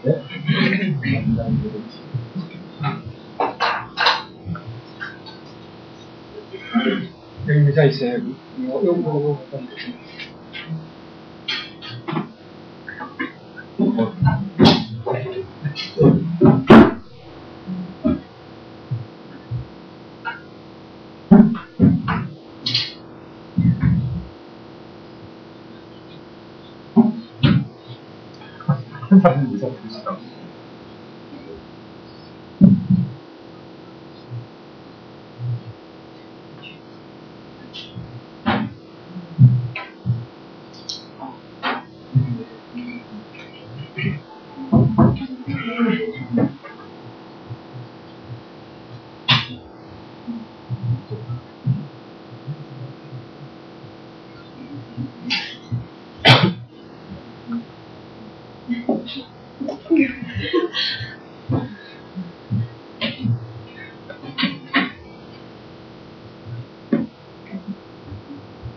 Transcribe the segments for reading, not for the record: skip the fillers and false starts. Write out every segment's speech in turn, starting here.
네? 여기 의자 있어요. 여기 보고. 한 사람은 의자 부르시라고.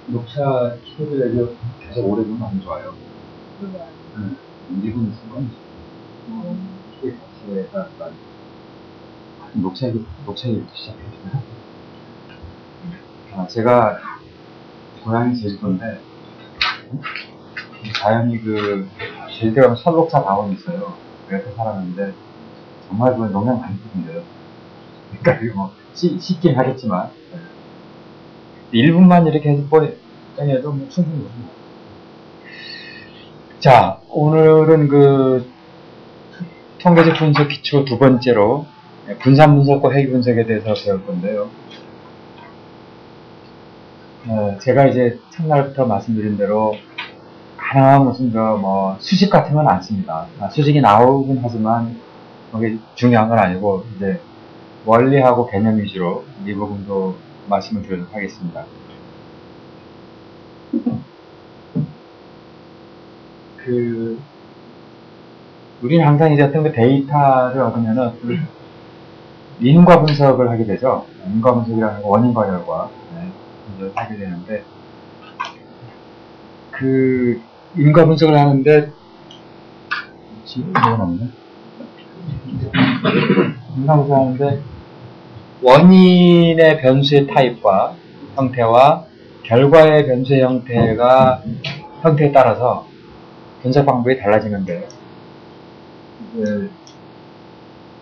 녹차 키보드가 계속 오래 두면 안 좋아요. 미분 있으면 이게 자체가 녹차 얘기부터 시작해주세요. 제가 고향이 제주도인데 자연히 제주도에 가면 철록차 다원이 있어요. 옆에 살았는데 정말 농약 많이 뿌린대요. 그러니까 이거 쉽긴 하겠지만 1분만 이렇게 해서 땡해도 충분히. 자, 오늘은 통계적 분석 기초 두 번째로 분산 분석과 회귀 분석에 대해서 배울 건데요. 제가 이제 첫날부터 말씀드린 대로 가능한 무슨 수식 같은 건 안 씁니다. 수식이 나오긴 하지만 그게 중요한 건 아니고 이제 원리하고 개념 위주로 이 부분도 말씀을 드리도록 하겠습니다. 우리는 항상 이제 어떤 데이터를 얻으면은 인과 분석을 하게 되죠. 인과 분석이라는 거 원인과 결과 하게 되는데 인과 분석을 하는데 인과 분석을 하는데 원인의 변수의 타입과 형태와 결과의 변수의 형태에 따라서 분석 방법이 달라지는데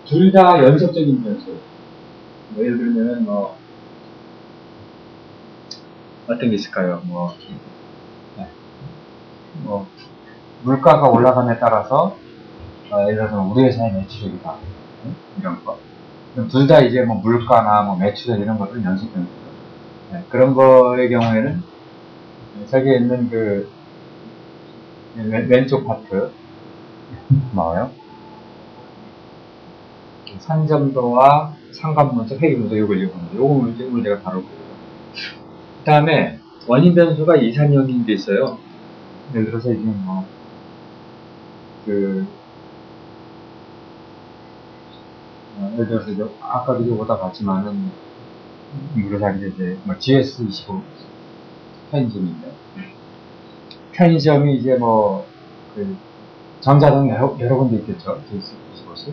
둘 다 연속적인 변수. 예를 들면 어떤 게 있을까요? 물가가 올라감에 따라서 예를 들어서 우리 회사의 매출액이다. 이런 거. 둘 다 이제 물가나 매출액 이런 것들은 연속 변수. 그런 거의 경우에는 저기에 있는 왼쪽 파트 나와요. 산점도와 상관분석, 회귀분석 이걸 오늘 제가 다룰 거고요. 그 다음에 원인 변수가 이산형인 게 있어요. 예를 들어서 이제 예를 들어서 이제 아까도 보다 봤지만은 우리가 이제 GS25 편의점인데 편의점이 이제 정자동에 여러 군데 있겠죠. GS25시.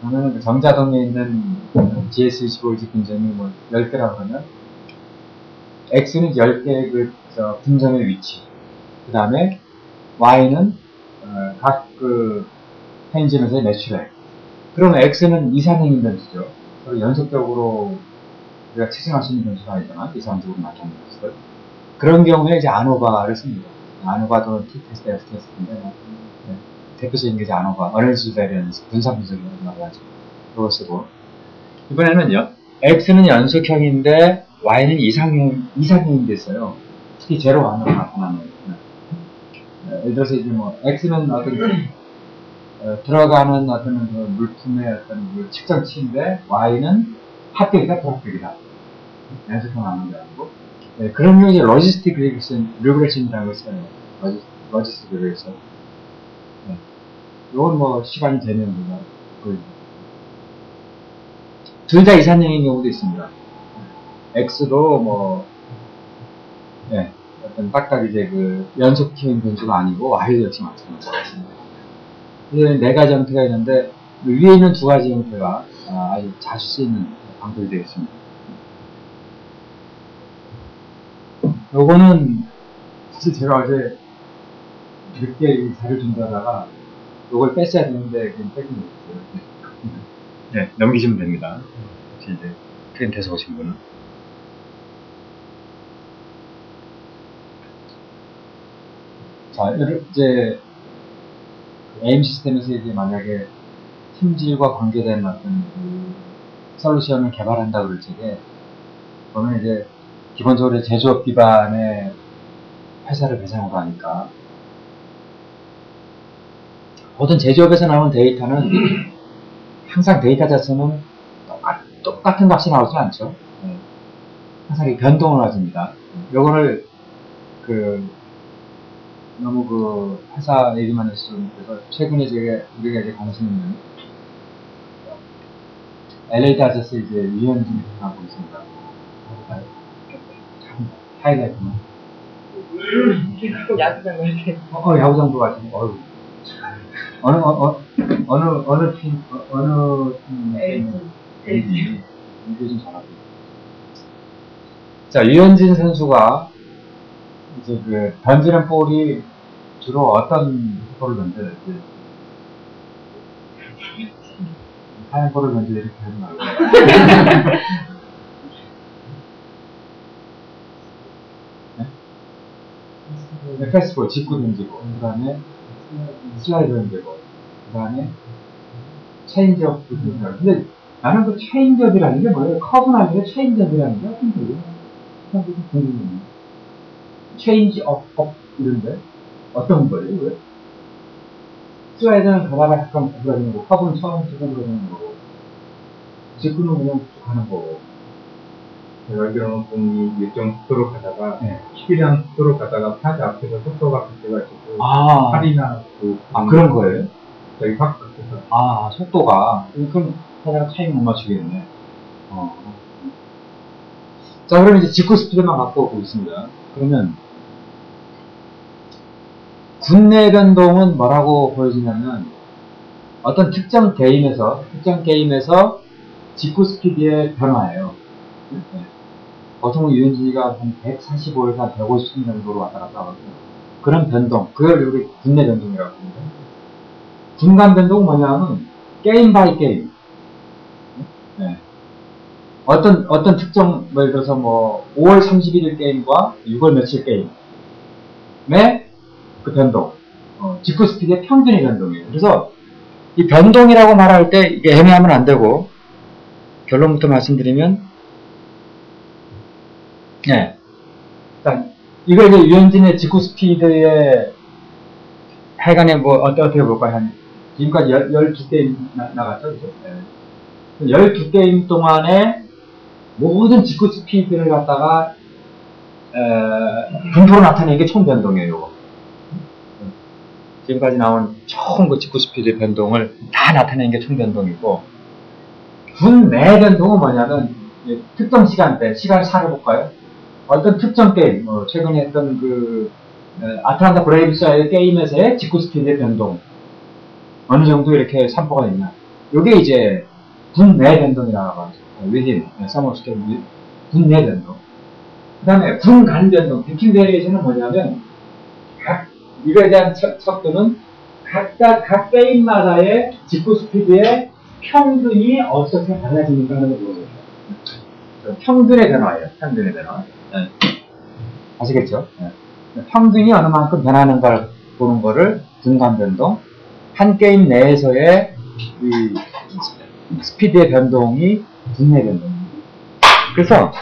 그러면 정자동에 있는 GS25 분점이 10개라고 하면 X는 10개의 분점의 위치, 그 다음에 Y는 각 편의점에서의 매출액. 그러면 X는 이산형인 변수죠. 그리고 연속적으로 우리가 측정할 수 있는 변수가 아니잖아. 이산적으로 나타나는 변수들. 그런 경우에 이제 아노바를 씁니다. 아노바 또는 T-테스트, S-테스트인데 대표적인 게 이제 아노바, 어널리시스 베리언스, 분산 분석이라고 말하죠. 그거 쓰고. 이번에는요, X는 연속형인데 Y는 이상형이 됐어요. 특히 제로 안으로 나타나는. 예를 들어서 이제 X는 들어가는 물품의 측정치인데 Y는 합격이다, 불합격이다. 연속형 하는 게 아니고. 그런 경우에 로지스틱 리그레션이라는 걸 써요. 로지스틱 리그레션. 이건 시간이 되면 우리가 둘 다 이산형인 경우도 있습니다. X도 어떤 딱딱 이제 그 연속 키운 변수가 아니고 와이드 역시 마찬가지입니다. 이제 네 가지 형태가 있는데 위에 있는 두 가지 형태가 아주 자주 쓰이는 방법이 되겠습니다. 요거는 사실 제가 어제 늦게 이 자료 준비하다가 요걸 뺐어야 되는데 그냥 뺏긴 거예요. 네, 넘기시면 됩니다. 혹시 이제 프린트해서 오신 분은. 자, 이제 에임 시스템에서 이제 만약에 팀질과 관계된 어떤 그 솔루션을 개발한다 그럴 적에 그러면 이제 기본적으로 제조업 기반의 회사를 배상으로 하니까 모든 제조업에서 나오는 데이터는 항상 데이터 자체는 똑같은 값이 나오지 않죠. 항상 이 변동을 가집니다. 요거를 너무 그 회사 얘기만 했으면 그래서 최근에 우리가 이제 관심 있는 LA 다저스 이제 유현진이 하고 있습니다. 하이라이트만. 야구장 이렇게. 야구장도 가시고, 어느 팀, LG. 좀 잘합니다. 자, 유현진 선수가 이제 그 던지는 볼이 주로 어떤 볼을 던져요? 하얀 볼을 던져 이렇게 하지 말고. 네? 패스볼, 직구 던지고, 그 다음에 슬라이드 던지고, 그 다음에 체인지업 던지고. 근데 나는 그 체인지업이라는 게 뭐예요? 커브는 아니고 체인지업이라는 게 어떤 소리예요? 체인지업 이런데 어떤 거예요? 왜? 슬라이드는 가다가 약간 구부러지는 거고, 커브는 처음 구부러지는 거고, 직구는 그냥 쭉 가는 거고. 제가 알기로는 공이 일정 속도로 가다가, 킥이랑 속도로 가다가 타지 앞에서 속도가 바뀌어가지고, 팔이나 그런 거예요? 저기 확 바뀌어서. 속도가. 그럼 타자가 타임 못 맞추겠네. 자, 그럼 이제 직구 스피드만 갖고 오고 있습니다. 그러면, 군내 변동은 뭐라고 보여지냐면, 어떤 특정 게임에서 직구 스피드의 변화예요. 보통 유현진이가 한 145에서 150 정도로 왔다 갔다 하거든요. 그런 변동, 그걸 우리 군내 변동이라고 합니다. 중간 변동은 뭐냐면, 게임 바이 게임. 어떤 특정, 예를 들어서 5월 31일 게임과 6월 며칠 게임의 그 변동. 직구 스피드의 평균의 변동이에요. 그래서 이 변동이라고 말할 때 이게 애매하면 안 되고, 결론부터 말씀드리면, 이거 이제 유현진의 직구 스피드의 하여간에 어떻게 볼까요? 지금까지 12게임 나갔죠? 그죠? 12게임 동안에 모든 직구 스피드를 갖다가, 분포로 나타내는 게 총 변동이에요, 요거. 지금까지 나온 총 그 직구 스피드의 변동을 다 나타내는 게 총 변동이고, 분내 변동은 뭐냐면, 특정 시간대, 시간을 살펴볼까요? 어떤 특정 게임, 최근에 했던 아틀란타 브레이브스와의 게임에서의 직구 스피드의 변동. 어느 정도 이렇게 산포가 있냐. 요게 이제, 분내 변동이라고 하죠. within, summer scale, 분내 변동. 그 다음에 분간 변동, 비팅 베리에이션은 뭐냐면, 이거에 대한 척도는 각 게임마다의 직구 스피드의 평균이 어떻게 달라지는가 하는 걸 보는 거죠. 평균의 변화예요. 평균의 변화. 아시겠죠? 평균이 어느 만큼 변하는가를 보는 거를 분간 변동. 한 게임 내에서의 이 스피드의 변동이 분내 변동입니다. 그래서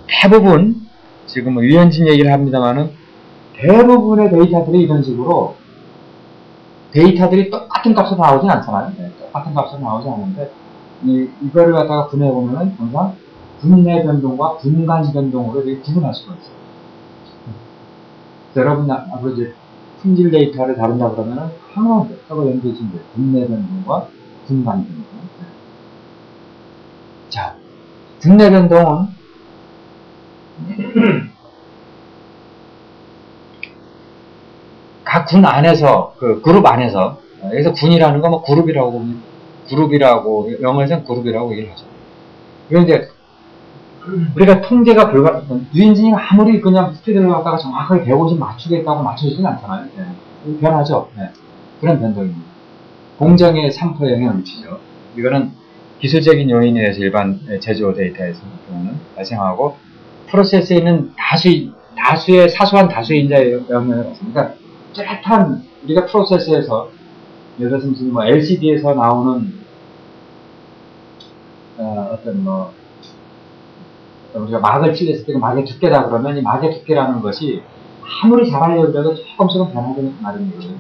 대부분 지금 유현진 얘기를 합니다만은 대부분의 데이터들이 이런 식으로 데이터들이 똑같은 값으로 나오진 않잖아요. 똑같은 값으로 나오지 않는데 이거를 갖다가 분해해보면은 항상 분내 변동과 분간 변동으로 이렇게 구분할 수가 있어요. 여러분 앞으로 이제 품질 데이터를 다룬다 그러면은 항상 서로 연결해주면 돼요. 분내 변동과 분간 변동. 자, 분내 변동은 각 군 안에서, 그 그룹 안에서, 여기서 군이라는 거 뭐 그룹이라고, 영어에서는 그룹이라고 얘기를 하죠. 그런데 우리가 통제가 유인진이 아무리 그냥 스피드를 갖다가 정확하게 150 맞추겠다고 맞춰지진 않잖아요. 네. 변하죠. 네. 그런 변동입니다. 공정의 3%에 영향을 미치죠. 이거는 기술적인 요인에 의해서 일반 제조 데이터에서 발생하고, 프로세스에 있는 다수의 사소한 다수의 인자의 영향을 받습니다. 그러니까 뚜렷한 우리가 프로세스에서 예를 들어서 무슨 뭐 LCD에서 나오는 우리가 막을 칠했을 때 그 막의 두께다 그러면 이 막의 두께라는 것이 아무리 잘하려고 해도 조금씩은 변하기 마련이거든요.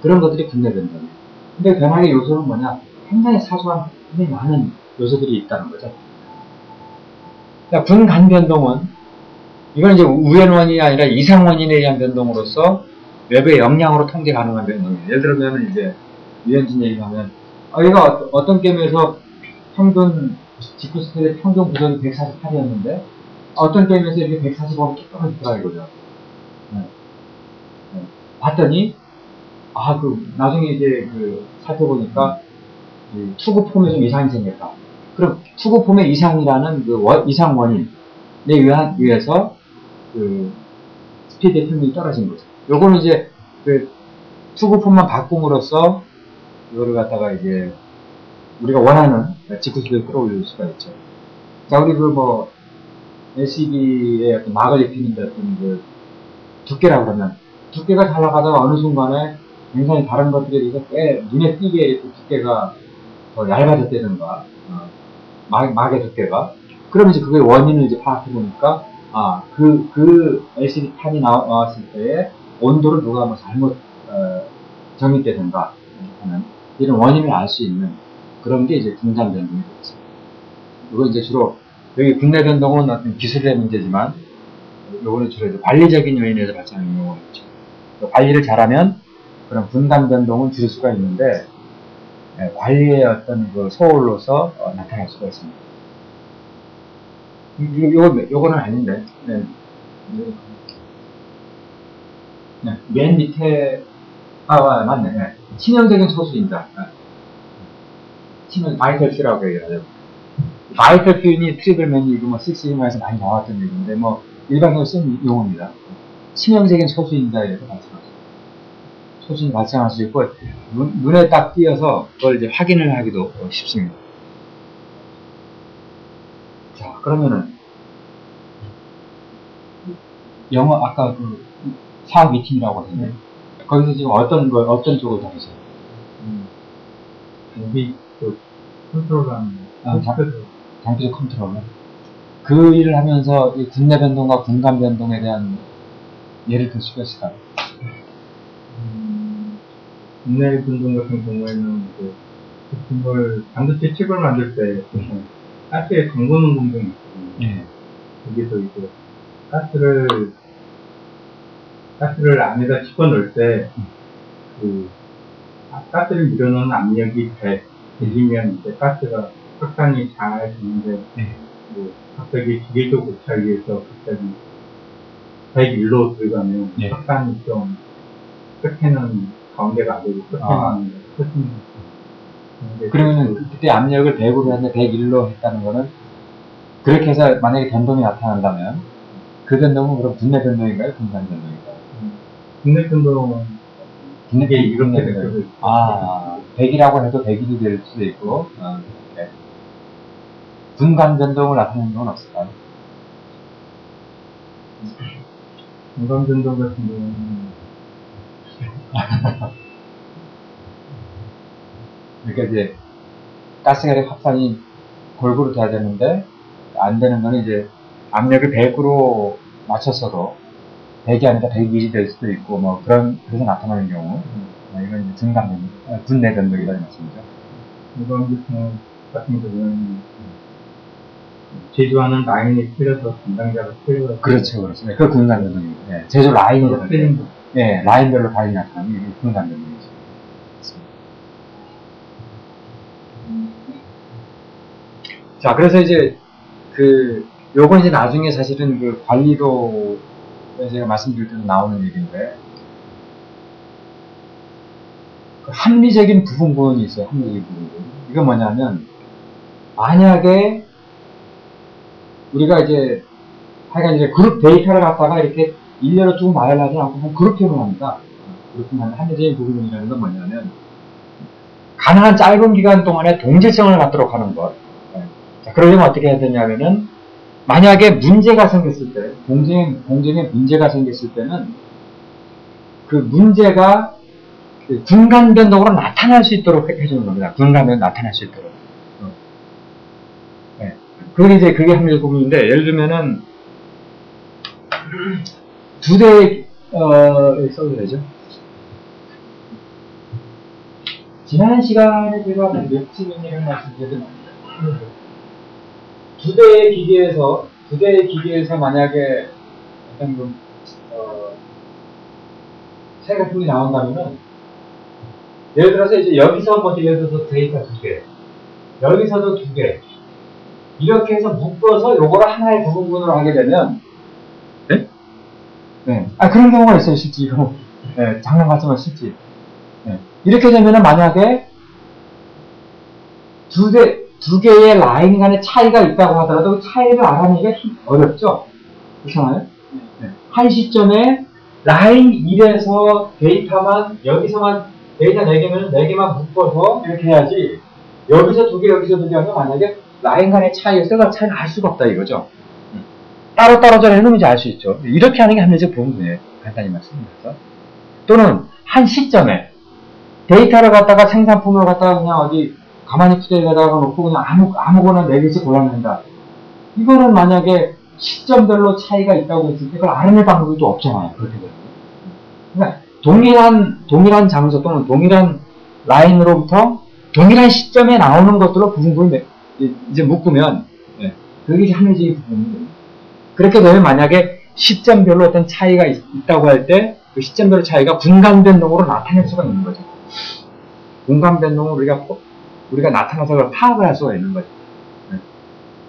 그런 것들이 분내 변동이에요. 근데 변화의 요소는 뭐냐? 굉장히 사소한, 굉장히 많은 요소들이 있다는 거죠. 분간 변동은, 이건 이제 우연원이 아니라 이상원인에 의한 변동으로서 외부의 영향으로 통제 가능한 변동이에요. 예를 들면 이제 유현진 얘기하면, 얘가 어떤 게임에서 평균 직구 스킬의 평균 구속이 148이었는데 어떤 게임에서 이렇게 145가 쭉 떨어지더라 이거죠. 봤더니 나중에 이제 살펴보니까 투구 폼에 좀 이상이 생겼다. 그럼 투구 폼의 이상이라는 이상 원인에 의해서 스피드의 평균이 떨어진 거죠. 요거는 이제 투구 폼만 바꿈으로써 이거를 갖다가 이제 우리가 원하는 직구 스피드를 끌어올릴 수가 있죠. 자, 우리 LCD에 어떤 막을 입히는 어떤 두께라고 그러면, 두께가 잘 나가다가 어느 순간에 굉장히 다른 것들에 대해서 꽤 눈에 띄게 이렇게 두께가 더 얇아졌다든가, 막의 두께가. 그러면 이제 그게 원인을 이제 파악해보니까, 그 LCD 판이 나왔을 때에 온도를 누가 잘못, 정립되든가 하는 이런 원인을 알 수 있는 그런 게 이제 분간 변동이 되겠습니다. 이거 이제 주로, 여기 분내 변동은 어떤 기술의 문제지만, 요거는 주로 이제 관리적인 요인에서 발생하는 경우가 있죠. 관리를 잘하면 그런 분간 변동은 줄일 수가 있는데, 관리의 어떤 소홀로서 나타날 수가 있습니다. 요거는 아닌데, 맨 밑에, 맞네. 치명적인 소수인자. 바이털 퓨라고 얘기하죠. 바이털 퓨이 트리플 메뉴, 식스시그마에서 많이 나왔던 얘기인데, 일반적으로 쓴 용어입니다. 치명적인 소수인자에 대해서 발생하죠. 소수는 발생할 수 있고, 눈에 딱 띄어서 그걸 이제 확인을 하기도 쉽습니다. 자, 그러면은, 영어, 아까 사업 미팅이라고 했는데, 거기서 지금 어떤 쪽을 다루세요? 컨트롤하는 장비적 컨트롤러. 그 일을 하면서 이 분내 변동과 분간 변동에 대한 예를 들 수가 있을까요? 분내 변동 같은 경우에는 반도체 칩을 만들 때 가스에 담그는 공정이 있거든요. 여기서 이제 가스를 안에다 집어넣을 때 가스를 밀어넣는 압력이 100이면 이제 가스가 확산이 잘 되는데, 갑자기 기계적 고착에 의해서 갑자기 101로 들어가면 확산이 좀 끝에는 가운데가 안 되고 끝에만 끝입니다. 그러면은 그때 압력을 100으로 했는데 101로 했다는 거는, 그렇게 해서 만약에 변동이 나타난다면 그 변동은 그럼 분내 변동인가요? 분간 변동인가요? 분내 변동은 이게 이렇게 되죠. 100이라고 해도 101이 될 수도 있고, 분간 변동을 나타내는 건 없을까요? 분간 변동 같은 경우는 그러니까 이제 가스열의 확산이 골고루 돼야 되는데 안 되는 거는 이제 압력을 100으로 맞췄어도 100이 아니라 101이 될 수도 있고 그래서 나타나는 경우, 이건 이제 분내 변동이라는 말씀이죠. 이번 같은 경우는 제조하는 라인이 틀려서 담당자가 틀려서. 그렇죠. 그 분간 변동입니다. 제조 라인이 다른데, 라인별로 다르게 나타나는 게 분간 변동이죠. 자, 그래서 이제 요건 이제 나중에 사실은 관리도 제가 말씀드릴 때도 나오는 얘기인데, 합리적인 부분이 있어요. 합리적인 부분. 이건 뭐냐면, 만약에 우리가 이제 하여간 이제 그룹 데이터를 갖다가 이렇게 일렬로 두고 말하지 않고 그룹형을 합니다. 그룹형을 하는 합리적인 부분이라는 건 뭐냐면, 가능한 짧은 기간 동안에 동질성을 갖도록 하는 것. 자, 그러려면 어떻게 해야 되냐면은, 만약에 문제가 생겼을 때, 공정에 문제가 생겼을 때는, 그 문제가 분간 변동으로 나타날 수 있도록 해주는 겁니다. 분간 변동 나타날 수 있도록. 네. 그게 합리적 부분인데, 예를 들면은, 두 대의, 써도 되죠? 지난 시간에 제가 며칠 전에 말씀드렸는데, 두 대의 기계에서 만약에 어떤 세가품이 나온다면은, 예를 들어서 이제 여기서 예를 들어서 데이터 2개, 여기서도 2개, 이렇게 해서 묶어서 요거를 하나의 부분으로 하게 되면, 네? 네. 그런 경우가 있어요, 실제. 네, 장난 같지만 실제. 네. 이렇게 되면은 만약에 두 개의 라인 간의 차이가 있다고 하더라도 그 차이를 알아내기가 어렵죠? 그렇잖아요? 네. 한 시점에 라인 1에서 여기서만 데이터 4개면 4개만 묶어서 이렇게 해야지, 여기서 2개, 여기서 2개 하면 만약에 라인 간의 차이를 알 수가 없다 이거죠. 따로따로 해놓으면 알 수 있죠. 이렇게 하는 게 합리적 부분이에요. 간단히 말씀드려서. 또는 한 시점에 데이터를 갖다가 생산품을 갖다가 그냥 어디 가만히 투자에다가 놓고 그냥 아무거나 4개씩 골라낸다. 이거는 만약에 시점별로 차이가 있다고 했을 때 그걸 알아낼 방법이 또 없잖아요. 그렇게 되면. 그러니까 동일한 장소 또는 동일한 라인으로부터 동일한 시점에 나오는 것들로 부분을 이제 묶으면, 그게 이제 합리적인 부분입니다. 그렇게 되면 만약에 시점별로 어떤 차이가 있다고 할 때 그 시점별로 차이가 분간 변동으로 나타낼 수가 있는 거죠. 분간 변동을 우리가 나타나서 그걸 파악을 할 수가 있는 거죠.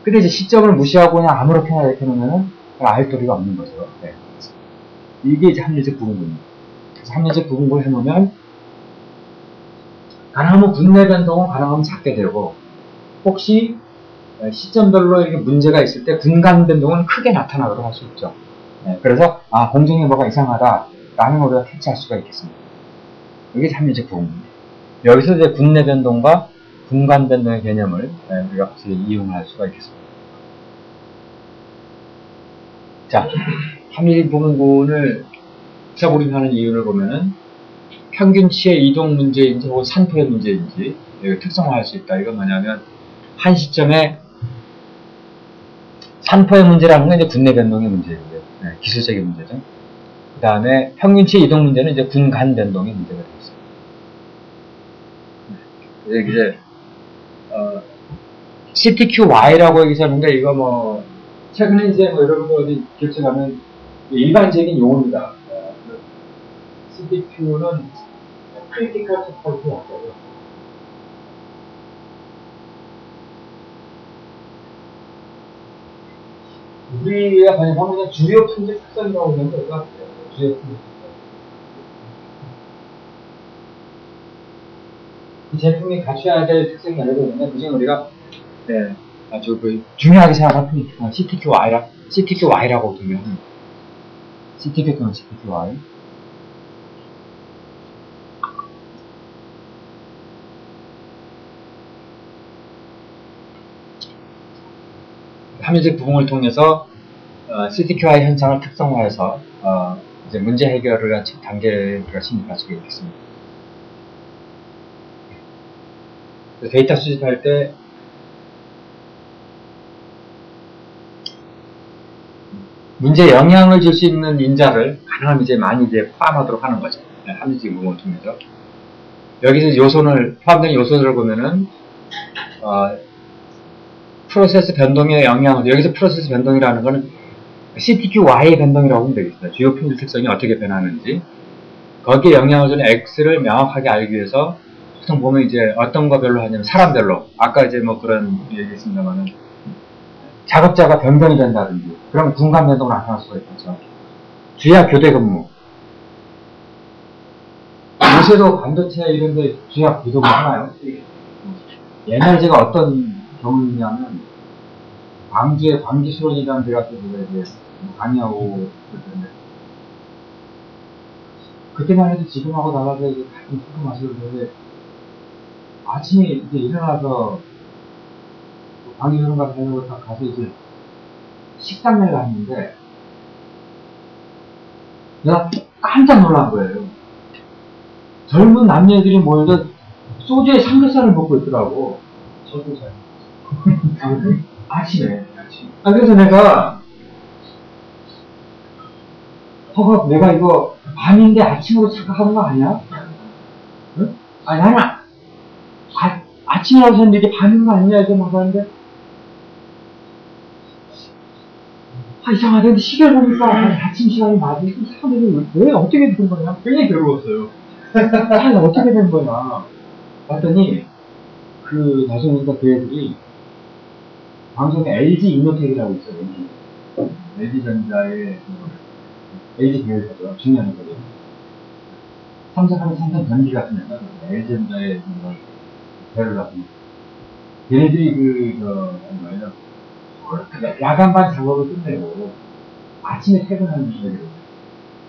근데 이제 시점을 무시하고 그냥 아무렇게나 이렇게 놓으면은 알 도리가 없는 거죠. 네. 이게 이제 합리적 부분입니다. 그래서 합리적 부분을 해놓으면 가능하면 분내 변동은 가능하면 작게 되고, 혹시 시점별로 이렇게 문제가 있을 때 분간 변동은 크게 나타나도록 할 수 있죠. 네. 그래서 공정에 뭐가 이상하다라는 걸 우리가 캐치할 수가 있겠습니다. 이게 합리적 부분입니다. 여기서 이제 분내 변동과 분간 변동의 개념을 우리가 확실히 이용할 수가 있겠습니다. 자, 합리적 부분을 찾아보려는 이유를 보면은 평균치의 이동 문제인지 혹은 산포의 문제인지 특성화할 수 있다. 이건 뭐냐면 한 시점에 산포의 문제라는 건 이제 분내 변동의 문제고요. 기술적인 문제죠. 그 다음에 평균치의 이동 문제는 이제 분간 변동의 문제가 되겠습니다. 이제 CTQY라고 여기서 하는데, 이거 최근에 이제 여러분들 어디 기업체 가면 일반적인 용어입니다. CTQ는 크리티컬 토탈리티 약자고요. 우리가 번역하면 주요 품질 특성이라고 하는 것 같아요. 주요 품질 특성. 이 제품이 갖춰야 될 특성이 여러 가지인데, 그중에 우리가 아주 중요하게 생각할 품이 CTQY라고 보면 CTQ 또는 CTQY. 합리적 부분을 통해서 CTQI 현상을 특성화해서 이제 문제 해결을 한 단계가 진입할 수가 있겠습니다. 데이터 수집할 때 문제에 영향을 줄 수 있는 인자를 가능하면 이제 많이 이제 포함하도록 하는 거죠. 합리적 부분을 통해서. 여기서 포함된 요소들을 보면은 프로세스 변동의 영향을, 여기서 프로세스 변동이라는 거는 CTQY 변동이라고 하면 되겠습니다. 주요 품질 특성이 어떻게 변하는지, 거기에 영향을 주는 X를 명확하게 알기 위해서 보통 보면 이제 어떤 거 별로 하냐면 사람별로, 아까 이제 그런 얘기했습니다만은 작업자가 변경이 된다든지, 그러면 분간 변동으로 나타날 수가 있겠죠. 주야 교대 근무, 요새도 반도체 이런 데 주약 부족을 하나요? 옛날에 제가 어떤 경우냐면, 광주에 광주수론이라는 데가 또 이제 강의하고 그랬는데, 그때만 해도 지금하고 달라서 이제 같은 술을 마시고 그러는데, 아침에 이제 일어나서 광주수론 가서 이제 식당에 갔는데, 내가 깜짝 놀란 거예요. 젊은 남녀들이 모여서 소주에 삼겹살을 먹고 있더라고. 저도 잘. 아침에. 그래서 내가 내가 이거 밤인데 아침으로 착각하는 거 아니야? 응? 아니 나는 아침이라고 했는데 이게 밤인 거 아니냐 이렇게 막 하는데 이상하다. 근데 시계를 보니까 아침 시간이 맞지. 이상하게 왜 어떻게 된 거냐? 굉장히 괴로웠어요. 아니 어떻게 된 거냐? 봤더니 나중에 보니까 그 애들이 방송에 LG 인노텍이라고 있어요. LG전자의 LG 계열사죠. 중요한 거죠. 삼성하면 삼성 전기 같은 회사, LG전자의 계열 같은 거. 얘네들이 야간반 작업을 끝내고 아침에 퇴근하는 거예요.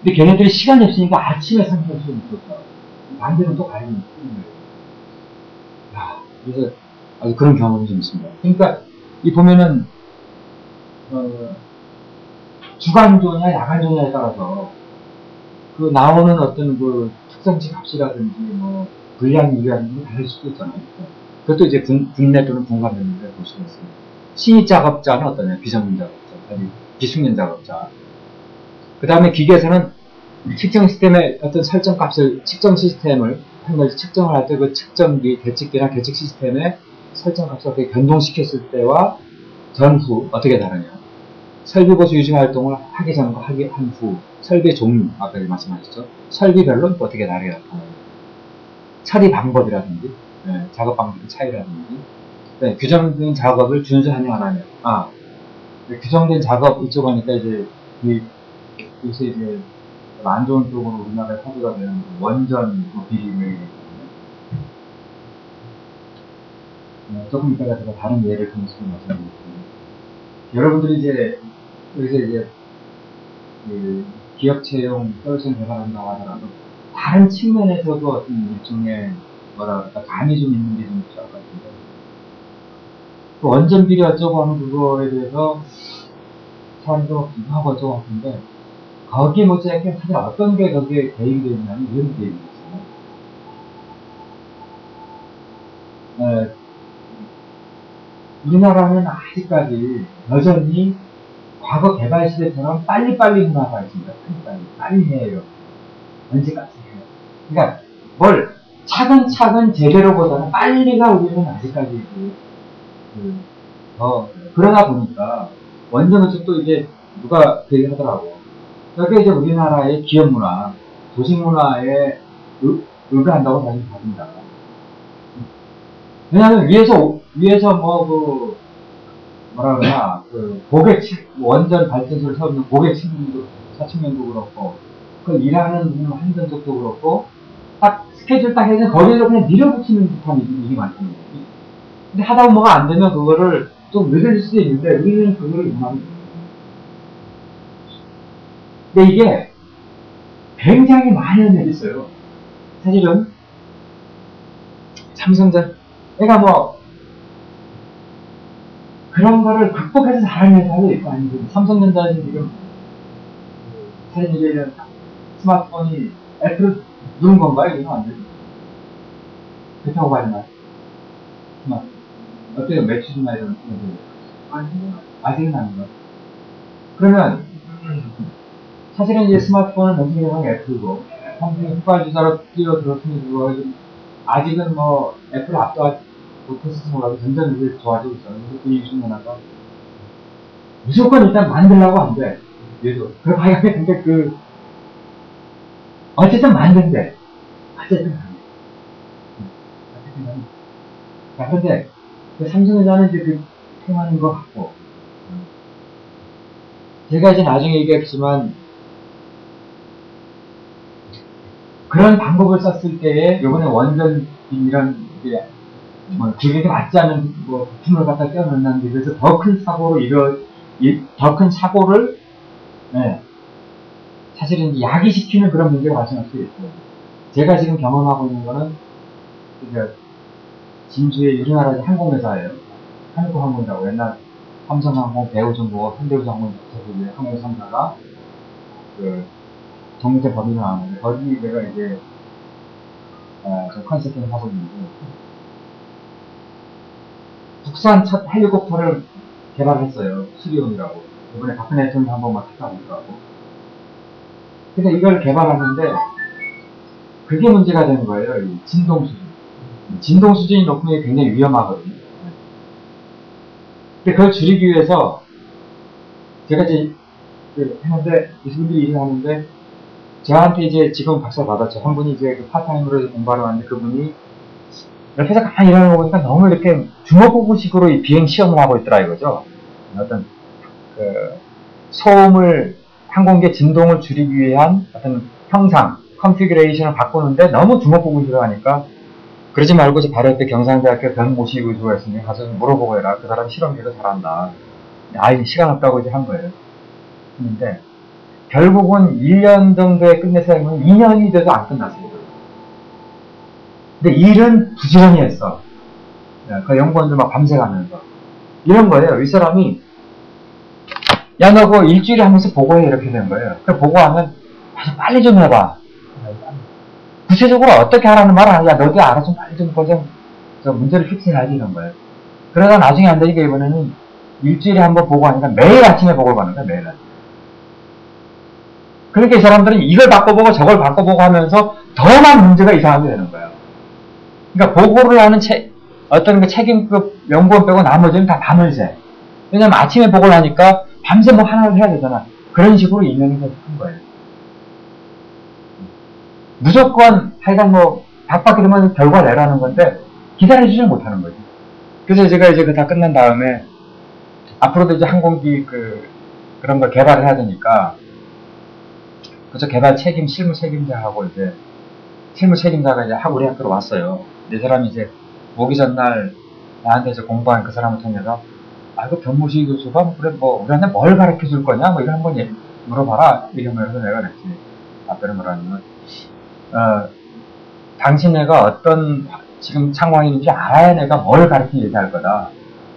근데 걔네들이 시간이 없으니까 아침에 삼성을 있었다. 반대로 또 가야 되는 거예요. 그래서 아주 그런 경험이 좀 있습니다. 그러니까 이 보면은 주간조냐 야간조냐에 따라서 그 나오는 어떤 그 특성치 값이라든지 뭐 분량이라든지 다를 수도 있잖아요. 그것도 이제 국내 또는 분간되는데 볼 수가 있습니다. 신입 작업자는 어떠냐? 비전문 작업자, 아니 비숙련 작업자. 그 다음에 기계에서는 측정 시스템의 어떤 설정 값을 측정 시스템을 한 가지 측정을 할 때 그 측정기, 계측기나 계측 시스템의 설정 값을 어떻게 변동시켰을 때와 전후 어떻게 다르냐? 설비 보수 유지 활동을 하기 전과 하기 한 후, 설비 종류 아까 말씀하셨죠? 설비별로 어떻게 다르게 나타나요? 처리 방법이라든지 작업 방법의 차이라든지 규정된 작업을 준수하냐 안 하냐. 규정된 작업 이쪽 하니까 이제 요새 이제 안 좋은 쪽으로 우리나라에 화두가 되는 원전 비리를 조금 이따가 제가 다른 예를 통해서 말씀드리겠습니다. 여러분들이 이제 여기서 이제 기업 채용 솔루션 개발한다고 하더라도 다른 측면에서도 어떤 일종의 감이 좀 있는 게 좀 필요할 것 같은데 원전 비리 어쩌고 하는 그거에 대해서 사람도 비교하고 어쩌고 하는데 거기에 못지않게 사실 어떤 게 거기에 대입이 되어 있냐면 이런 대입이 있어요. 우리나라는 아직까지 여전히 과거 개발 시대처럼 빨리빨리 문화가 있습니다. 빨리 해요. 언제까지 해요. 그러니까 뭘 차근차근 제대로보다는 빨리가 우리는 아직까지 그러다 보니까 원전에서 또 이제 누가 그 얘기 하더라고. 그게 이제 우리나라의 기업 문화, 조직 문화에 의거한다고 사실 봐준다. 왜냐하면 위에서 뭐라 그러나, 원전 발전소를 세우는 고객 사측면도 그렇고, 그 일하는 환경적도 그렇고, 딱 스케줄 딱 해서 거기로 그냥 밀어붙이는 듯한 일이 많거든요. 근데 하다 보면 뭐가 안 되면 그거를 좀 늦을 수도 있는데, 우리는 그거를 원하는 거예요. 근데 이게 굉장히 많이 하는 일이 있어요. 사실은, 삼성전, 내가 그런 거를 극복해서 잘하는 회사도 있고 아니고 삼성전자는 지금 사실 이제 스마트폰이 애플을 누른 건가요? 이건 안 되죠. 그렇다고 봐야나요? 스마트폰 어때요? 매출이나 이런 아직은 아닌가? 그러면 사실은 이제 스마트폰은 전체적으로 애플이고 삼성이 휘발유사로 뛰어들었으니 아직은 애플 압도하지 못했을지 몰라도 점점 이제 좋아지고 있어요. 그래서 그 이유 중에 하나가 무조건 일단 만들라고 안 돼. 얘도. 근데 어쨌든 만든대. 어쨌든 안 돼. 자, 근데 삼성전자는 이제 통하는 것 같고 제가 이제 나중에 얘기했지만 그런 방법을 썼을 때에 요번에 원전 이런 뭐 규격에 맞지 않은 뭐 부품을 갖다 껴넣는 데 그래서 더 큰 사고로 더 큰 사고를 네, 사실은 야기시키는 그런 문제가 발생할 수 있어요. 제가 지금 경험하고 있는 거는 그러니까 진주의 우리나라 항공회사예요. 한국항공이라고 옛날 삼성항공, 대우정보, 현대우정보 저기 항공 3사가 그 독립된 법인을 나왔는데 거기 내가 이제 저 컨설팅을 하고 있는데 국산 첫 헬리콥터를 개발했어요. 수리온이라고. 이번에 박근혜 대통령 한번 막 갔다 오더라고. 근데 이걸 개발하는데 그게 문제가 되는 거예요. 이 진동 수준. 진동 수준이 높으면 굉장히 위험하거든요. 근데 그걸 줄이기 위해서 제가 이제 했는데 이분들이 일을 하는데 저한테 이제 지금 박사 받았죠. 한 분이 이제 그 파타임으로 공부하러 왔는데 그분이 옆에서 가만히 일하는 거 보니까 너무 이렇게 주먹구구식으로 이 비행 시험을 하고 있더라 이거죠. 어떤 그 소음을 항공기의 진동을 줄이기 위한 어떤 형상, 컨피규레이션을 바꾸는데 너무 주먹구구식으로 하니까 그러지 말고 바로 옆에 경상대학교 변모시교수가 있으니 가서 물어보고 해라. 그 사람 실험 되게 잘한다. 아이 시간 없다고 이제 한 거예요. 했는데 결국은 1년 정도에 끝내서 하면 2년이 돼도 안 끝났어요. 근데 일은 부지런히 했어. 그 연구원들 막 밤새가면서. 이런 거예요. 이 사람이, 야, 너 그거 일주일에 하면서 보고해. 이렇게 된 거예요. 그 보고하면, 아주 빨리 좀 해봐. 구체적으로 어떻게 하라는 말은 아니야. 너도 알아서 좀 빨리 좀 저 문제를 픽스해야지. 이런 거예요. 그러다 나중에 안 되니까 이번에는 일주일에 한번 보고하니까 매일 아침에 보고를 받는 거예요. 매일 아침. 그러니까 이 사람들은 이걸 바꿔보고 저걸 바꿔보고 하면서 더만 문제가 이상하게 되는 거예요. 그러니까 보고를 하는 어떤 그 책임급 연구원 빼고 나머지는 다 밤을 새. 왜냐면 아침에 보고를 하니까 밤새 뭐 하나를 해야 되잖아. 그런 식으로 인연이 된 거예요. 무조건 하여간 뭐 박박이 되면 결과 내라는 건데 기다려주지 못하는 거지. 그래서 제가 이제 그 다 끝난 다음에 앞으로도 이제 항공기 그런 걸 개발을 해야 되니까 그래서 개발 실무 책임자하고 이제 실무 책임자가 이제 우리 학교로 왔어요. 이 사람이 이제 오기 전날 나한테 이제 공부한 그 사람을 통해서 그 변무시 교수가 그래 뭐 우리한테 뭘 가르쳐 줄 거냐 뭐 이거 한번 물어봐라 이러면서 내가 그랬지. 답변을 뭐라냐면 당신네가 어떤 지금 상황인지 알아야 내가 뭘 가르쳐 얘기할 거다.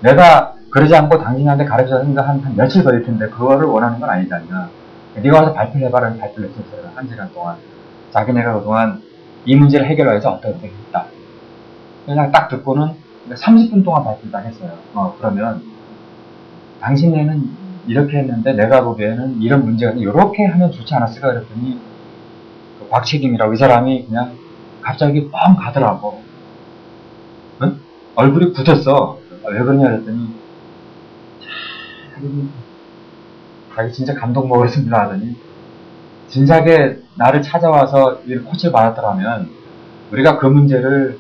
내가 그러지 않고 당신한테 가르쳐주는 한 며칠 걸릴 텐데 그거를 원하는 건 아니잖냐. 네가 와서 발표를 해봐라. 발표를 했었어요. 1시간 동안. 자기네가 그동안 이 문제를 해결하기 위해서 어떻게 했다. 그냥 딱 듣고는 30분 동안 발표를 딱 했어요. 그러면 당신네는 이렇게 했는데 내가 보기에는 이런 문제가 이렇게 하면 좋지 않았을까 그랬더니 그 곽책임이라고 이 사람이 그냥 갑자기 뻥 가더라고. 응? 얼굴이 굳었어. 왜 그러냐 그랬더니 자기 진짜 감동 먹었습니다 하더니 진작에 나를 찾아와서 이 코치를 받았더라면 우리가 그 문제를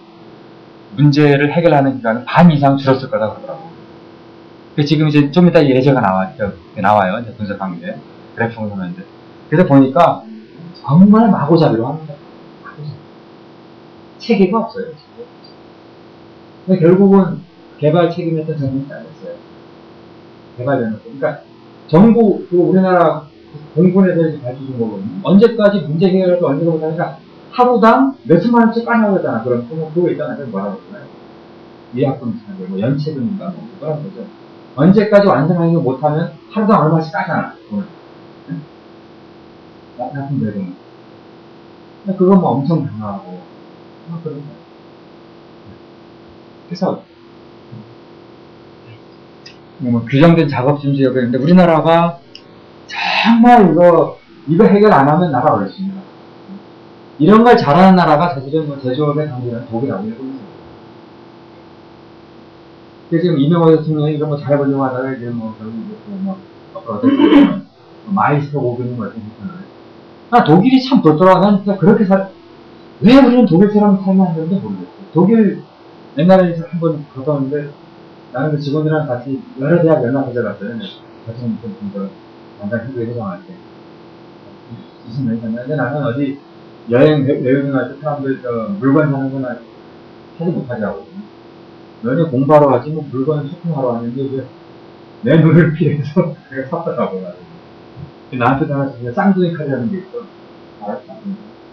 해결하는 기간은 반 이상 줄었을 거다 그러더라고. 지금 이제 좀 이따 예제가 나와요. 이제 분석한 게. 그래프를 하는데. 그래서 보니까 정말 마구잡이로 합니다. 체계가 없어요. 근데 결국은 개발 책임했던 정부는 잘했어요. 개발되는 거. 그러니까 정부, 우리나라 공군에서 가르쳐준 거거든요. 언제까지 문제 해결을 언제가 못하니까 하루당 몇천만 원씩 까냐고 했잖아. 그럼 그거 있잖아. 그래서 뭐라고 했잖아요. 예약금 뭐 연체금인가 뭐 그런 거죠. 언제까지 완성하는 거 못하면 하루당 얼마씩 까잖아. 응? 같은 대로. 그거 뭐 엄청 당하고 그런 거예요. 그래서 뭐 규정된 작업 준수가 있는데 우리나라가 정말 이거 해결 안 하면 나라 어렵습니다. 이런 걸 잘하는 나라가 사실은 뭐 제조업의 강국은 독일 아니고 있습니다. 그래서 지금 이명호 대통령이 이런 거 잘 번영하다가 이제 뭐 결국 마이스터 고객님 뭐 이렇게 했잖아요. 독일이 참 좋더라. 난 진짜 그렇게 왜 우리는 독일처럼 살면 안 되는지 모르겠어요. 독일 옛날에 한번 갔다 왔는데 나는 그 직원들이랑 같이 여러 대학 연합회를 갔어요. 같은 단장 현재 회장할 때. 무슨 얘기 했냐. 근데 나는 어디 여행 갈 때 사람들 물건 사는 거나 하지 못하더라고. 너네 공부하러 가지 뭐 물건 쇼핑하러 왔는데 이제 내 눈을 피해서 내가 샀더라고. 나한테 나와서 그냥 쌍둥이 카드라는 게 있어. 알았어.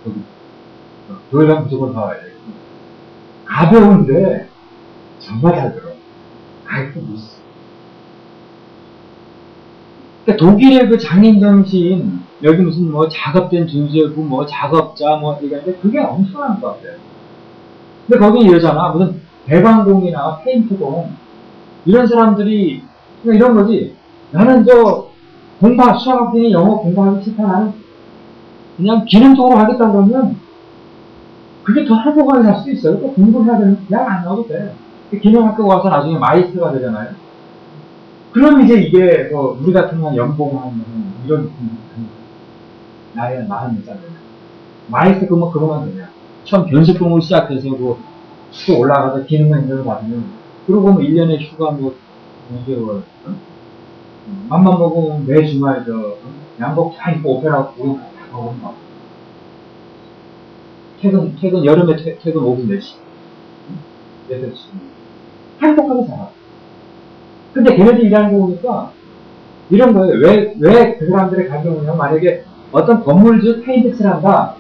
거기 그걸 무조건 사와야 돼. 가벼운데 정말 잘 들어. 아이고 무슨. 그러니까 독일의 그 장인 정신, 여기 무슨 뭐 작업된 중재부, 뭐 작업자, 뭐 이런데 그게 엄청난 것 같아요. 근데 거기 이러잖아. 무슨 배관공이나 페인트공 이런 사람들이 이런 거지. 나는 수학학생이 영어 공부하기 싫다. 나는 그냥 기능적으로 하겠다고 그러면 그게 더 행복하게 살 수 있어요. 또 공부를 해야 되는 그냥 안 나와도 돼. 기능학교 가서 나중에 마이스터가 되잖아요. 그럼 이제 이게 우리 같은 건 연봉 한 이런 느낌이 나이가 40살 되냐. 마이스터 그거만 되냐. 처음 견습공을 시작해서 또 올라가서 기능만 인정을 받으면 그러고 뭐 1년에 휴가 2개월 맘만 먹으면 매 주말 양복 다 입고 오페라 보고 다 가고 막 퇴근 여름에 퇴근 오후 4시 8시 행복하게 살아. 근데 걔네들 일하는 거 보니까 이런 거예요. 왜 그 사람들의 가격이냐면 만약에 어떤 건물주 페인트 칠한다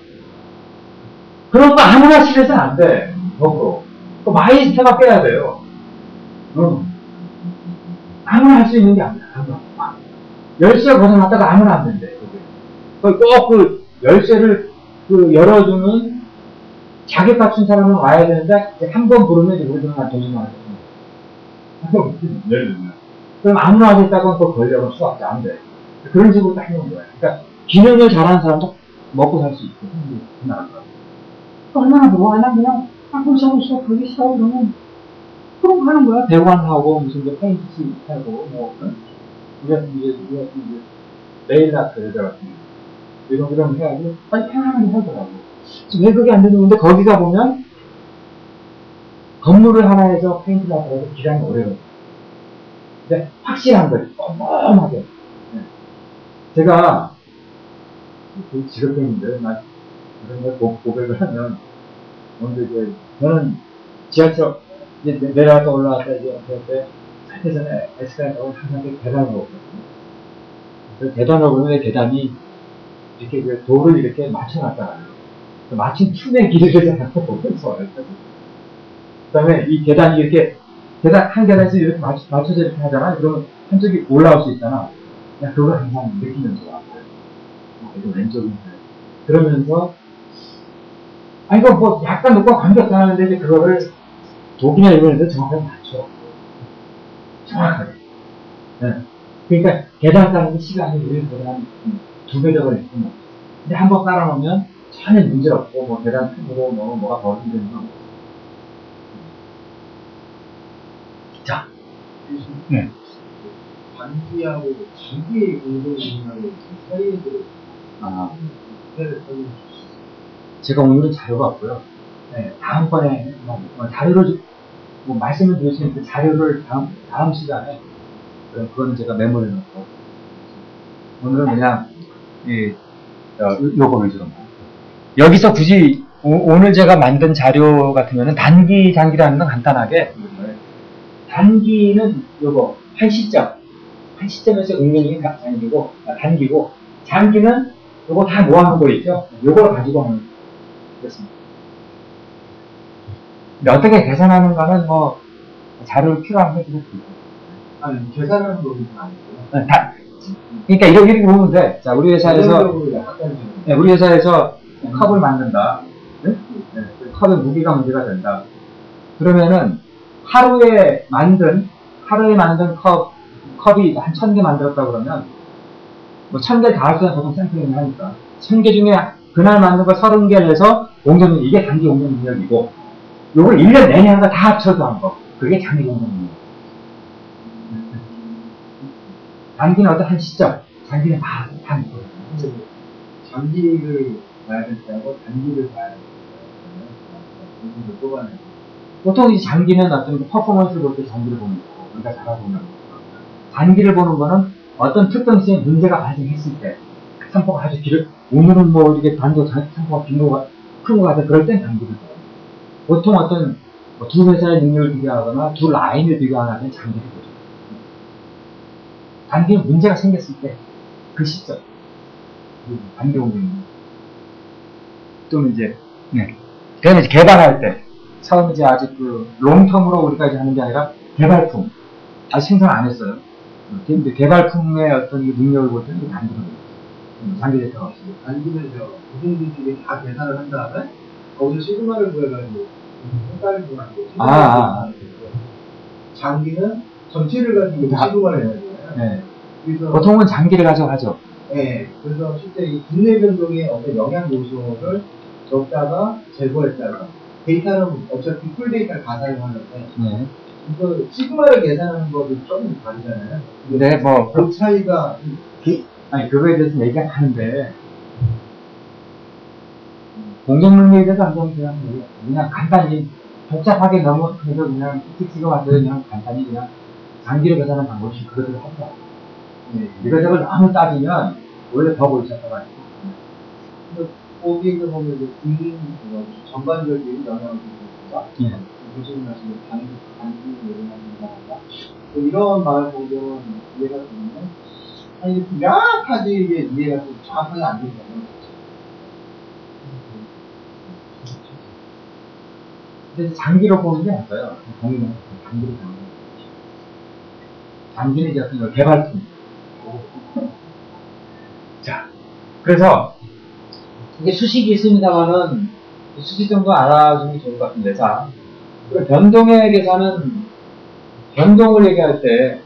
그런 거 아무나 칠해서는 안 돼. 거꾸로 또 마이스터가 빼야 돼요. 아무나 할 수 있는 게 아니야. 아무나. 열쇠 고생하다가 아무나 안 된대. 꼭 열쇠를 열어주는 자격 갖춘 사람은 와야 되는데 한 번 부르면 우리들은 돈이 많아. 예를 들면. 그럼 아무나 하겠다고 또 걸려면 수학자 안 돼. 그런 식으로 딱 해놓은 거야. 그러니까 기능을 잘하는 사람도 먹고 살 수 있고. 얼마나 좋아. 나 그냥 한국사고 수학하기 싫어 그러면 그럼 가는 거야. 배관 하고 무슨 페인트 하고 우리가 이제 네일 아트 여자 같은 이런 해야지 빨리 편안하게 살더라고. 왜 그게 안 되는 건데 거기가 보면 건물을 하나 해서 페인트를 하더라도 기간이 오래 걸려. 근데 확실한 거지. 뻔뻔하게. 제가 직업병인데 나 이런 걸 고백을 하면 근데 저는 지하철 내려갔다 올라갔다 이제 할 전에 에스카레이터 타고 항상 계단을 오거든요. 계단을 오면 계단이 이렇게 돌을 이렇게 맞춰놨잖아요. 마침 틈에 길을 잡고 보면서 그 다음에 이 계단이 이렇게 한 계단씩 이렇게 맞춰서 이렇게 하잖아요. 그러면 한쪽이 올라올 수 있잖아. 그냥 그걸 항상 느끼면서 왔어요. 이거 왼쪽인데. 그러면서 이거 약간 녹과 관계없다 하는데 이제 그거를 독이나 이번에도 정확하게 맞춰. 정확하게. 네. 그러니까 계단 따는 게 시간이 우리보다 한 2배 더 걸릴 수는 없어. 근데 한번 깔아놓으면 전혀 문제없고 계단 틈으로 뭐가 벌어지는 건 없어. 자. 네. 단기하고 장기의 운동이라고 사이에 제가 오늘은 자료가 없고요. 네, 다음번에 자료를 말씀을 드릴 수 있는 그 자료를 다음 시간에 그거는 제가 메모를 넣고 오늘은 그냥 요거 위주로 여기서 굳이 오늘 제가 만든 자료 같으면은 단기 장기라는 건 간단하게 단기는 요거 한 시점에서 은근히 단기고 장기는 요거 다 모아놓은 거 있죠? 요걸 가지고 하는 그렇습니다. 근데 어떻게 계산하는가는 자료를 필요한 게 있어요. 아니, 계산하는 거 아니고요. 그러니까 이렇게 보면 돼. 자, 우리 회사에서 컵을 만든다. 네? 네. 컵의 무게가 문제가 된다. 그러면은 하루에 만든 컵이 한 1000개 만들었다 그러면 1000개 다 할 수 있는 보통 샘플링을 하니까 1000개 중에 그날 만든 거 30개를 해서 공정 능력, 이게 단기 공정 능력이고 요걸 1년 내내 한 거 다 합쳐서 한 거, 그게 장기 공정 능력. 단기는 어떤 한 시점, 장기는 다 있거든요. 장기를 봐야 된다고 단기를 봐야 된다고 뽑아내고. 보통 이 장기는 어떤 퍼포먼스를 볼 때 장기를 보는 거고, 우리가 잘하고 있는 거고. 단기를 보는 거는 어떤 특정시에 문제가 발생했을 때, 산포가 아주 오늘은 뭐 이렇게 산포가 큰 거 같아. 그럴 땐 장기를 써요. 보통 어떤 두 회사의 능력을 비교하거나 두 라인을 비교하는 장기를 보죠. 단기는 문제가 생겼을 때 그 시점, 단기 공정이 또는 이제 그다음에 이제 개발할 때 처음 이제 아직 롱텀으로 우리가 이제 하는 게 아니라 개발품 아직 생산 안 했어요. 근데 개발품의 어떤 능력을 볼 때는 단기로 단기 데이터가 없습니다. 단기는 무슨 분들이 다 계산을 한 다음에 거기서 시그마를 구해가지고 평가를 구하는 거죠. 장기는 전체를 가지고 시그마를 해야 되잖아요. 네. 그래서 보통은 장기를 가져가죠. 네. 그래서 실제 이 분내 변동의 어떤 영향 요소를 적다가 제거했다가 데이터는 어차피 풀 데이터를 가사용하는데 네. 그래서 시그마를 계산하는 것도 좀 다르잖아요. 근데 뭐 그 차이가 그거에 대해서 얘기가 하는데 공정능력에 대해서 한번 그냥 간단히 복잡하게 너무 해서 그냥 틱틱가 와서 그냥 간단히 그냥 장기를 계산하는 방법이 그것을 하더라고요. 이것저것 너무 따지면 원래 더 골치 아파가지고. 거기에 보면 이제 국민 전반적인 영향을 주니까 무슨 말씀을 단기 요령한다던가 이런 말을 보면 이해가 되는데 아니 명확하게 이게 이해가 좀 정확하게 안 되잖아요. 근데 장기로 보는 게 낫어요. 장기로 보는 게. 장기는 이제 어떤 개발품. 자, 그래서 이게 수식이 있습니다만은 수식 정도 알아주는 게 좋을 것 같은데, 자, 변동에 대해서는 변동을 얘기할 때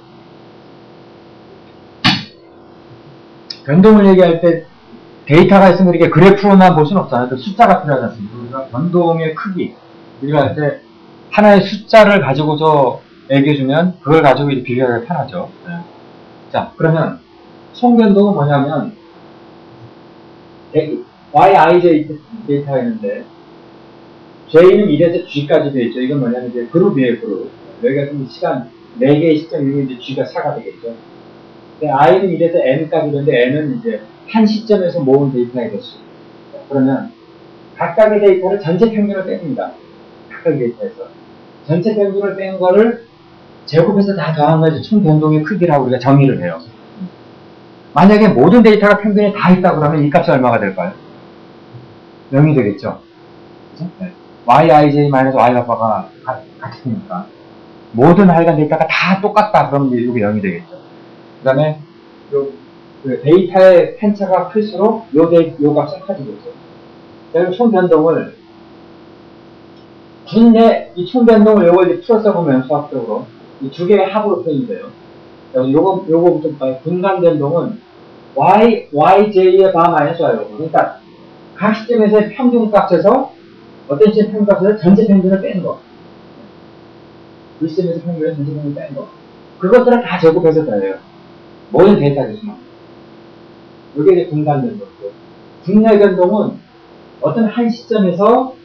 데이터가 있으면 이렇게 그래프로만 볼 수는 없잖아요. 숫자가 필요하지 않습니까? 우리가 변동의 크기 우리가 할 때 하나의 숫자를 가지고서 얘기해주면 그걸 가지고 이렇게 비교하기가 편하죠. 자, 그러면 총변동은 뭐냐면 YIJ 데이터가 있는데 J는 1에서 G까지 되어 있죠. 이건 뭐냐면 이제 그룹이에요, 그룹. 여기가 좀 시간 4개의 시점이면 이제 G가 4가 되겠죠. I는 1에서 N까지 되는데 N은 이제 한 시점에서 모은 데이터가 됐어요. 그러면 각각의 데이터를 전체 평균을 뺍니다. 각각의 데이터에서. 전체 평균을 뺀 거를 제곱해서 다 더한 거지 총 변동의 크기라고 우리가 정의를 해요. 만약에 모든 데이터가 평균에 다 있다 그러면 이 값이 얼마가 될까요? 0이 되겠죠. 그죠? 네. yij-yα가 같이 되니까 모든 하여간 데이터가 다 똑같다 그러면 이게 0이 되겠죠. 그 다음에 데이터의 편차가 클수록 요 값은 커지겠죠. 그래서 총 변동을 이 총 변동을 요거 이제 풀어서 보면 수학적으로 이 두 개의 합으로 표현이 돼요. 요거부터 봐요. 분간 변동은 yj의 바 마이너스 y로. 그러니까 각 시점에서의 평균값에서 어떤 시점 평균값에서 전체 평균을 빼는 거. 그 시점에서 평균을 전체 평균을 빼는 거. 그것들을 다 제곱해서 더해요. 모든 데이터 교수만. 이게 이제 분간 변동이고. 분내 변동은 어떤 한 시점에서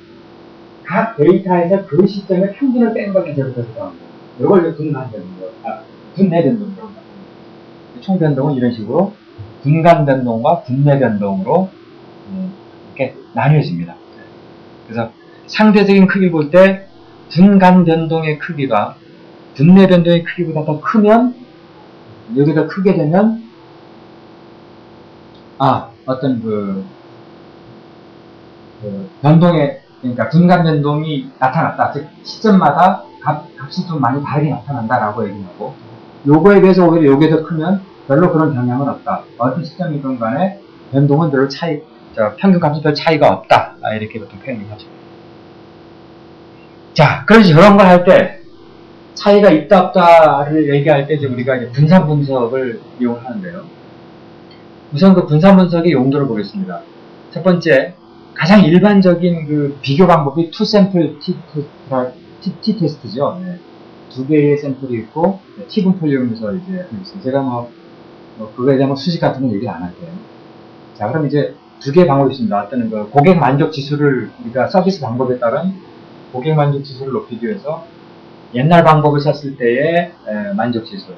각 데이터에서 그 시점의 평균을 빼는 것을 제곱해서 더하는 거. 이걸 분간 변동. 분내 변동이라고 합니다. 총 변동은 이런 식으로 분간 변동과 분내 변동으로 이렇게 나뉘어집니다. 그래서 상대적인 크기를 볼 때 분간 변동의 크기가 분내 변동의 크기보다 더 크면 여기가 크게 되면 어떤 변동의 그러니까 분간 변동이 나타났다. 즉 시점마다 값이 좀 많이 다르게 나타난다라고 얘기하고 요거에 대해서 오히려 요게 더 크면 별로 그런 영향은 없다. 어떤 시점이든 간에 변동은 별로 평균값이 별 차이가 없다. 이렇게 보통 표현을 하죠. 자, 그래서 이런 걸 할 때 차이가 있다 없다를 얘기할 때 이제 우리가 이제 분산 분석을 이용하는데요. 우선 그 분산 분석의 용도를 보겠습니다. 첫 번째, 가장 일반적인 그 비교 방법이 투 샘플 T 테스트죠. 네. 두 개의 샘플이 있고 T분포를 이용해서 이제 제가 그거에 대한 수식 같은 건 얘기를 안 할게요. 자, 그럼 이제 두 개의 방법이 있습니다. 어떤 그 고객 만족 지수를 우리가 서비스 방법에 따른 고객 만족 지수를 높이기 위해서 옛날 방법을 썼을 때의 만족 지수,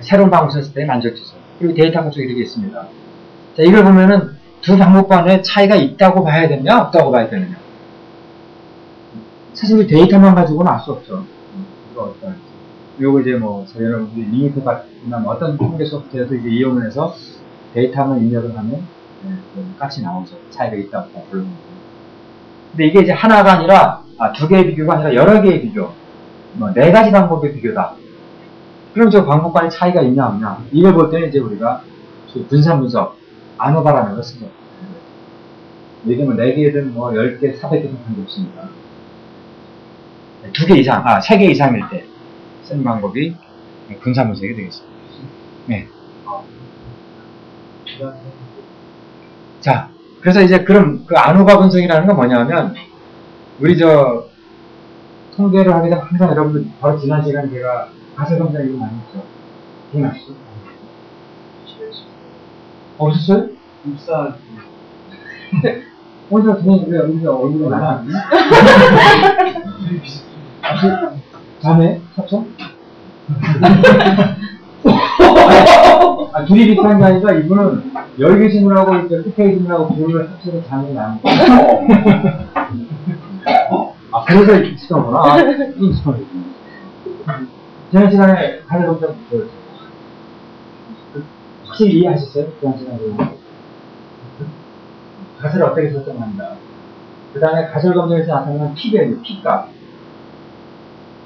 새로운 방법을 썼을 때의 만족 지수, 그리고 데이터 분석이 이렇게 있습니다. 자, 이걸 보면은 두 방법 간에 차이가 있다고 봐야 되느냐, 없다고 봐야 되느냐. 사실 데이터만 가지고는 알 수 없죠. 이거 어떨까. 요거 이제 뭐, 여러분들이 리미트 같은 어떤 통계 소프트웨어도 이제 이용을 해서 데이터만 입력을 하면, 값이 나오죠. 차이가 있다, 없다, 물론. 근데 이게 이제 하나가 아니라, 두 개의 비교가 아니라 여러 개의 비교. 뭐, 네 가지 방법의 비교다. 그럼 저 방법 간에 차이가 있냐, 없냐. 이걸 볼 때는 이제 우리가 분산 분석, 아노바라는 걸 쓰죠. 이게 뭐 4개든 뭐 10개, 400개든 관계없습니다. 2개 이상, 3개 이상일 때 쓰는 방법이 분산 분석이 되겠습니다. 네. 자, 그래서 이제 그럼 그 아노바 분석이라는 건 뭐냐면, 우리 통계를 하게 되면 항상 여러분들 바로 지난 시간에 제가 가설 검사 이거 많이 했죠. 기억나시죠? 없었어요? 입사 어디서 왜 여기서 얼굴이 나왔니? 자매? 삽성? 둘이 비슷한 게 아니라 이분은 열개 질문하고 이제 끝에 질문하고 질문을 합쳐서 자매가 나온 거야. 그래서 익숙하구나. 익숙하네. 지난 시간에 가설 검사 보였어요. 확실히 이해하셨어요? 지난 시간에. 가설을 어떻게 설정한다. 그 다음에 가설 검정에서 나타나는 P밸류, P값.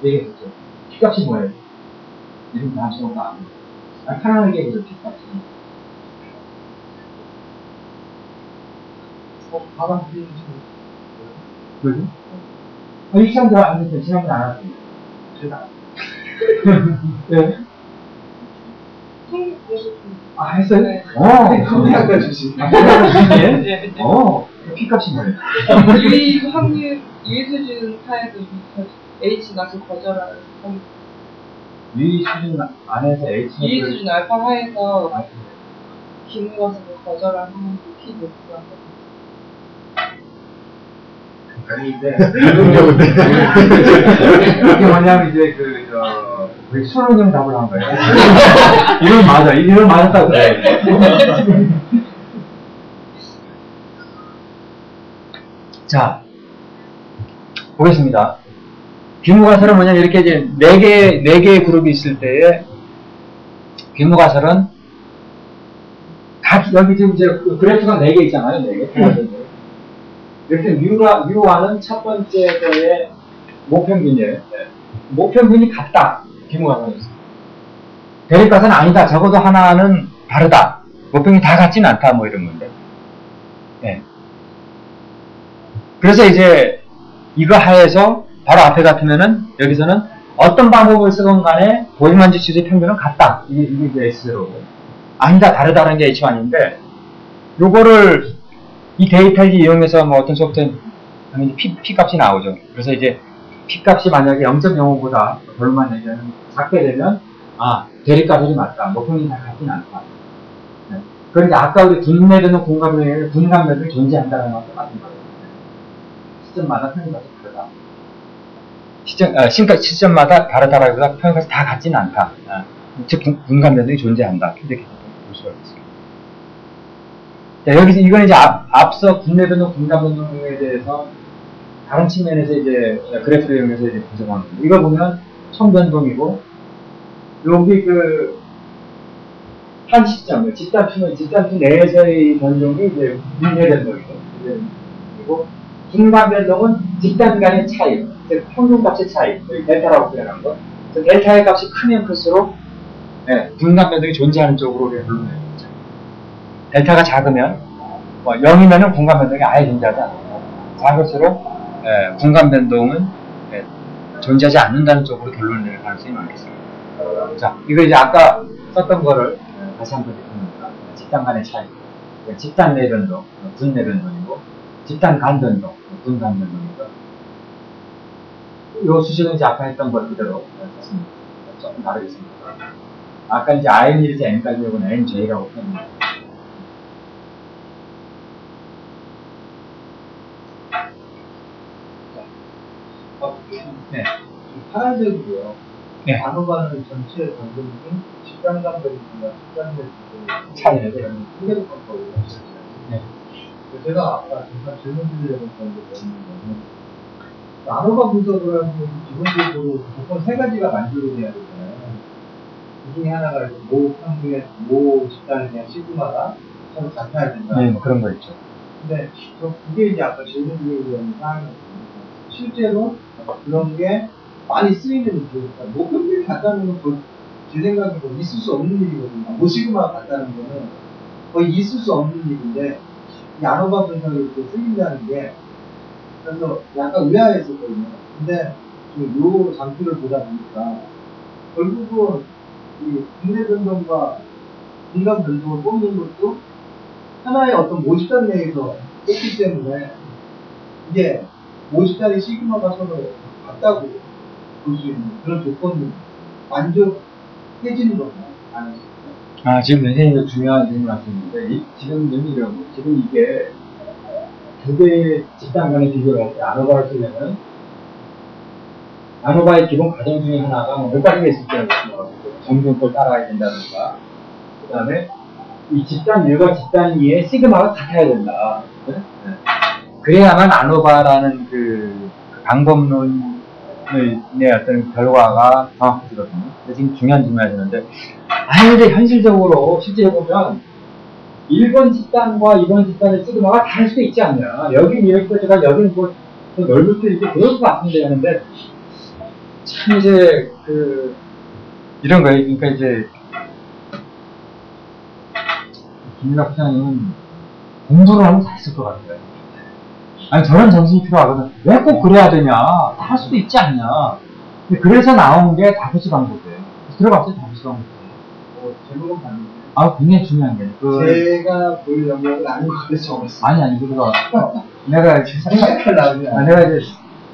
얘기했었죠. P값이 뭐예요? 이름 다음 시간가 안 편안하게 얘기해줘, P값이. 가방 필요지. 왜죠? 이 시간도 안 됐어요. 지난번에 안 왔어요. 제가. 네. 했어요? 네. 아까 주시. 네. P값이 뭐예요? 유의 확률, 유의 수준 하에서 H가 그 거절하는 확률. 유의 수준 안에서 H는 유의 수준 알파 하에서 기능과서 거절하는 확률이 P 높구나. 이게 뭐냐면 이제 우리 수능형 답을 한 거예요. 이건 맞아. 이건 맞았다고 그래. 자, 보겠습니다. 규모가설은 뭐냐면 이렇게 이제 4개의 그룹이 있을 때에 규모가설은 여기 지금 이제 그래프가 4개 있잖아요. 4개. 이렇게 뮤와는 첫 번째 거의 모평균이에요. 모평균이 같다. 규모가설은. 대립가설은 아니다. 적어도 하나는 다르다. 모평이 다 같지는 않다. 뭐 이런 건데. 네. 그래서 이제 이거 하에서 바로 앞에 같으면은 여기서는 어떤 방법을 쓰건 간에 보임만 지수의 평균은 같다. 이게 이제 S제로고. 아니다. 다르다는 게 H1인데 요거를 이 데이터를 이용해서 뭐 어떤 소프트는 당연히 P 값이 나오죠. 그래서 이제 P 값이 만약에 0.05보다 별만 얘기하면 작게 되면 대립가설이 맞다. 모평이 다 같진 않다. 네. 그러니까 아까 우리 분매되는 분감매도 존재한다는 것과 똑같은 거예요. 시점마다 평균값이 다르다. 시점마다 다르다라기보다 평균값이 다 같지는 않다. 즉 분감매도 존재한다. 이렇게 볼 수가 있습니다. 자, 여기서 이건 이제 앞서 분매변동, 분감변동에 대해서 다른 측면에서 이제 그래프를 이용해서 이제 분석하는 겁니다. 이거 보면 총변동이고 여기 한 시점, 집단수 내에서의 변동이 이제 분매변동이죠. 그리고 분감변동은 집단 간의 차이, 즉 평균값의 차이, 델타라고 표현한 거. 델타의 값이 크면 클수록 분감변동이 존재하는 쪽으로 우리가 물러내요. 델타가 작으면 0이면은 분간 변동이 아예 존재하지 않아요. 작을수록 분간 변동은 존재하지 않는다는 쪽으로 결론을 내릴 가능성이 많겠습니다. 자, 이거 이제 아까 썼던 거를 다시 한번 짚습니다. 집단 간의 차이, 집단 내 변동, 분 내 변동이고, 집단 간 변동, 분 간 변동이고. 이 수식은 이제 아까 했던 걸 그대로 썼습니다. 조금 다르겠습니다. 아까 이제 N일에서 N까지 요건 NJ라고 표현합니다. 네. 파란색이고요. 네. 단호반은 전체 전동이 직장간별이나 직장별 차이를 크게도 깜빡이고 네. 제가 아까 잠깐 질문 드리려고 했던 게 뭐냐면 단호반 분석을 하면 기본적으로 보통 세 가지가 만족이 돼야 되잖아요. 그 중에 하나가 모 평균의 모 집단에 대한 시그마가 서로 같아야 된다. 네, 뭐 그런 거 있죠. 근데 그게 이제 아까 질문 드리려는 사항이었습니다. 실제로 그런 게 많이 쓰이는 일이니까 목표를 갖다는 건 제 생각에 있을 수 없는 일이거든요. 모시그마 갖다는 거는 거의 있을 수 없는 일인데 이 안호바 분석이 이렇게 쓰인다는 게 그래서 약간 의아했었거든요. 근데 요 장표를 보다 보니까 결국은 이 국내 변동과 민간 변동을 뽑는 것도 하나의 어떤 모집단 내에서 뽑기 때문에 이게 모집단의 시그마가 서로 같다고 볼 수 있는 그런 조건이 만족해지는 건가요? 아, 지금 선생님이 중요한 질문 하셨는데, 지금 의미는, 지금 이게 두 개의 집단 간의 비교를 할 때 아노바를 쓰려면, 아노바의 기본 과정 중에 하나가 몇 가지가 있을 거라고 생각하고, 정준법을 따라가야 된다든가, 그 다음에 이 집단 1과 집단 2의 시그마가 같아야 된다. 네? 그래야만 아노바라는 그 방법론의 어떤 결과가 정확해지거든요. 근데 지금 중요한 질문이 하시는데, 근데 현실적으로 실제 보면 1번 집단과 2번 집단의 시그마가 다를 수도 있지 않냐. 여긴 이렇게 들어가 여기는 뭐 더 넓을 수도 있고 그럴 것 같은데 하는데 참 이제 이런 거예요. 그러니까 이제 김민학 부장님은 공부를 하면 다 했을 것 같아요. 아니 저런 정신이 필요하거든. 왜 꼭 그래야 되냐. 다 할 수도 있지 않냐. 근데 그래서 나온 게 다부지 방법이에요. 들어봤어요 다부지 방법. 제목은 봤는데 굉장히 중요한 게 제가 볼 영역은 아닌 것 같아서 적었어요. 아니 그거 내가 생각하려고 내가 이제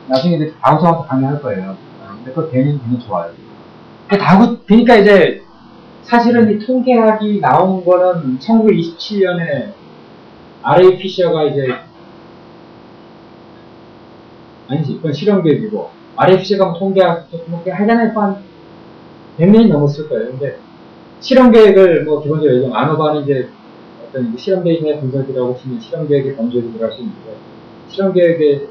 나중에 이제 다구성한테 강의할 거예요. 근데 그거 굉장히 좋아요. 그러니까 이제 사실은 이 통계학이 나온 거는 1927년에 R.A. 피셔가 이제 아니지 이건 실험계획이고 R.A. 피셔가 통계학 하잖아요. 한 100년이 넘었을 거예요. 근데 실험계획을 뭐 기본적으로 얘기하면 아노바는 이제 어떤 실험계획의 분석이라고 치면 실험계획의 범죄로 들어갈 수 있는데 실험계획의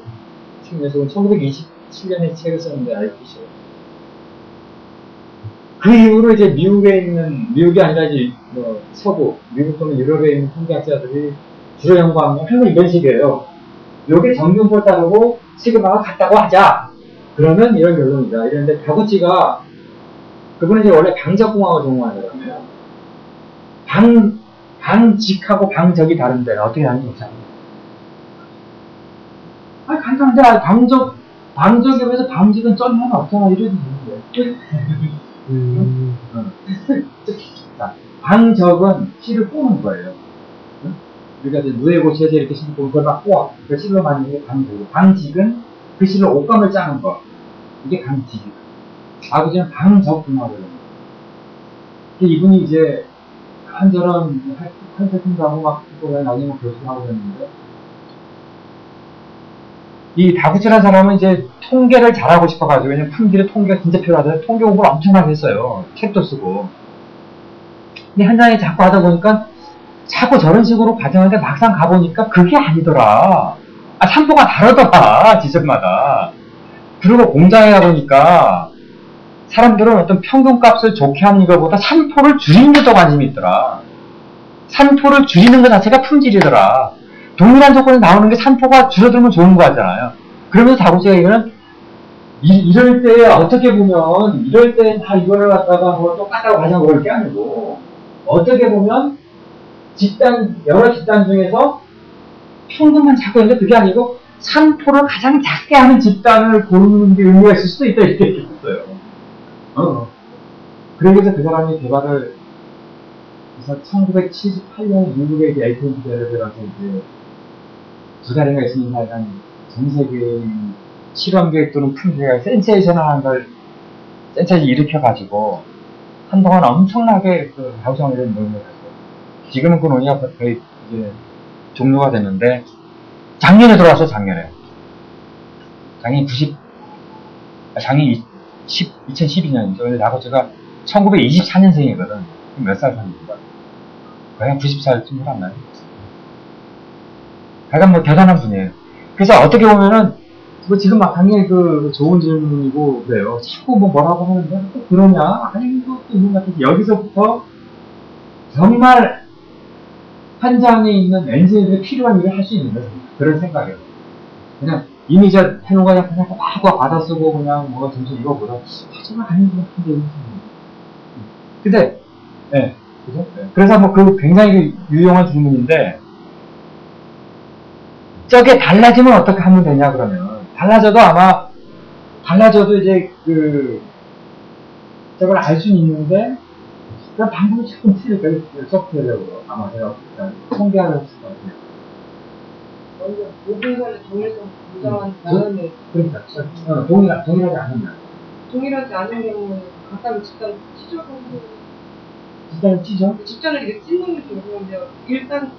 측면에서는 1927년에 책을 썼는데 알피쇼 그 이후로 이제 미국이 아니라 이제 뭐 서부 미국 또는 유럽에 있는 통계학자들이 주로 연구한 건 항상 이런 식이에요. 요게 정균포 따르고 시그마가 같다고 하자. 그러면 이런 결론이다. 이런데 다구치가 그분은 이제 원래 방적공학을 전공하더라고요. 방직하고 방적이 다른데 어떻게 하는지 못하는 거예요. 간단한데 방적이면서 방직은 점 하나 없잖아. 이래도 되는데. 방적은 실을 꼬는 거예요. 그러니까 이제 누에고체에서 이렇게 실을 꼬는 걸 막 꼬아. 그 실로 만드는 게 방적이고 방직은 그 실로 옷감을 짜는 거. 이게 방직이에요. 아버지는 방적공학을 해요. 이분이 이제 한저런 컨설팅도 하고 막 나중에 교수도 하고 그랬는데 이 다구치라는 사람은 이제 통계를 잘하고 싶어가지고 왜냐면 품질의 통계가 진짜 필요하잖아요. 통계 공부를 엄청나게 했어요. 책도 쓰고. 근데 현장에 자꾸 하다 보니까 자꾸 저런 식으로 과정하는데 막상 가보니까 그게 아니더라. 산포가 다르더라. 지점마다. 그리고 공장에 가보니까 사람들은 어떤 평균값을 좋게 하는 것보다 산포를 줄이는 게 더 관심이 있더라. 산포를 줄이는 것 자체가 품질이더라. 동일한 조건에 나오는 게 산포가 줄어들면 좋은 거잖아요. 그러면서 다구치가 이거는 이럴 때 어떻게 보면 이럴 때 다 이거를 갖다가 뭐 똑같다고 가장 그럴 게 아니고 어떻게 보면 여러 집단 중에서 평균만 잡고 있는데 그게 아니고 산포를 가장 작게 하는 집단을 고르는 게 의미가 있을 수도 있다 이렇게 얘기했어요. 그래서 그 사람이 개발을 그래서 1978년 미국의 AT&T를 들어가서 이제 두 달인가 있으면 하여간 전 세계의 실험계획 또는 품계획 센세이션한 걸 센세이션 일으켜가지고 한동안 엄청나게 그 다구성에 대한 논의를 했어요. 지금은 그 논의가 거의 이제 종료가 됐는데 작년에 들어왔어요. 작년에 2012년이죠. 근데 나하고 제가 1924년생이거든. 몇 살 사는가? 거의 한 90살쯤 살았나요? 하여간 뭐 대단한 분이에요. 그래서 어떻게 보면은, 뭐 지금 막 당연히 그 좋은 질문이고 그래요. 자꾸 뭐 뭐라고 하는데 또 그러냐? 아니, 또 있는 것 같은데 여기서부터 정말 현장에 있는 엔지니어들이 필요한 일을 할 수 있는 거예요. 그런 생각이에요. 그냥 이미 저 해놓은 거 그냥 막 받아 쓰고 그냥 뭐 점수 이거 보다 하지만 아닌 것 같은데. 근데, 예. 그죠? 그래서 뭐 그 굉장히 유용한 질문인데, 저게 달라지면 어떻게 하면 되냐 그러면 달라져도 이제 저걸 알 수는 있는데 그 방법이 조금 틀릴 거예요. 소프트웨어로 아마 제가 통계하는 것 같아요. 모든 동일성 보장한 그러니까 동일하지 않느냐. 동일하지 않은 경우는 각각의 집단을 찢어서 집단을 찢어? 집단을 이렇게 찢는 게 좋은데요. 일단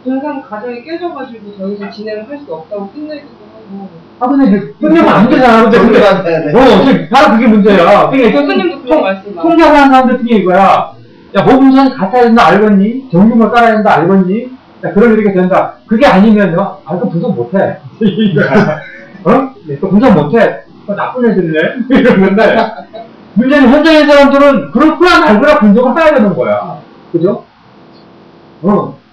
분산 가정이 깨져가지고 더 이상 진행을 할 수 없다고 끝내기도 하고. 아 근데 끝내면 안 되잖아. 근데 바로 그게 문제야. 교수님도 그런 말씀 많아. 통계하는 사람들 중에 이거야. 야, 모분선이 같아야 된다 알겠니? 정규만 깔아야 된다 알겠니? 야, 그런 이렇게 된다. 그게 아니면요. 아, 그 분석 못해. 어? 또 분석 못해. 나쁜 애들이네. 이러는데 문제는 현장의 사람들은 그렇구나 말구나 분석을 해야 되는 거야. 그죠?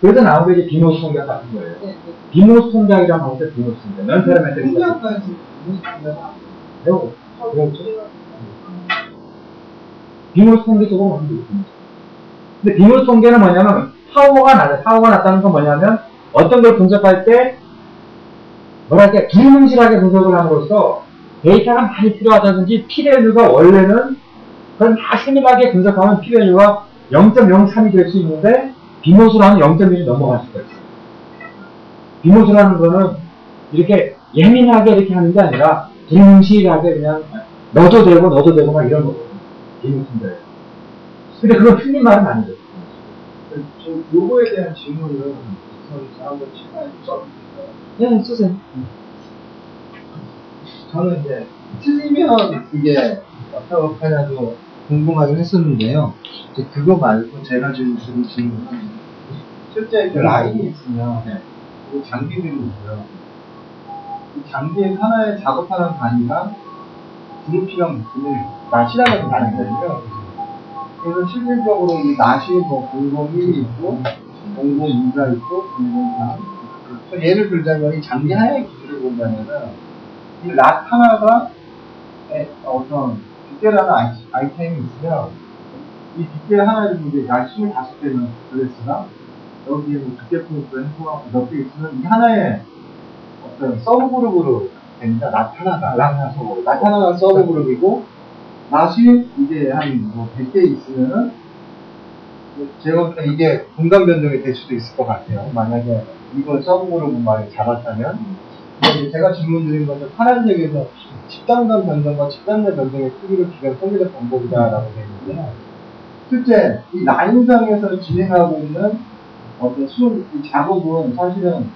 그래서 나온 게 이제 비모스 통계학 같은 거예요. 네. 비모스 통계학이라고 하는데 비모스 통계학. 넌페라메트리. 통계학까지 배우고. 비모스 통계 쪽으로 가면 되겠습니다. 근데 비모스 통계는 뭐냐면 파워가 났다는 건 뭐냐면 어떤 걸 분석할 때 뭐랄까 두루뭉실하게 분석을 함으로써 데이터가 많이 필요하다든지 P-value가 원래는 그걸 다 세밀하게 분석하면 P-value가 0.03이 될 수 있는데 비모스라는 0.1이 넘어갈 수가 있어요. 비모스라는 거는 이렇게 예민하게 이렇게 하는 게 아니라 두루뭉실하게 그냥 넣어도 되고 막 이런 거거든요. 비모스인데. 근데 그건 틀린 말은 아니죠. 저 요거에 대한 질문을 제가 한번 시간에 써볼게요. 네, 쓰세요. 저는 이제 틀리면 그게 어떻게 하냐고 궁금하긴 했었는데요. 이제 그거 말고 제가 지금 질문은 실제 그 라인이 있으면 그 장비들이 있고요. 이 장비에서 하나의 작업하는 단위가 그룹이랑 묶음을 낫이라는 단위거든요. 그래서 실질적으로 이 낫이 뭐 001이 있고 002가 있고 003. 예를 들자면 이 장비 하나의 기준을 본다면은 이 낫 하나가 어떤 빗대라는 아이템이 있으면 이 빗대 하나를 이제 낫 25개는 드레스나 여기에 뭐 빗대 포인트 행포하고 몇 개 있으면 이 하나의 어떤 서브그룹으로 됩니다. 낫 하나가 낫 하나가 서브그룹이고 낫이 이제 한 뭐 100개 있으면은 제가 볼 때 이게 공간 변동이 될 수도 있을 것 같아요. 만약에 이걸 서브그룹을 많이 잡았다면 근데 제가 질문 드린 것은 파란색에서 집단 간 변동과 집단 내 변동의 크기를 비교한 통계적 방법이다라고 되어 있는데요. 실제 이 라인상에서 진행하고 있는 어떤 이 작업은 사실은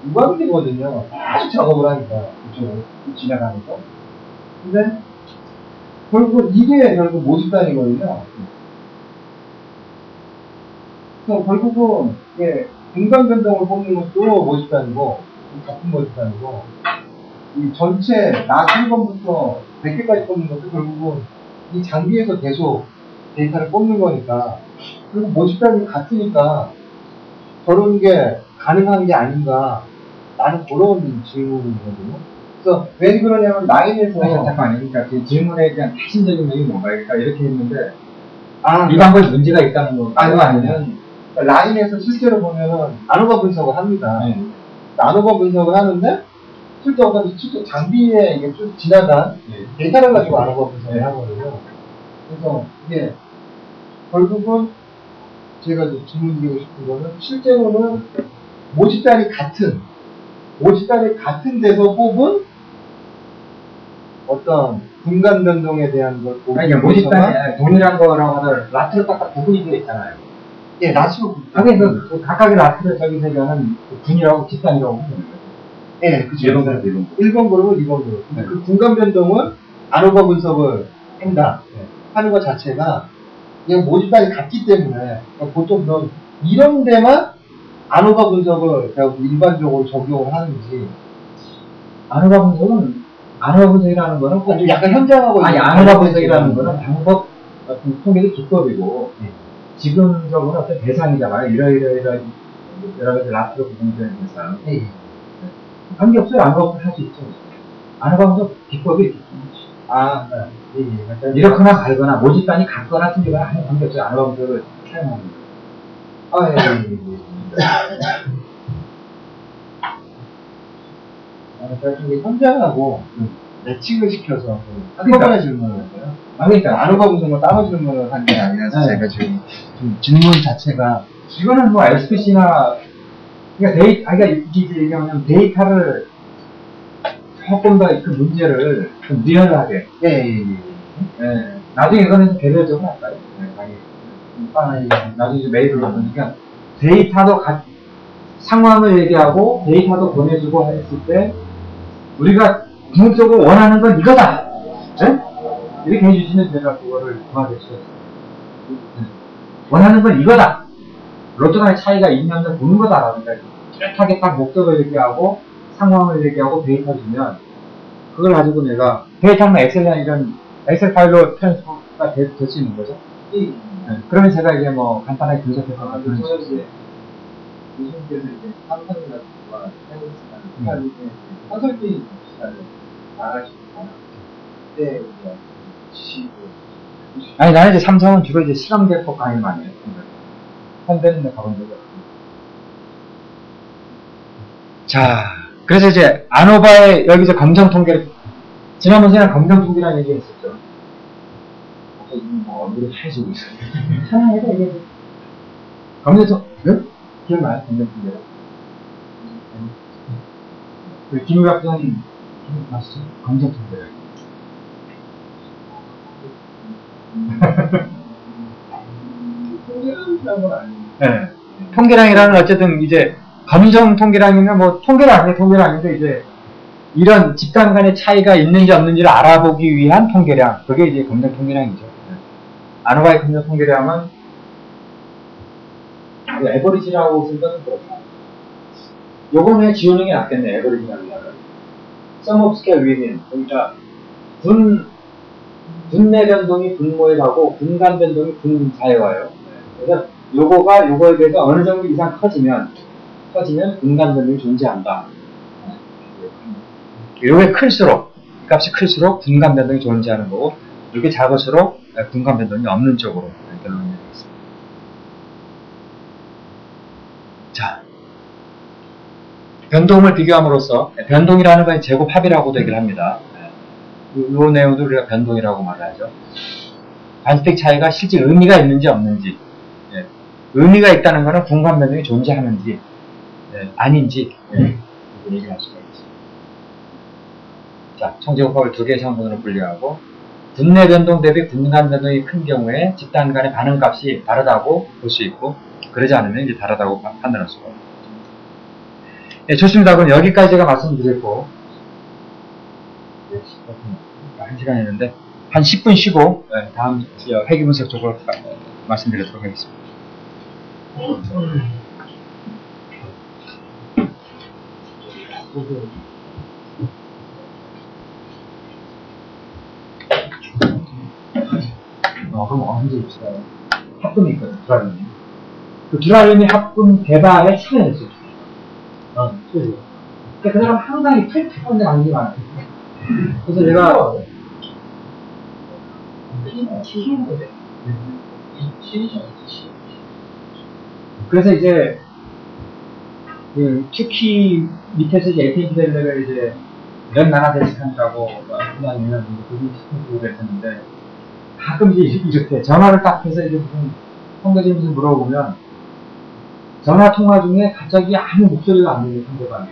무관계거든요. 계속 작업을 하니까 그쪽으로 지나가면서. 근데 결국 모집단이거든요. 그래서 결국은 공간 변동을 뽑는 것도 모집단이고 같은 모집단이고 이 전체 나 1번부터 100개까지 뽑는 것도 결국은 이 장비에서 계속 데이터를 뽑는 거니까 그리고 모집단이 같으니까 저런 게 가능한 게 아닌가 라는 그런 질문이거든요. 그래서 왜 그러냐면 라인에서 잠깐만요. 그러니까 그 질문에 대한 핵심적인 내용이 뭔가 이렇게 했는데 이 방법에 문제가 있다는 거 아니면 라인에서 실제로 보면은 나노바 분석을 합니다. 나노바 분석을 하는데 실제 장비에 이게 쭉 지나간 데이터를 가지고 나노바 분석을 하거든요. 그래서 이게 결국은 제가 이제 질문드리고 싶은 거는 실제로는 모집단이 같은 데서 뽑은 어떤 분간 변동에 대한 걸 보고 모집단이 동일한 거라고 하더라도 라트로 딱딱 구분이 되어 있잖아요. 예, 라트로 아니 그 각각의 라트를 저기서 하는 군이라고 집단이라고 하는 거예요. 예, 그죠. 1번 그룹, 1번 그룹은 2번 그룹. 근데 그 분간 변동은 안오버 분석을 한다. 네. 하는 것 자체가 그냥 모집단이 같기 때문에 보통 그런 이런 데만 안오버 분석을 제가 일반적으로 적용을 하는지 안오바 분석이라는 거는 꼭 아주 약간 현장하고 아니, 안오바 분석이라는 거는 방법, 통계적 기법이고, 지금적으로는 어떤 대상이잖아요. 이러이러 여러 가지 라트로 구성되는 대상. 관계없어요. 안오바 분석 할 수 있죠. 안오바 분석 기법이 있겠죠. 이렇거나 말거나, 모집단이 같거나 틀리거나 하는 관계없어요. 안오바 분석을 사용합니다. 제가 좀 현장하고 매칭을 시켜서 그러니까. 한꺼번에 질문을 했어요. 그러니까 안오바 분석을 따로 질문을 한 게 아니라서 네. 제가 지금 좀 질문 자체가 이거는 뭐 SPC나 그러니까 이게 얘기하면 데이터를 조금 더 그 문제를 좀 리얼하게 나중에 이거는 좀 개별적으로 할까요? 나중에 이제 메일을 보니까 데이터도 상황을 얘기하고 데이터도 보내주고 했을 때 우리가 궁극적으로 원하는 건 이거다. 네? 이렇게 해주시면 제가 그거를 도와줄 수 있어요. 원하는 건 이거다. 로또 간의 차이가 있냐 없냐 보는 거다라는 거예요. 뚜렷하게 딱 목적을 얘기하고 상황을 얘기하고 데이터 주면 그걸 가지고 내가 데이터는 엑셀이나 이런 엑셀 파일로 트랜스퍼가 될 수 있는 거죠. 네. 그러면 제가 이제 뭐 간단하게 분석해서 저는 이제 요즘께서 이제 삼성이라든가 해운스나 컨설팅 기사를 나가시잖아요. 그때 우리가 지시고 아니 나는 이제 삼성은 주로 이제 실험 대폭 강의를 많이 해요. 현대는 내가 가본 적이 없고. 자, 그래서 이제 안오바의 여기 이제 검정 통계를 지난번 시간에 검정 통계라는 얘기 했었죠. 뭐 얼굴이 하얘지고 있어요. 하나해도 이게 검정 통계 기억나요? 검정 통계를. 그 김우갑 선생님 맞죠? 검정 통계를. 네. 통계량이라는 어쨌든 이제 검정 통계량이면 뭐 통계량인데 이제 이런 집단 간의 차이가 있는지 없는지를 알아보기 위한 통계량, 그게 이제 검정 통계량이죠. 안오바의 검정 통계량은 에버리지라고 쓴 것은 그렇다. 요거는 지우는 게 낫겠네. 에버리지라는 말은 sum of scale within, 그러니까 분내 변동이 분모에 가고 분간 변동이 분자에 와요. 그래서 요거에 비해서 어느 정도 이상 커지면 분간 변동이 존재한다. 요게 클수록, 이 값이 클수록 분간 변동이 존재하는 거고, 이게 작을수록 분간 변동이 없는 쪽으로 결론을 내리겠습니다. 자, 변동을 비교함으로써, 변동이라는 건 제곱 합이라고도 얘기를 합니다. 이 내용도 우리가 변동이라고 말하죠. 반스택 차이가 실제 의미가 있는지 없는지, 의미가 있다는 것은 분간 변동이 존재하는지 아닌지 얘기를 할 수가 있습니다. 자, 총제곱합을 두 개의 성분으로 분류하고 분내 변동 대비 분간 변동이 큰 경우에 집단 간의 반응값이 다르다고 볼 수 있고, 그러지 않으면 이제 다르다고 판단할 수가 없습니다. 좋습니다. 그럼 여기까지 제가 말씀드렸고, 1시간 했는데 한 10분 쉬고 다음 회귀분석 쪽으로 말씀드리도록 하겠습니다. 그럼 언제 봅시다. 합금이 있거든, 두라름이. 그 두라름이 합금 개발에 참여했어요. 그러니까 그 사람 항상 이 프랙티컬한데 관심이 많아요. 그래서 제가 그래서 이제 그 큐키 밑에서 이제 AT&T 델레가 이제 몇 나라 대식한다고 그냥 있는 그게 시스템으로 했었는데 가끔 이렇게 전화를 딱 해서 이제 무슨 성교지 무슨 물어보면 전화 통화 중에 갑자기 아무 목소리가 안 들리는 상대방에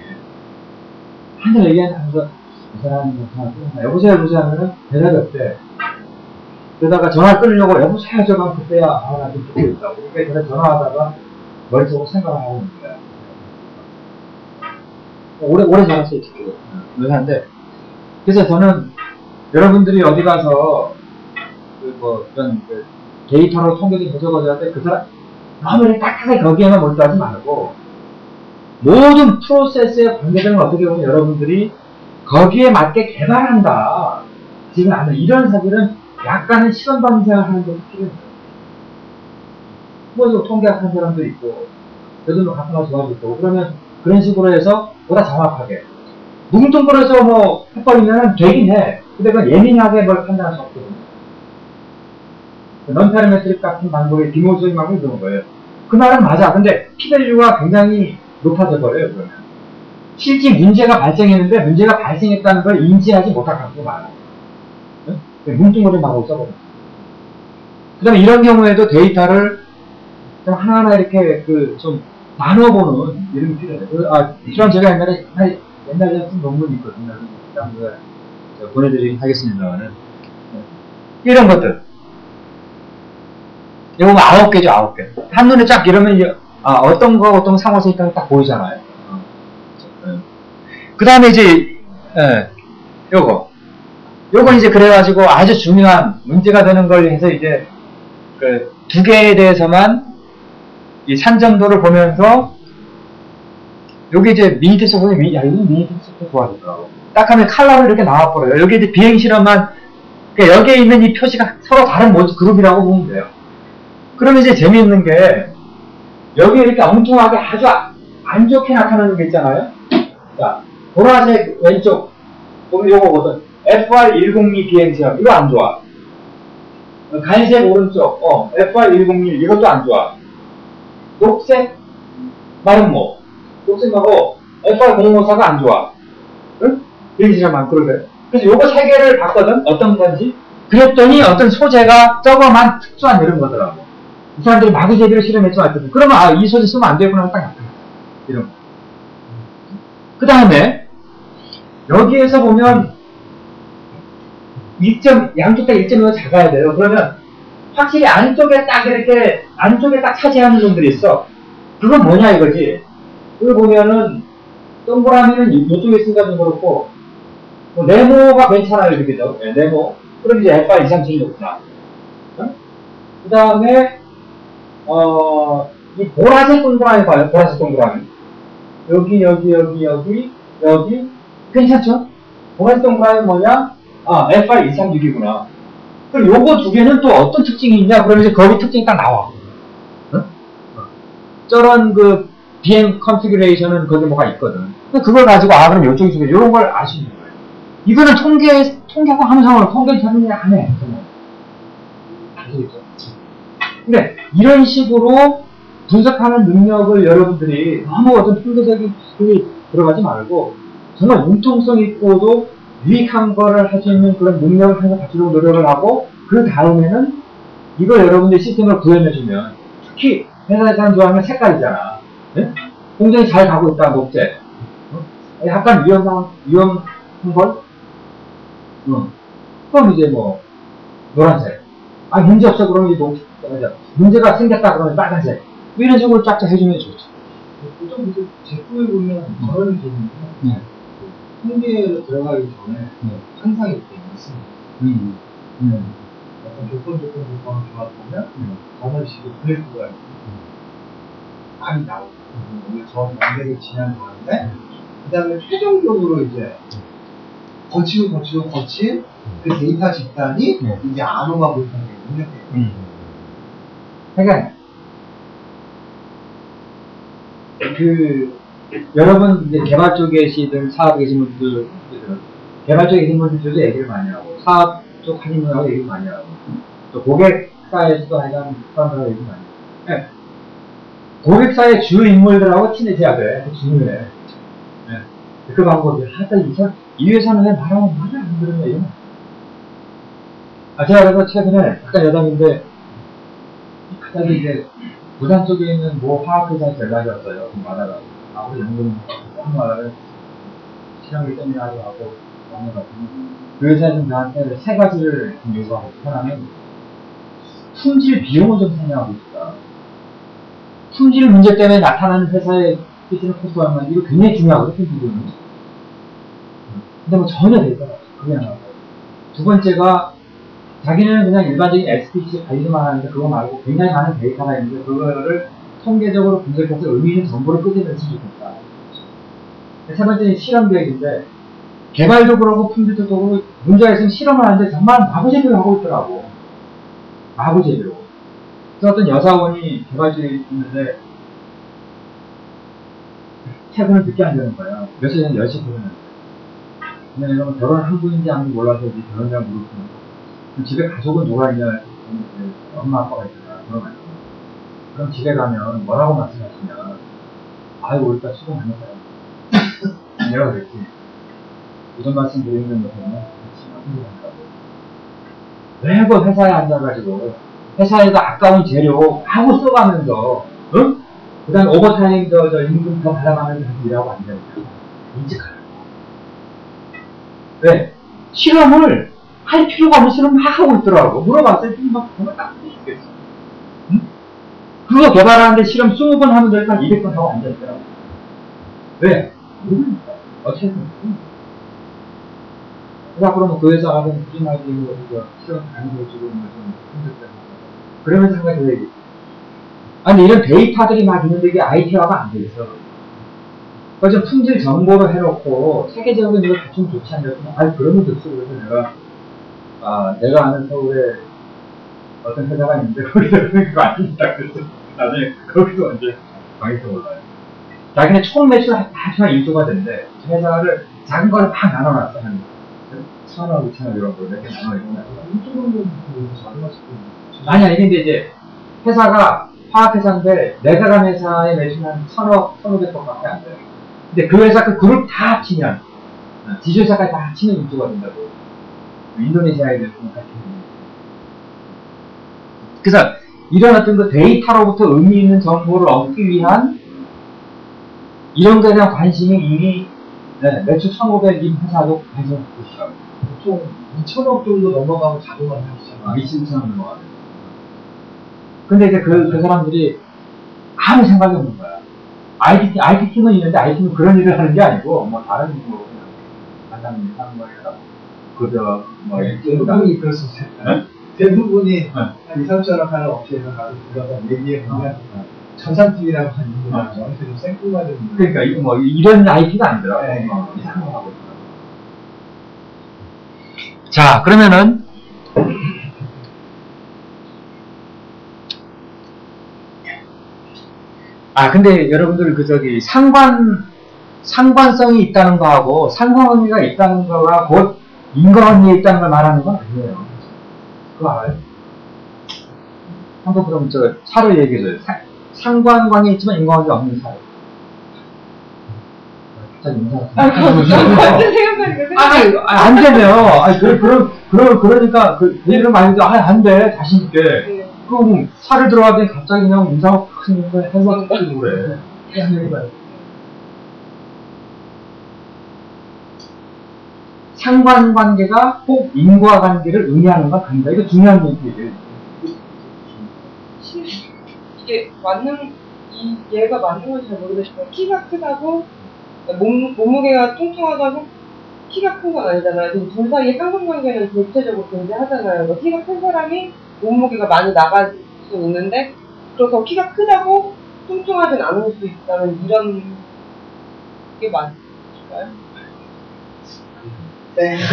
한잔 얘기하면서 이 사람이 전화 끊었나 여보세요 하면은 대답이 없대. 그러다가 전화 끊으려고 여보세요 저만 그때야 나 좀 듣고 있다고. 그러니까 제가 전화하다가 머릿속으로 생각을 하고 있는 거야. 오래 전화했어요 지금. 그런데 그래서 저는 여러분들이 어디 가서 그런 데이터로 통계 좀 보셔보셔야 돼. 그 사람 너무 딱하게 거기에만 몰두하지 말고 모든 프로세스의 관계들은 어떻게 보면 여러분들이 거기에 맞게 개발한다. 지금 안 돼. 이런 사실은 약간은 시간받는 생각을 하는 것도 필요해요. 뭐 이거 통계학한 사람도 있고 요즘도 같은 거 좋아하고 있고 그러면 그런 식으로 해서 보다 정확하게 뭉뚱그려서 뭐 해버리면 되긴 해. 근데 그건 예민하게 뭘 판단할 수 없거든요. 넌파라메트릭 같은 방법의 비모적인 방법이 그런 거예요. 그 말은 맞아. 근데 P-value가 굉장히 높아져 버려요. 그러면 실제 문제가 발생했는데 문제가 발생했다는 걸 인지하지 못할 가능성이 많아요. 뭉뚱그려서 써버려요. 그 다음에 이런 경우에도 데이터를 하나하나 이렇게 좀 나눠보는 이런 게 필요해요. 그럼 제가 옛날에 쓴 논문이 있거든요. 제가 보내드리긴 하겠습니다만은. 이런 것들. 이거 보면 9개죠, 9개. 한눈에 쫙 이러면, 어떤 거 상호서 있다는 게 딱 보이잖아요. 그 다음에 이제, 요건 이제 그래가지고 아주 중요한 문제가 되는 걸 해서 이제, 두 개에 대해서만 이 산정도를 보면서, 여기 이제 미니트 소프트, 이거 미니트 소프트 좋아지더라고. 딱 하면 칼라로 이렇게 나와버려요. 여기 이제 비행실험만, 그러니까 여기에 있는 이 표시가 서로 다른 그룹이라고 보면 돼요. 그러면 이제 재미있는 게, 여기 이렇게 엉뚱하게 아주 안 좋게 나타나는 게 있잖아요? 자, 보라색 왼쪽, 보면 요거거든. FR102 비행시험, 이거 안 좋아. 간색 오른쪽, FR101, 이것도 안 좋아. 녹색, 마름모. 녹색하고 FR054가 안 좋아. 응? 비행시험 안 그러게. 그래서 요거 세 개를 봤거든? 어떤 건지? 그랬더니 어떤 소재가 저거만 특수한 이런 거더라고. 이 사람들이 마구제비를 실험했지 말거든. 그러면 이 소재 쓰면 안 되구나 딱 나타나. 이런 거. 그 다음에 여기에서 보면 양쪽 다 1.5가 작아야 돼요. 그러면 확실히 안쪽에 딱 차지하는 놈들이 있어. 그건 뭐냐 이거지. 그걸 보면은 동그라미는 이쪽에 있으니까 좀 그렇고 네모가 괜찮아요. 이렇게죠. 네, 네모. 그럼 이제 F가 2, 3, 7이 좋구나. 그 다음에 이 보라색 동그라미 봐요. 보라색 동그라미. 여기 괜찮죠? 보라색 동그라미 뭐냐? FR 236이구나. 그럼 요거 두 개는 또 어떤 특징이 있냐? 그러면 이제 거기 특징이 딱 나와. 저런 비행 컨피규레이션은 거기 뭐가 있거든. 그걸 가지고 그럼 요쪽이 두 개, 요런 걸 알 수 있는 거예요. 이거는 통계하고 아무 상관없어. 통계는 전혀 안 해. 아시겠죠? 근데 이런 식으로 분석하는 능력을 여러분들이 너무 어떤 통계적인 기술이 들어가지 말고 정말 융통성 있고도 유익한 거를 할 수 있는 그런 능력을 항상 갖추려고 노력을 하고 그 다음에는 이걸 여러분들이 시스템을 구현해주면 특히 회사에 사람 좋아하는 색깔이잖아. 네? 굉장히 잘 가고 있다, 녹색. 약간 위험한 걸? 그럼 이제 노란색. 문제 없어. 그러면 이제 녹색. 문제가 생겼다 그러면 빨간색. 이런 식으로 쫙쫙 해주면 좋죠. 보통 이제 제품에 보면 저런 기능이 통계로 들어가기 전에 항상 이렇게 있습니다. 어떤 조건 좋았다면 저런 식의 그래프가 많이 나오고 저 단계를 지난 다음에 그 다음에 최종적으로 이제 거친 그 데이터 집단이 이제 안호가 보이는 능력이에요. 그러니까 여러분 이제 개발 쪽에 계시든 사업에 계신 분들, 개발 쪽에 계신 분들도 얘기를 많이 하고 사업 쪽 하시는 분하고 얘기를 많이 하고 또 고객사에서도 하여간 사람들하고 얘기를 많이 하고. 네. 고객사의 주 인물들하고 친해져야 돼. 중요해. 네. 그 방법이 이 회사는 왜 말하면 말을 안 들으냐 이런. 제가 그래서 최근에 아까 여담인데 갑자기 이제 부산 쪽에 있는 화학회사에서 연락이 왔어요. 받아가지고 우리 연구는 한말을 실험을 때문에 하고 넘어가지고 그 회사에서 저한테 세 가지를 요구하고 하나는 품질 비용을 좀 생각하고 있다. 품질 문제 때문에 나타나는 회사의 끼치는 코스트 얼마 이거 굉장히 중요하거든요. 품질 비용은. 근데 전혀 되더라고요. 그냥 두 번째가 자기는 그냥 일반적인 SPC 관리만 하는데 그거 말고 굉장히 많은 데이터가 있는데 그거를 통계적으로 분석해서 의미 있는 정보를 끄집어냈으면 좋겠다. 세 번째는 실험 계획인데 개발도 그렇고 품질도 그렇고 문제가 있으면 실험을 하는데 정말 마구제비로 하고 있더라고. 마구제비로. 그래서 어떤 여사원이 개발실에 있는데 퇴근을 늦게 한다는 거야. 몇 시간 10시 퇴근하는데. 근데 내가 결혼 한국인지 아닌지 몰라서 이제 결혼이랑 물어보는 집에 가족은 누가 있냐 했더니 엄마 아빠가 있잖아. 그럼 집에 가면 뭐라고 말씀하시냐. 아이고 우리 딸 수고 많이 했다. 내가 그랬지. 이런 말씀 드리는 것은 왜 그 회사에 앉아가지고 회사에서 아까운 재료 하고 써가면서 응? 그 다음 오버타임 임금 더 받아가면서 일하고 앉아있냐. 인직하라고. 왜? 실험을 할 필요가 없는 실험을 막 하고 있더라고. 물어봤어요. 막 정말 딱 죽겠어. 응? 그거 개발하는데 실험 20번 하면 되니까 200번 하고 앉아있더라고. 왜? 모르니까. 어떻게 해서 그러다 그러면 그 회사가 좀 부진하게 실험 강조해주고 좀 힘들다. 그러면서 생각이 들어야지. 아니 이런 데이터들이 막 있는데 이게 IT화가 안 되겠어. 그래서 품질 정보를 해놓고 세계적인 이거 좀 좋지 않겠구나. 아니 그러면 좋지. 그래서 내가 아는 서울에 어떤 회사가 있는데 거기서 그거 아닙니다. 그래서 나중에 거기서 언제 방에서 올라요. 자기네 총 매출 다 합치면 1조가 된대. 회사를 작은 거를 다 나눠놨어. 한 1,000원, 2,000원 이런 거 이렇게 나눠있구나. 아니야. 근데 이제 회사가 화학회사인데 내사람 회사의 매출은 한 1,000억, 1,500억밖에 안 돼요. 근데 그 회사 그 그룹 다 합치면 지주회사까지 다 합치면 1조가 된다고. 인도네시아에 대해서 그래서 이런 어떤 그 데이터로부터 의미 있는 정보를 얻기 위한 이런 거에 대한 관심이 이미 매출 1,500인 회사도 관심을 갖고 있더라고요. 보통 2천억 정도 넘어가면 자동화를 하시잖아요. 2,000억 넘어가요. 근데 이제 그 사람들이 아무 생각이 없는 거야. IT 팀은 있는데 IT 팀은 그런 일을 하는 게 아니고 뭐 다른 뭐 간단히 하는 거예요. 그저 뭐 대부분이 그렇습니다. 대부분이 한 2, 3천억 하는 업체에서 가서 들어가 얘기해보면 전산팀이라고 하는 게 저한테 좀 생뚱맞은. 그러니까 이거 뭐 이런 IT가 아니더라고. 이상한 거 하고 있더라고. 자, 그러면은 근데 여러분들 상관성이 있다는 거하고 상관관계가 있다는 거가 곧 인과관계에 있다는 걸 말하는 건 아니에요. 그거 알아요? 한번 그럼 차를 얘기해줘요. 상관관계 있지만 인과관계 없는 차를. 갑자기 인사가. 완전 생각하니까. 안 되네요. 그러니까, 얘를 많이 안 돼. 자신있게. 네. 그럼, 차를 들어가더니 갑자기 그냥 인사가 팍 생긴 거야. 해서 팍 그래. 상관관계가 꼭 인과관계를 의미하는 건 아니다. 이거 중요한 얘기예요. 이게 얘가 맞는 건지 잘 모르겠지만 키가 크다고 몸무게가 뚱뚱하다고 키가 큰 건 아니잖아요. 둘 사이의 상관관계는 대체적으로 존재하잖아요. 키가 큰 사람이 몸무게가 많이 나갈 수 있는데 그래서 키가 크다고 뚱뚱하진 않을 수 있다는 이런 게 맞을까요? 네. 그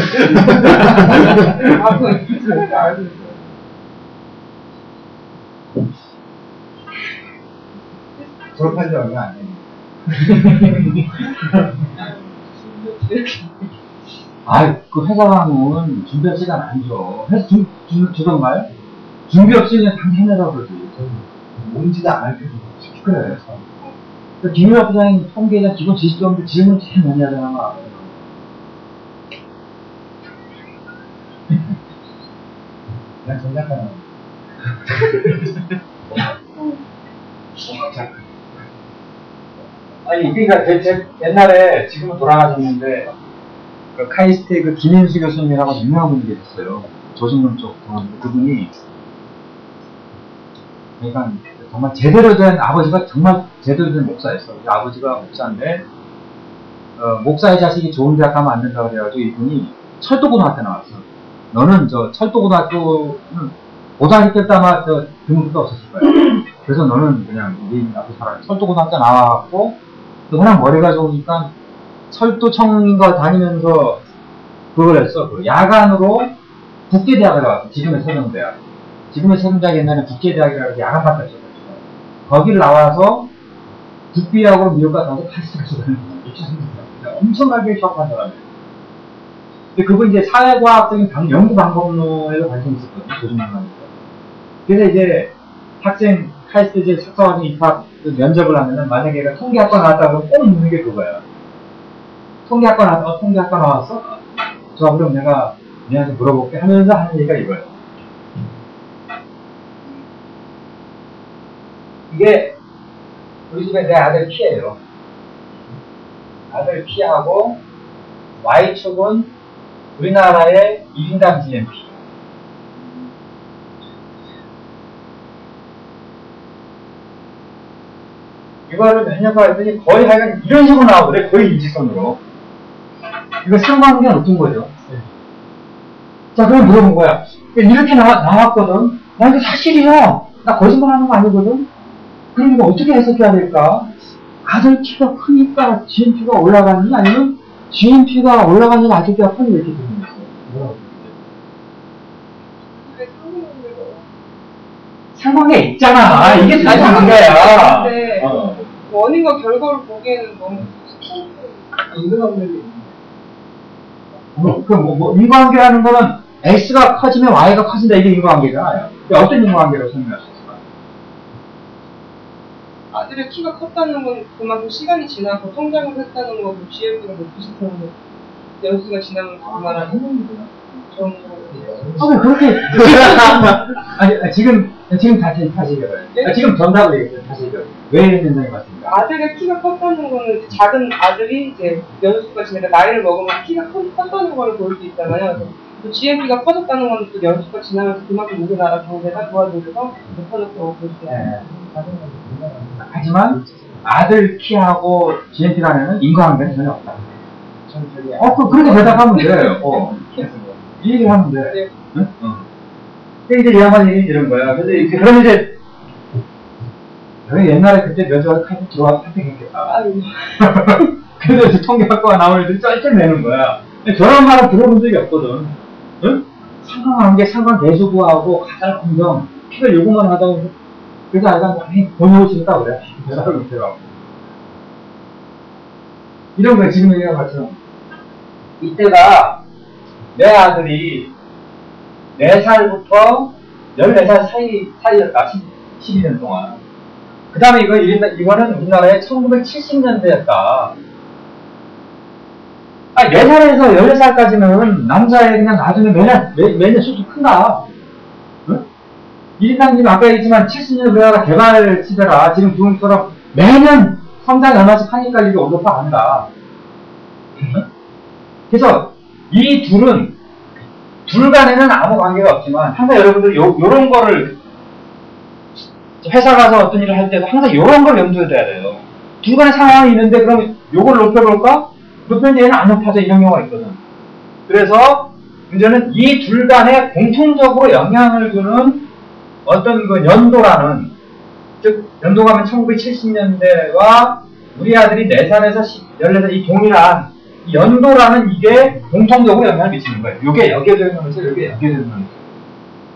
차라리 알고 있어요. 졸업한 지 얼마 안 됐는데. 그 회사 가면 준비할 시간 안 줘. 회사 주던가요? 준비 없이 그냥 당 해내라고 그러지. 뭔지도 안 할 필요가 없지. 그래. 김유학 부장님 통계나 기본 지식적인데 질문 제일 많이 하잖아. 그냥 전략하는 그러니까 옛날에 지금은 돌아가셨는데 그 카이스트의 그 김인수 교수님이라고 유명한 분이 계셨어요. 조직론 쪽 그분이 그러니까 정말 제대로 된 아버지가 정말 제대로 된 목사였어. 아버지가 목사인데 목사의 자식이 좋은 대학 가면 안 된다고 그래가지고 이분이 철도고등학교 나왔어. 너는 저 철도고등학교는 고등학교 때 아마 저 등록도 없었을 거야. 그래서 너는 그냥 네 앞에 살아. 철도고등학교 나와갖고 또 워낙 머리가 좋으니까 철도청인가 다니면서 그걸 했어. 그 야간으로 국제대학을 나왔어. 지금의 세종대학. 지금의 세종대학 옛날에 국제대학이라고 해서 야간 학교였어. 거기를 나와서 국비학으로 미국가 가서 80까지 엄청나게 수학한 사람이에요. 근데 그거 이제 사회과학적인 연구 방법론에도 관심이 있었거든요. 교수님한테. 그래서 이제 학생 할때 이제 석사과정 입학 면접을 하면은 만약에 얘가 통계학과 나왔다 그러면 꼭 묻는 게 그거야. 통계학과 나왔어? 통계학과 나왔어? 저 그럼 내가 니한테 물어볼게 하면서 하는 얘기가 이거예요. 이게 우리 집에 내 아들 P예요. 아들 P하고 Y축은 우리나라의 1인당 GNP. 이거를 몇 년간 했더니 거의 하여간 이런 식으로 나오거든요. 거의 일직선으로. 이거 상관관계는 어떤 거죠? 자, 그럼 물어본 거야. 이렇게 나왔거든. 나 이거 사실이야. 나 거짓말 하는 거 아니거든. 그럼 이거 어떻게 해석해야 될까? 아들 키가 크니까 GNP가 올라가니? 아니면 GNP가 올라가니 아들 키가 크니? 이렇게 되는 거예요. 뭐라고 상관계 있잖아. 이게 다 상관계야. 근데 원인과 결과를 보기에는 너무 인과관계도 인과관계라는 거는 X가 커지면 Y가 커진다. 이게 인과관계잖아요. 어떤 인과관계라고 설명할 수 있을까? 아들의 키가 컸다는 건 그만큼 시간이 지나서 성장을 했다는 거고 GNP가 높으셨다는 거 연수가 지나면 그 말하는 그렇게 아니 지금 다시 얘기해봐요. 지금 정답을 얘기해요. 다시 얘기해요. 왜 현상이 맞습니까? 아들의 키가 컸다는 거는 작은 아들이 이제 연수가 지나니까 나이를 먹으면 키가 컸다는 걸 볼 수 있잖아요. 또 GNP가 커졌다는 건 또 연수가 지나면서 그만큼 우리나라 경제가 좋아지면서 높아졌다고 볼 수 있어요. 하지만 아들 키하고 GNP라는 인과관계는 전혀 없다. 그렇게 대답하면 돼요. 이 얘기를 하면 돼. 네. 응? 근데 이제 얘만 얘기 이런 거야. 그래서 그러면 이제 옛날에 그때 면접을 칼 들어와서 선택했겠다. 그래서 이제 통계학과가 나오는 애들이 쩔쩔 내는 거야. 저런 말은 들어본 적이 없거든. 응? 상관관계, 상관계수구하고 가설공정, 키를 요구만 하다 그래서 아이가 번역을 치겠다 그래. 대답을 못해가고. 이런 거야, 지금 얘기한 것처럼. 이때가 내 아들이 4살부터 14살 사이였다. 12년 동안. 그 다음에 이거는 우리나라의 1970년대였다. 4살에서 14살까지는 남자애 그냥 나중에 매년 수술 큰다. 응? 1인당 지금 아까 얘기했지만 70년 우리나라 개발 시대라 지금 중국처럼 매년 성장이 얼마씩 하니까 이게 올라가 한다. 응? 그래서 이 둘 간에는 아무 관계가 없지만 항상 여러분들 요런 거를 회사 가서 어떤 일을 할 때도 항상 요런 걸 염두에 둬야 돼요. 둘 간의 상황이 있는데 그럼 요걸 높여볼까? 높였는데 얘는 안 높아져 이런 경우가 있거든. 그래서 문제는 이 둘 간에 공통적으로 영향을 주는 어떤 그 연도라는 즉 연도가 하면 1970년대와 우리 아들이 4살에서 14살 이 동일한 이 연도라는 이게 공통적으로 영향을 미치는 거예요. 요게 여기에 적용하면서 요게 여기에 적용하면서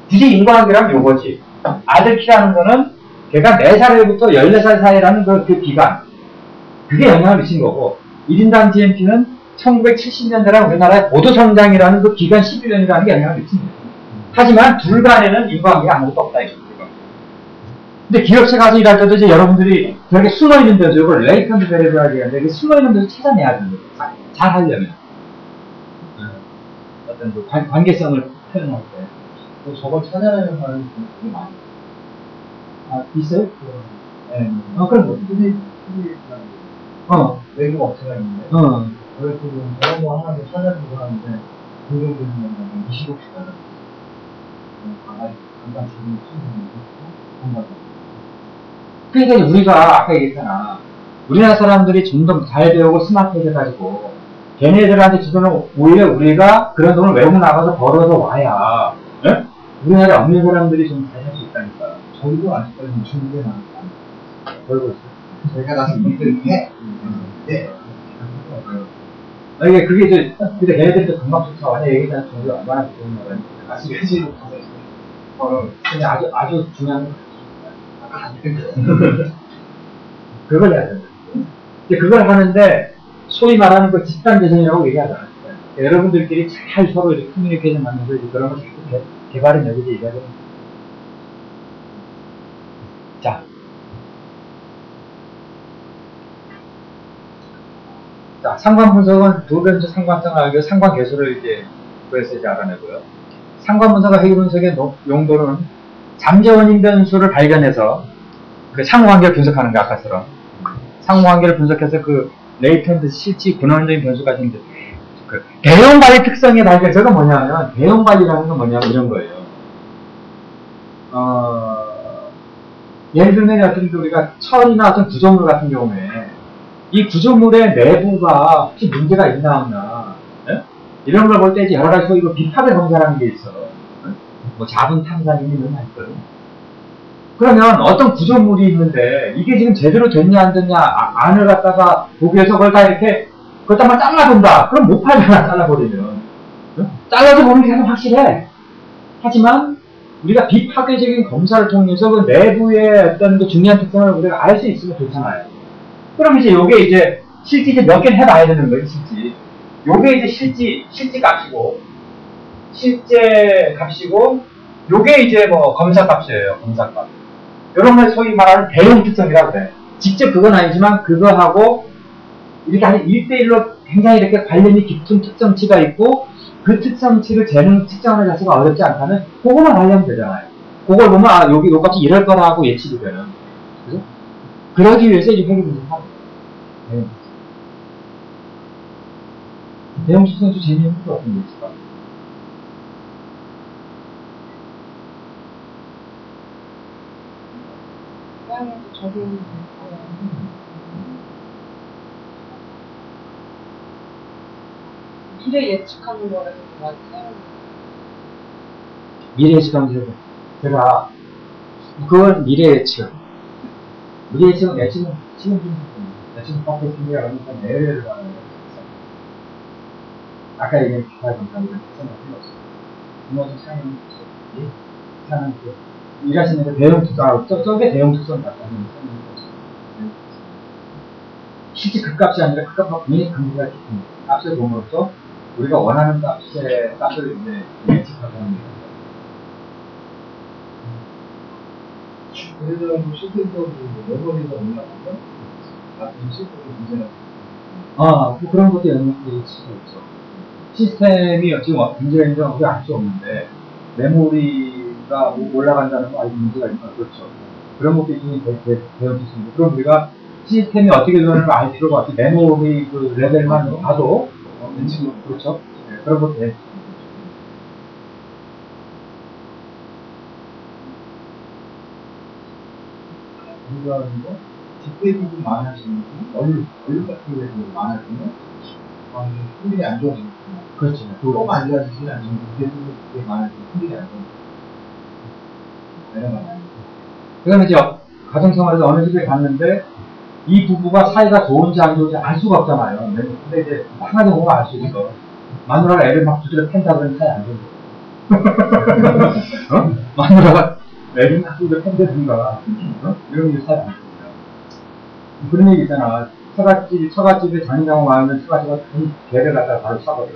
굳이 인과관계라면 요거지. 아들 키라는 거는 걔가 4살부터 14살 사이라는 그 기간 그게 영향을 미친 거고 1인당 GNP는 1970년대랑 우리나라의 고도성장이라는 그 기간 11년이라는 게 영향을 미칩니다. 하지만 둘 간에는 인과관계가 아무것도 없다 이거죠. 근데 기업체 가서 일할 때도 이제 여러분들이 저렇게 숨어있는 데서 이걸 레이턴드 베리브라고 하는데 숨어있는 데서 찾아내야 됩니다. 잘 하려면. 어떤 그 관계성을 표현할 때. 저걸 찾아내는 사람이 되게 많아요. 있어요? 네. 그런 거. 외국 업체가 있는데, 그래서 그런 거 하나를 찾아주고 하는데, 공정되는 건 20억씩 달라요. 잠깐 주는 친구들 그러니까 우리가 아까 얘기했잖아. 우리나라 사람들이 좀 더 잘 배우고 스마트해져가지고 걔네들한테 주도는 오히려 우리가 그런 돈을 외국 나가서 벌어서 와야, 예? 우리나라에 없는 사람들이 좀 잘 할 수 있다니까. 저희도 아직까지 중국에 나왔다. 벌고 있어요. 저희가 나서 일을 해. 네. 이게 그게 이제, 근데 걔네들도 금방 쫓아와냐, 얘기하는 정도 얼마나 좋은 거라니. 아직 회지도 가서 근데 아주 중요한 건 아까 안 했는데. 그걸 해야 된다. 근데 그걸 하는데, 소위 말하는 그 집단재생이라고 얘기하잖아요. 여러분들끼리 잘 서로 이렇게 커뮤니케이션 하면서 이제 그런 걸 자꾸 개발은 여기서 얘기해야 됩니다. 자, 상관 분석은 두 변수 상관성을 알고 상관 계수를 이제 그래서 이제 알아내고요. 상관 분석과 회귀 분석의 용도는 잠재원인 변수를 발견해서 그 상호관계를 분석하는 게 아까처럼 상호관계를 분석해서 그 레이턴트 실지 근원적인 변수가 생겨. 그 대형 관리 특성의 발견, 저건 뭐냐면 대형 관리라는 건 뭐냐면 이런 거예요. 예를 들면 어떤 우리가 철이나 어떤 구조물 같은 경우에 이 구조물의 내부가 혹시 문제가 있나 없나, 예? 이런 걸 볼 때 이제 여러 가지 소위 비파벨 검사라는 게 있어. 예? 뭐 자분 탐사님이 이런 거 있거든. 그러면 어떤 구조물이 있는데 이게 지금 제대로 됐냐 안 됐냐 안을 갖다가 보기 위해서 그걸 다 이렇게 그것다만 잘라본다. 그럼 못 팔잖아, 잘라버리면. 예? 잘라서 보는 게 가장 확실해. 하지만 우리가 비파괴적인 검사를 통해서 그 내부의 어떤 그 중요한 특성을 우리가 알 수 있으면 좋잖아요. 그럼 이제 요게 이제 실지 이제 몇 개는 해봐야 되는 거예요, 실지. 요게 이제 실지 값이고, 실제 값이고, 요게 이제 뭐 검사 값이에요, 검사 값. 요런 걸 소위 말하는 대용 특성이라고 그래. 직접 그건 아니지만 그거하고 이렇게 한 1대1로 굉장히 이렇게 관련이 깊은 특성치가 있고, 그 특성치를 재는 측정하는 자체가 어렵지 않다면 그거만 알려면 되잖아요. 그걸 보면 아, 여기 요 값이 이럴 거라고 예측이 되는. 그죠? 그러기 위해서 이제 회귀 분석을 하고. 대형 특성도 재미있는 게 어떤 게 있을까? 고양이도 적용이 미래 예측하는 거라서 많이 사용해요. 미래 예측하면서 제가 그걸 미래 예측. 미래 예측은 예측은 예측은 파트팅이라고 하니까 내외를 하는 거예요. 아까 얘기한 기타 검사들은 특성이 필요 없어요. 이모도 사는 그 일하시는 그 대형 특성, 저게 대형 특성 같다는 거죠. 실제 그 값이 아니라 그 값과 분명히 관계가 깊은 값을 봄으로써 우리가 원하는 값을 이제 예측하고 하는 거예요. 그래서 실질적으로 레버리가 올라가면 같은 실제로 문제가 뭐 그런 것도 영향이 있을 수 있어. 시스템이 지금 문제가 있는 건 우리가 알 수 없는데, 메모리가 올라간다는 거 알고 문제가 있나? 그렇죠. 그런 것도 이미 배울 수 있습니다. 그럼 우리가 시스템이 어떻게 되는지 알 필요가 없이 메모리 그 레벨만 봐도, 그렇죠. 네, 그런 것도 돼. 우리가 이거 뒷대부분 많아지는 얼룩 같은 게 많아지면 힘들이 안 좋아지거든요. 그렇죠. 너무 안 좋아지지는 않지만 뒷대부분 게 많아지면 힘들이 안 좋아져요. 그다음에 이제 가정생활에서 어느 집에 갔는데 이 부부가 사이가 좋은지 안 좋은지 알 수가 없잖아요. 근데 이제 하나도 보면 알 수 있어. 마누라가 애를 막 두드려 팬다 그러면 사이 안 좋은 거. 어? 마누라가 애를 막 두드려 팬다든가, 이런 게 사이 안 좋은 거야. 그런 얘기 있잖아. 처갓집에 장인장을 와면 처갓집가 큰 개를 갖다가 바로 차거든.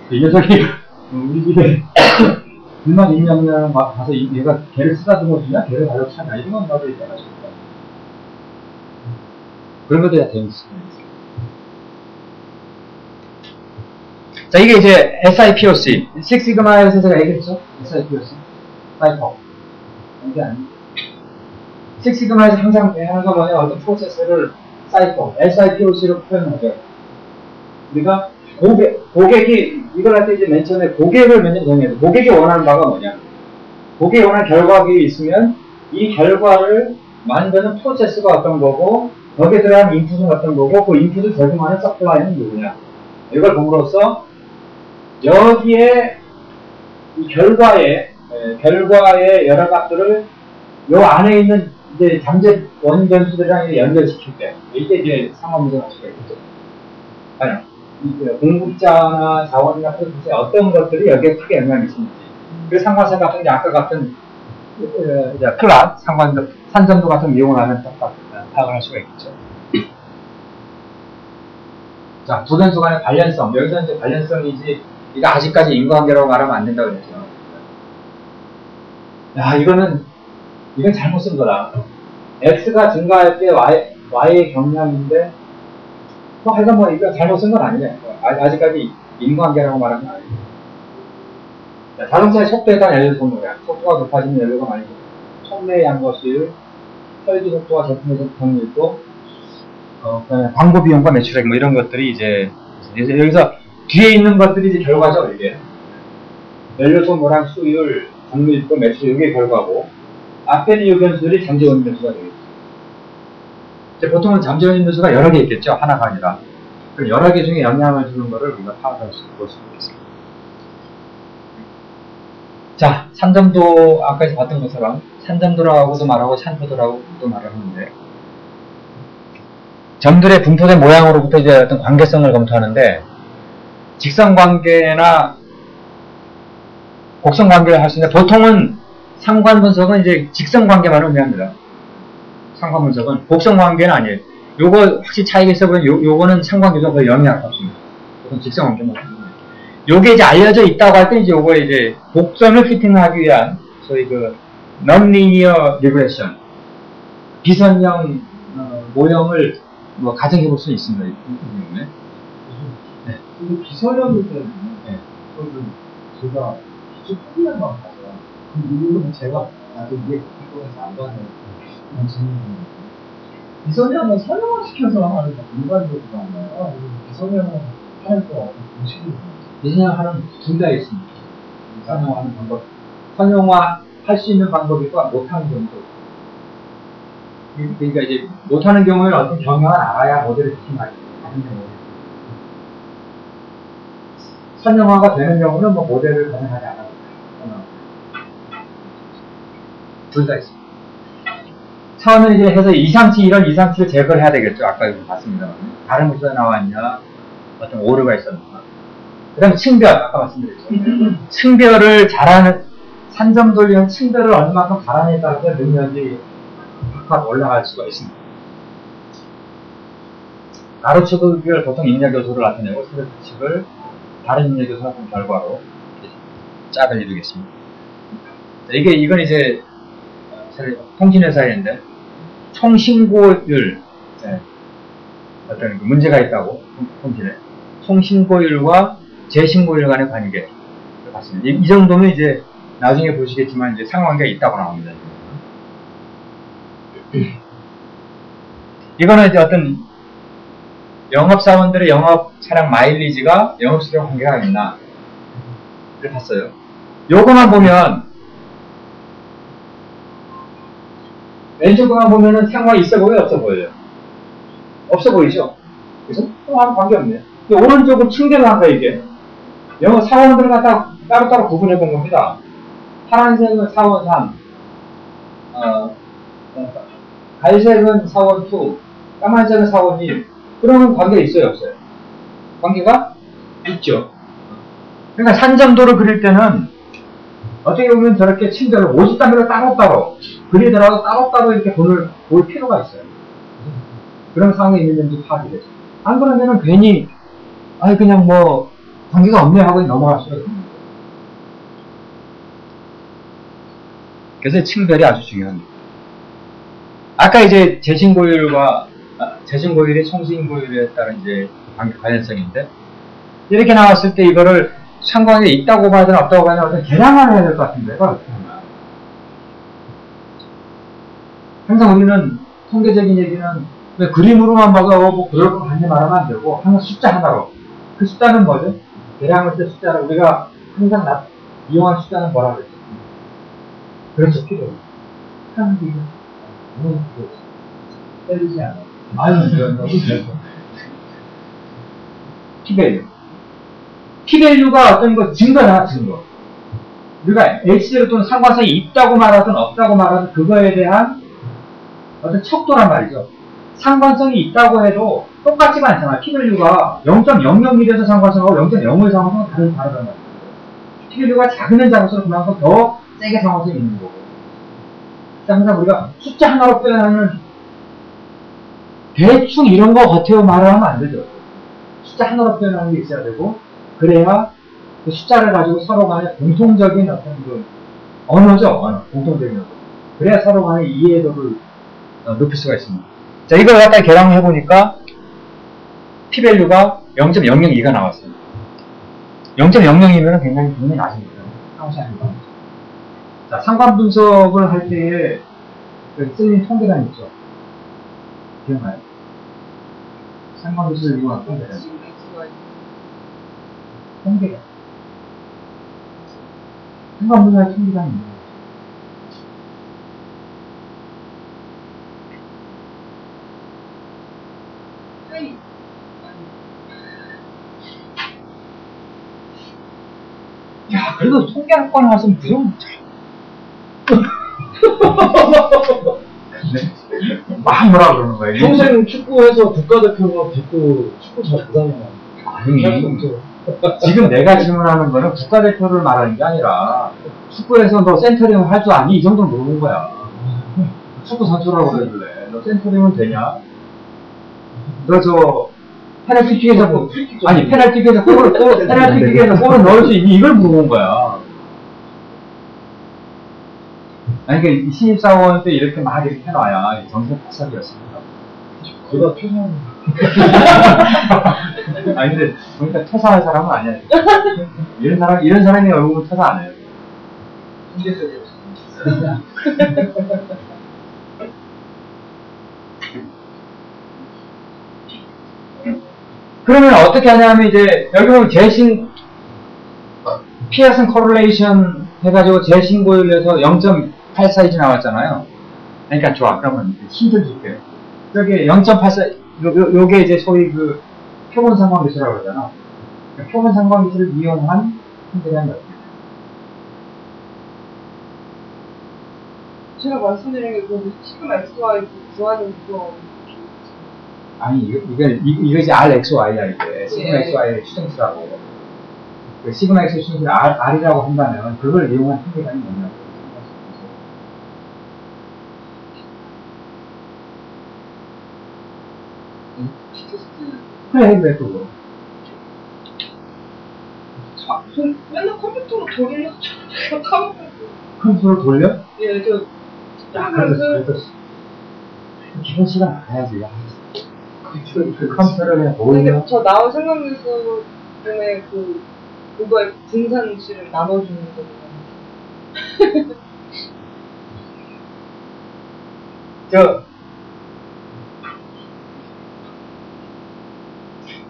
이 녀석이 우리 집에 불만 있냐면 막 가서 얘가 개를 쓰다듬어 주냐? 개를 바로 차냐? 이런 건 나도 있잖아. 그런 것들이 다 재밌어. 자, 이게 이제 SIPOC. 식시그마에서 제가 얘기했죠? SIPOC. 사이퍼. 이게 아니에요. 식시그마에서 항상 하는 거 뭐냐? 어떤 프로세스를 사이퍼, SIPOC로 표현하죠. 우리가 고객이, 이걸 할 때 이제 맨 처음에 고객을 먼저 정해야 돼. 고객이 원하는 바가 뭐냐? 고객이 원하는 결과가 있으면 이 결과를 만드는 프로세스가 어떤 거고, 거기에 들어간 인풋은 어떤 거고, 그 인풋을 제공하는 서플라이는 누구냐? 이걸 봄으로써 여기에 이 결과의 여러 값들을 요 안에 있는 이제 잠재 원인 변수들이랑 연결시킬 때 이게 이제 상관문제가 수가 있죠. 아니요. 공급자나 자원이나 서비스 어떤 것들이 여기에 크게 영향을 미치는지 그 상관성 같은 게 아까 같은 클라 산점도 같은 걸 이용을 하면 파악을 할 수가 있겠죠. 자, 두 변수 간의 관련성. 여기서 이제 관련성이지 이거 아직까지 인과관계라고 말하면 안 된다고 그랬죠. 야, 이건 잘못 쓴 거다. X가 증가할 때 Y의 경량인데, 하여간 이거 잘못 쓴 건 아니네. 아직까지 인과관계라고 말하면 안 돼. 자동차의 속도에 따른 연료 소모량. 속도가 높아지면 연료가 많이 들어요. 촉매의 양과 수율, 설비 속도와 제품의 정밀도, 광고 비용과 매출액 이런 것들이 이제 여기서 뒤에 있는 것들이 이제 결과죠. 이게 연료 소모량, 수율, 정밀도, 매출액 이게 결과고 앞에 있는 이 변수들이 잠재원인 변수가 되겠죠. 보통은 잠재원인 변수가 여러 개 있겠죠. 하나가 아니라 여러 개 중에 영향을 주는 것을 우리가 파악할 수 있겠습니다. 자, 산점도 아까 봤던 것처럼 산점도라고도 말하고 산포도라고도 말하는데 점들의 분포된 모양으로부터 이제 어떤 관계성을 검토하는데 직선관계나 곡선관계를 할 수 있는데 보통은 상관분석은 이제 직선관계만 의미합니다. 상관분석은 곡선관계는 아니에요. 요거 확실히 차이가 있어 보이면 요거는 상관계가 거의 영향을 없습니다. 보통 직선관계만 의미합니다. 요게 이제 알려져 있다고 할 때 이제 요거에 이제 곡선을 피팅하기 위한 소위 non-linear regression 비선형 모형을 가정해 볼 수 있습니다. 이 부분에. 네. 근데 비선형일 때는 제가 기초 풀이한 거 같아요. 이거는 제가 나도 이게 이거에서 안 받는 비선형은 설명화시켜서 하는 거 일반적으로 하나요? 비선형은 하는 거 어떤 공식이 있나요? 비선형하는 둘 다 있습니다. 설명화하는 방법. 설명화 할 수 있는 방법과 못하는 경우도 있고. 그러니까 이제 못하는 경우에는 어떤 경향을 알아야 모델을 피팅하는 경우예요. 설명화가 되는 경우는 모델을 가능하지 않아도 둘 다 있습니다. 처음에 이제 해서 이런 이상치를 제거를 해야 되겠죠. 아까 여기 봤습니다. 다른 문제가 나왔냐, 어떤 오류가 있었는가. 그 다음에 층별, 아까 말씀드렸죠. 층별을 잘하는, 산점 돌리는 층별을 얼마만큼 잘하느냐에 따라서 능력이 확 올라갈 수가 있습니다. 가로축을 보통 입력 요소를 나타내고, 수식을 다른 입력 요소 같은 결과로 짝을 이루겠습니다. 이건 이제, 통신회사인데, 총신고율, 어떤 문제가 있다고, 통신에. 총신고율과 재신고율 간의 관계를 봤습니다. 이 정도면 이제 나중에 보시겠지만 이제 상관관계가 있다고 나옵니다. 이거는 이제 어떤 영업사원들의 영업 차량 마일리지가 영업수령 관계가 있나를 봤어요. 요거만 보면 왼쪽만 보면은 상관이 있어 보여요, 없어 보여요? 없어 보이죠? 그래서 아무 관계 없네요. 오른쪽은 층별을 한 거예요, 이게. 영업 사원들을 갖다 따로따로 구분해 본 겁니다. 파란색은 사원 3, 갈색은 사원 2, 까만색은 사원 1. 그러면 관계가 있어요, 없어요? 관계가 있죠. 그러니까 산점도를 그릴 때는 어떻게 보면 저렇게 층별을 50단계로 따로따로 그리더라도 따로따로 이렇게 볼 필요가 있어요. 그런 상황에 있는지 파악이 되죠. 안 그러면은 괜히 그냥 관계가 없네 하고 넘어갈 수가 있습니다. 그래서 층별이 아주 중요합니다. 아까 이제 재신고율이 총신고율에 따른 이제 관련성인데, 이렇게 나왔을 때 이거를 상관관계 있다고 봐야되나 없다고 봐야되나 어떤 계량을 해야 될 것 같은데, 이걸 어떻게 하나. 항상 우리는 통계적인 얘기는 왜 그림으로만 봐도 그럴 것 같네 말하면 안 되고, 항상 숫자 하나로. 그 숫자는 뭐죠? 계량할 때 숫자를 우리가 항상 이용한 숫자는 뭐라고 그랬죠? 그렇죠, 필요. 하는 게 너무 때리지 않아. 아유, 너무 피배율. P-밸류가 어떤 거 증거잖아, 증거. 우리가 H대로 또는 상관성이 있다고 말하든 없다고 말하든 그거에 대한 어떤 척도란 말이죠. 상관성이 있다고 해도 똑같지가 않잖아. P-밸류가 0.001에서 상관성하고 0.05에서 상관성은 다르단 말이죠. P-밸류가 작으면 작을수록 그만큼 더 세게 상관성이 있는 거고. 항상 우리가 숫자 하나로 표현하는 대충 이런 거 겉에요 말하면 안 되죠. 숫자 하나로 표현하는 게 있어야 되고, 그래야 그 숫자를 가지고 서로 간에 공통적인 어떤 그 언어죠, 언어. 공통적인 언어. 그래야 서로 간의 이해도를 높일 수가 있습니다. 자, 이걸 갖다 계량을 해보니까 P-밸류가 0.002가 나왔어요. 0.00이면 굉장히 분명히 낮은 거죠. 상호작용이. 자, 상관 분석을 할 때에 쓰는 통계단 있죠. 기억나요? 상관 분석을 이용한 통계단. 통계단. 상관 분석의 통계단이 있는 거죠. 야, 그래도 통계학과에 왔으면 무슨 막 뭐라 그러는 거예요. 평생 축구해서 국가대표가 됐고 축구 잘하잖아요. 아니, 지금 내가 질문하는 거는 국가대표를 말하는 게 아니라 축구에서 너 센터링 할 줄 아니? 이 정도 물어본 거야. 축구 선수라고 그러길래 너 센터링은 되냐? 너 저 페널티킥에서 아니 페널티킥에서 골을 넣을 수 있니? 이걸 물어본 거야. 아니 그러니까 신입사원 때 이렇게 막 이렇게 해놔야 정신 파석이었습니다. 그거 최선. 아니 근데 보니까 퇴사할 사람은 아니야. 이런 사람이 얼굴은 퇴사 안 해요. 통계적이었습니다. 그러면 어떻게 하냐면 이제 여기 보면 재신 피어슨 코릴레이션 해가지고 재신고율 해서 0.84 나왔잖아요. 그러니까 좋아. 그러면 힌트를 줄게요. 여기 0.84 요게 이제 소위 그 표본 상관 기술이라고 그러잖아. 표본 상관 기술을 이용한 힌트란 몇 개? 제가 말씀드린 게 그 시그마 X와 구하는 그거. 아니 이것이 RXY야 이게 시그마 예. XY의 추정치라고. 그 시그마 X의 추정치를 R이라고 한다면 그걸 이용한 힌트가 뭐냐고. 그래 왜 그거? 맨날 컴퓨터로 돌려서 까먹고. 컴퓨터를 돌려? 예, 저 그래서 기본 시간 안 해야지. 컴퓨터를 그냥 돌려. 근데 저 나온 생각에서 때문에 그거의 분산치를 나눠주는 거거든요.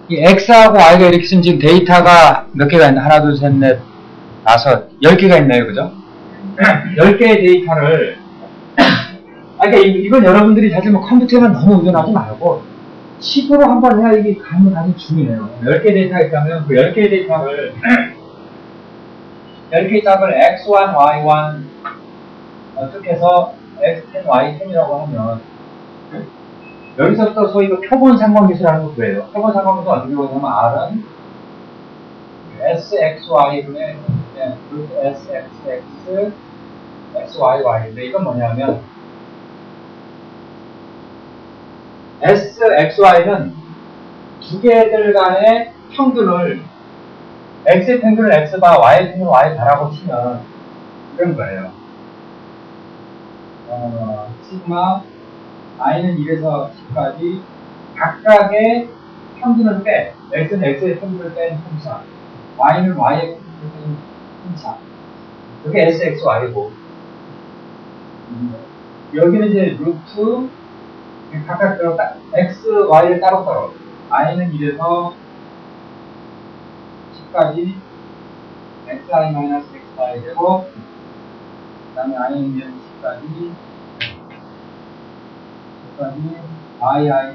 이 X하고 Y가 이렇게 있으면 지금 데이터가 몇 개가 있나? 하나, 둘, 셋, 넷, 다섯, 10개가 있나요? 그죠? 10개의 데이터를, 그러니까 이건 여러분들이 사실 뭐 컴퓨터에만 너무 의존하지 말고, 식으로 한번 해야 이게 감을 가진 중이네요. 10개 데이터가 있다면 그 10개의 데이터를, 10개의 짝을 X1, Y1, 어떻게 해서 X10, Y10이라고 하면, 여기서부터 소위 그 표본 상관계수라는 거 그래요. 표본 상관계수 어떻게 보냐면 R은 SXY분의 SXX XYY인데 이건 뭐냐면 SXY는 두 개들 간의 평균을 X의 평균을 X바 Y의 평균을 Y바라고 치면 이런 거예요. 시그마 i는 1에서 10까지 각각의 평균을 빼, x는 x의 평균을 뺀 품사, y는 y의 평균을 뺀 품사. 그게 sxy고, 여기는 이제 루트, 각각 x, y를 따로따로, i는 1에서 10까지 xi-xy 되고, 그 다음에 i는 1에서 10까지 yi-y.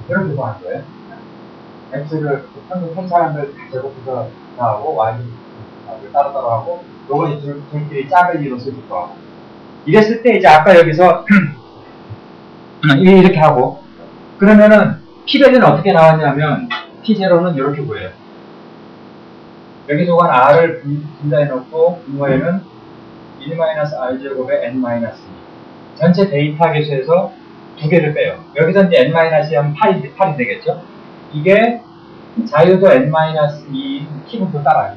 이렇게 구하는 거예요. x를 평균 한 사람들 다 제곱해서 하고 y를 따로따로 하고 요건 둘끼리 짝을 이뤄서 하고 이랬을 때 이제 아까 여기서 이렇게 하고 그러면은 P밸류는 어떻게 나왔냐면 P0는 이렇게 보여요. 여기서 간 R을 분자해 놓고 분모에는 1-R 제곱에 N-2 전체 데이터 계수에서 두 개를 빼요. 여기서 이제 N-2 하면 8이 되겠죠? 이게 자유도 N-2인 T분포 따라요.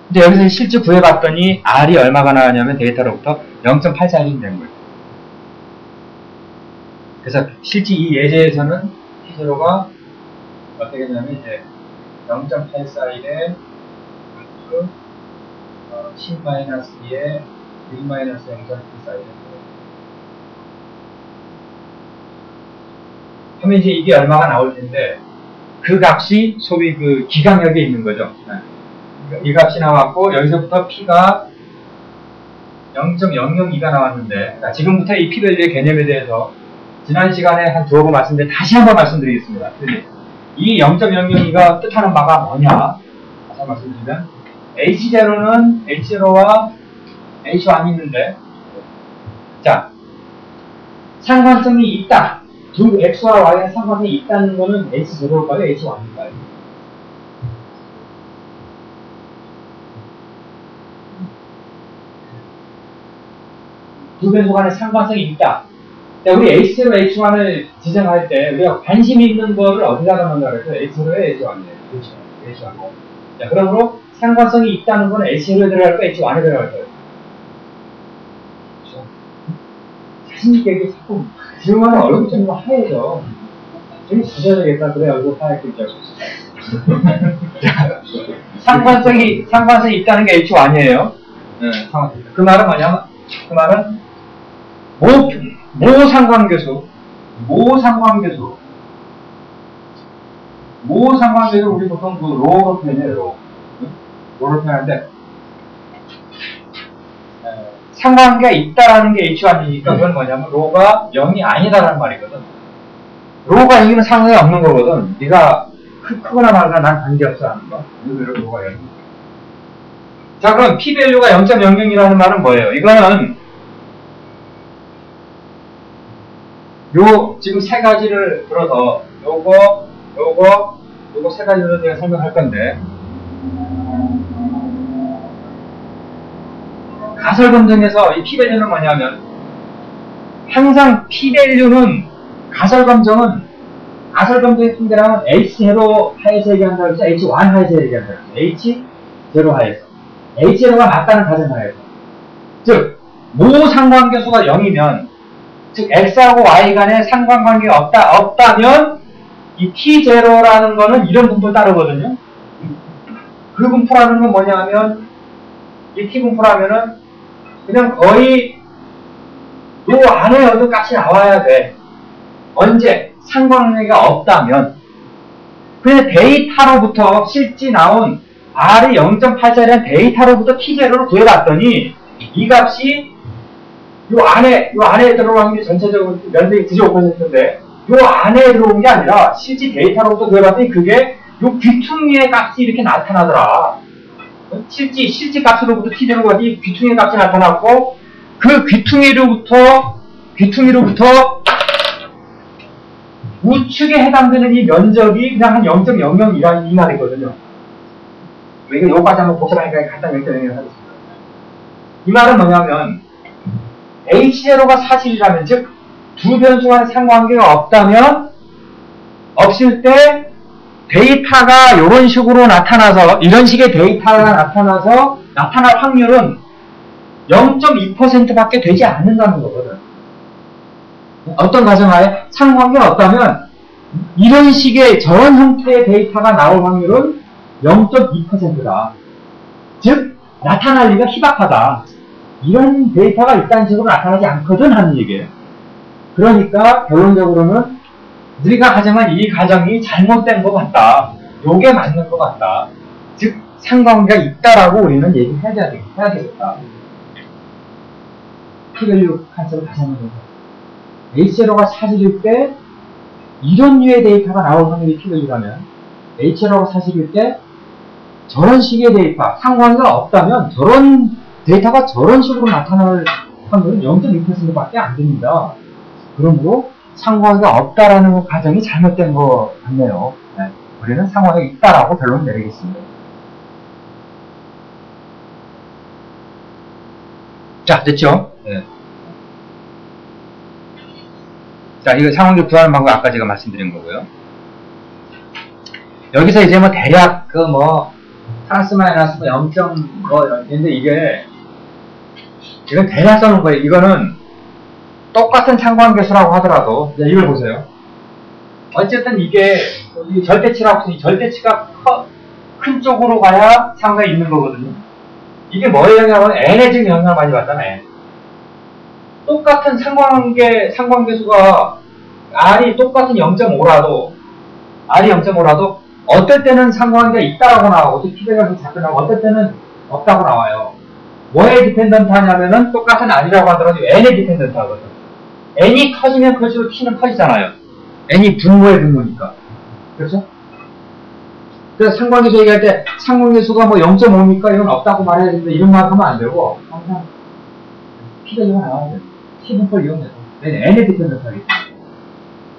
근데 여기서 실제 구해봤더니 R이 얼마가 나왔냐면 데이터로부터 0.84인 된 거예요. 그래서 실제 이 예제에서는 T0가 어떻게 되냐면 이제 0.84일에 10-2에 1-0.84일 하면 이제 이게 얼마가 나올 텐데 그 값이 소위 그 기강역에 있는 거죠. 이 값이 나왔고 여기서부터 P가 0.002가 나왔는데 지금부터 이 P밸류의 개념에 대해서 지난 시간에 한 두어 번 말씀드렸는데 다시 한번 말씀드리겠습니다. 이 0.002가 뜻하는 바가 뭐냐? 다시 말씀드리면 H0는 H0와 H1이 있는데 자 상관성이 있다. 두 X와 Y의 상관성이 있다는 거는 H0일까요? H1일까요? 두 변수 간의 상관성이 있다. 자, 우리 H0, H1을 지정할 때 우리가 관심 있는 거를 어디다가 넣는다 그랬어요? H0에 H1이에요. H1. 자, 그러므로 상관성이 있다는 건 H0에 들어갈까? H1에 들어갈까요? 그렇죠. 자신있게 이게 자꾸 질문하면 얼굴 좀 하얘져. 좀 주셔야 되겠다. 그래 얼굴 하얗게 있죠. 상관성이 있다는 게 H1이에요. 네, 그 말은 뭐냐면, 그 말은 모상관계수 우리 보통 그 로로 표현해요. 로로 표현하는데 상관계가 있다라는 게 H1이니까 그건 뭐냐면 로가 0이 아니다라는 말이거든. 로가 0이면 상관이 없는 거거든. 네가 크거나 말거나 난 관계없어 하는 거. 이거 로가 0. 자 그럼 P밸류가 0.00이라는 말은 뭐예요? 이거는 요 지금 세 가지를 들어서 요거 세 가지로 제가 설명할 건데 가설 검증에서 이 P밸류는 뭐냐면 항상 P밸류는 가설 검증의 통계라면 H0 하에서 얘기한다 그래서 H1 하에서 얘기한다 그래서 H0 하에서 H0가 맞다는 가정하에서 즉 모상관계수가 0이면 즉 X하고 Y 간에 상관관계가 없다면 이 T0라는 거는 이런 분포를 따르거든요. 그 분포라는 건 뭐냐 하면 이 T분포라면은 그냥 거의 요 안에 어느 값이 나와야 돼. 언제? 상관관계가 없다면. 그래서 데이터로부터 실제 나온 R이 0.8짜리한 데이터로부터 T0를 구해봤더니 이 값이 요 안에 들어간 게 전체적으로 면적이 95%인데 요 안에 들어온 게 아니라 실제 데이터로부터 구해봤더니 그게 요 귀퉁이의 값이 이렇게 나타나더라. 실제 값으로부터 T0로 가니 귀퉁이의 값이 나타났고 그 귀퉁이로부터 우측에 해당되는 이 면적이 그냥 한 0.002 말이거든요. 이거 요까지 한번 복잡하니까 간단히 0.0을 하겠습니다. 이 말은 뭐냐면 H0가 사실이라면 즉 두 변수 간의 상관관계가 없다면 없을 때 데이터가 이런 식으로 나타나서 이런 식의 데이터가 나타나서 나타날 확률은 0.2%밖에 되지 않는다는 거거든. 어떤 가정하에 상관관계가 없다면 이런 식의 저런 형태의 데이터가 나올 확률은 0.2%다. 즉 나타날 리가 희박하다. 이런 데이터가 있다는 식으로 나타나지 않거든 하는 얘기예요. 그러니까 결론적으로는 우리가 가정한 이 가정이 잘못된 것 같다. 요게 맞는 것 같다. 즉 상관관계가 있다라고 우리는 얘기해야 되겠다. P밸류 컨셉을 다시 한번 해서 HLO가 사실일 때 이런 류의 데이터가 나올 확률이 P-value라면 HLO가 사실일 때 저런 식의 데이터, 상관관계가 없다면 저런 데이터가 저런 식으로 나타날 확률은 0.2%밖에 안 됩니다. 그러므로 상관관계가 없다라는 가정이 잘못된 것 같네요. 네. 우리는 상관관계가 있다라고 결론 내리겠습니다. 자, 됐죠? 네. 자, 이거 상관관계 구하는 방법 아까 제가 말씀드린 거고요. 여기서 이제 뭐 대략 플러스 마이너스 0. 인데 이건 대략 써놓은 거예요. 이거는 똑같은 상관계수라고 하더라도 이걸 보세요. 어쨌든 이게 절대치라고 해서 이 절대치가 큰 쪽으로 가야 상관이 있는 거거든요. 이게 뭐에 영향을 n에 지금 영향을 많이 받잖아요. 똑같은 상관계수가 r이 똑같은 0.5라도 r이 0.5라도 어떨 때는 상관관계가 있다라고 나오고 또 P-value가 작게 나오고 어떨 때는 없다고 나와요. 뭐에 디펜던트 하냐면은 똑같은 r이라고 하더라도 n에 디펜던트 하거든. n이 커지면 클수록 t는 커지잖아요. n이 분모의 분모니까. 그렇죠? 그래서 상관계수 얘기할 때 상관계수가 뭐 0.5니까 이건 없다고 말해야 되는데 이런 말 하면 안 되고 항상 P-value가 나와야 돼요. T분포를 이용해서. n에 디펜던트 하기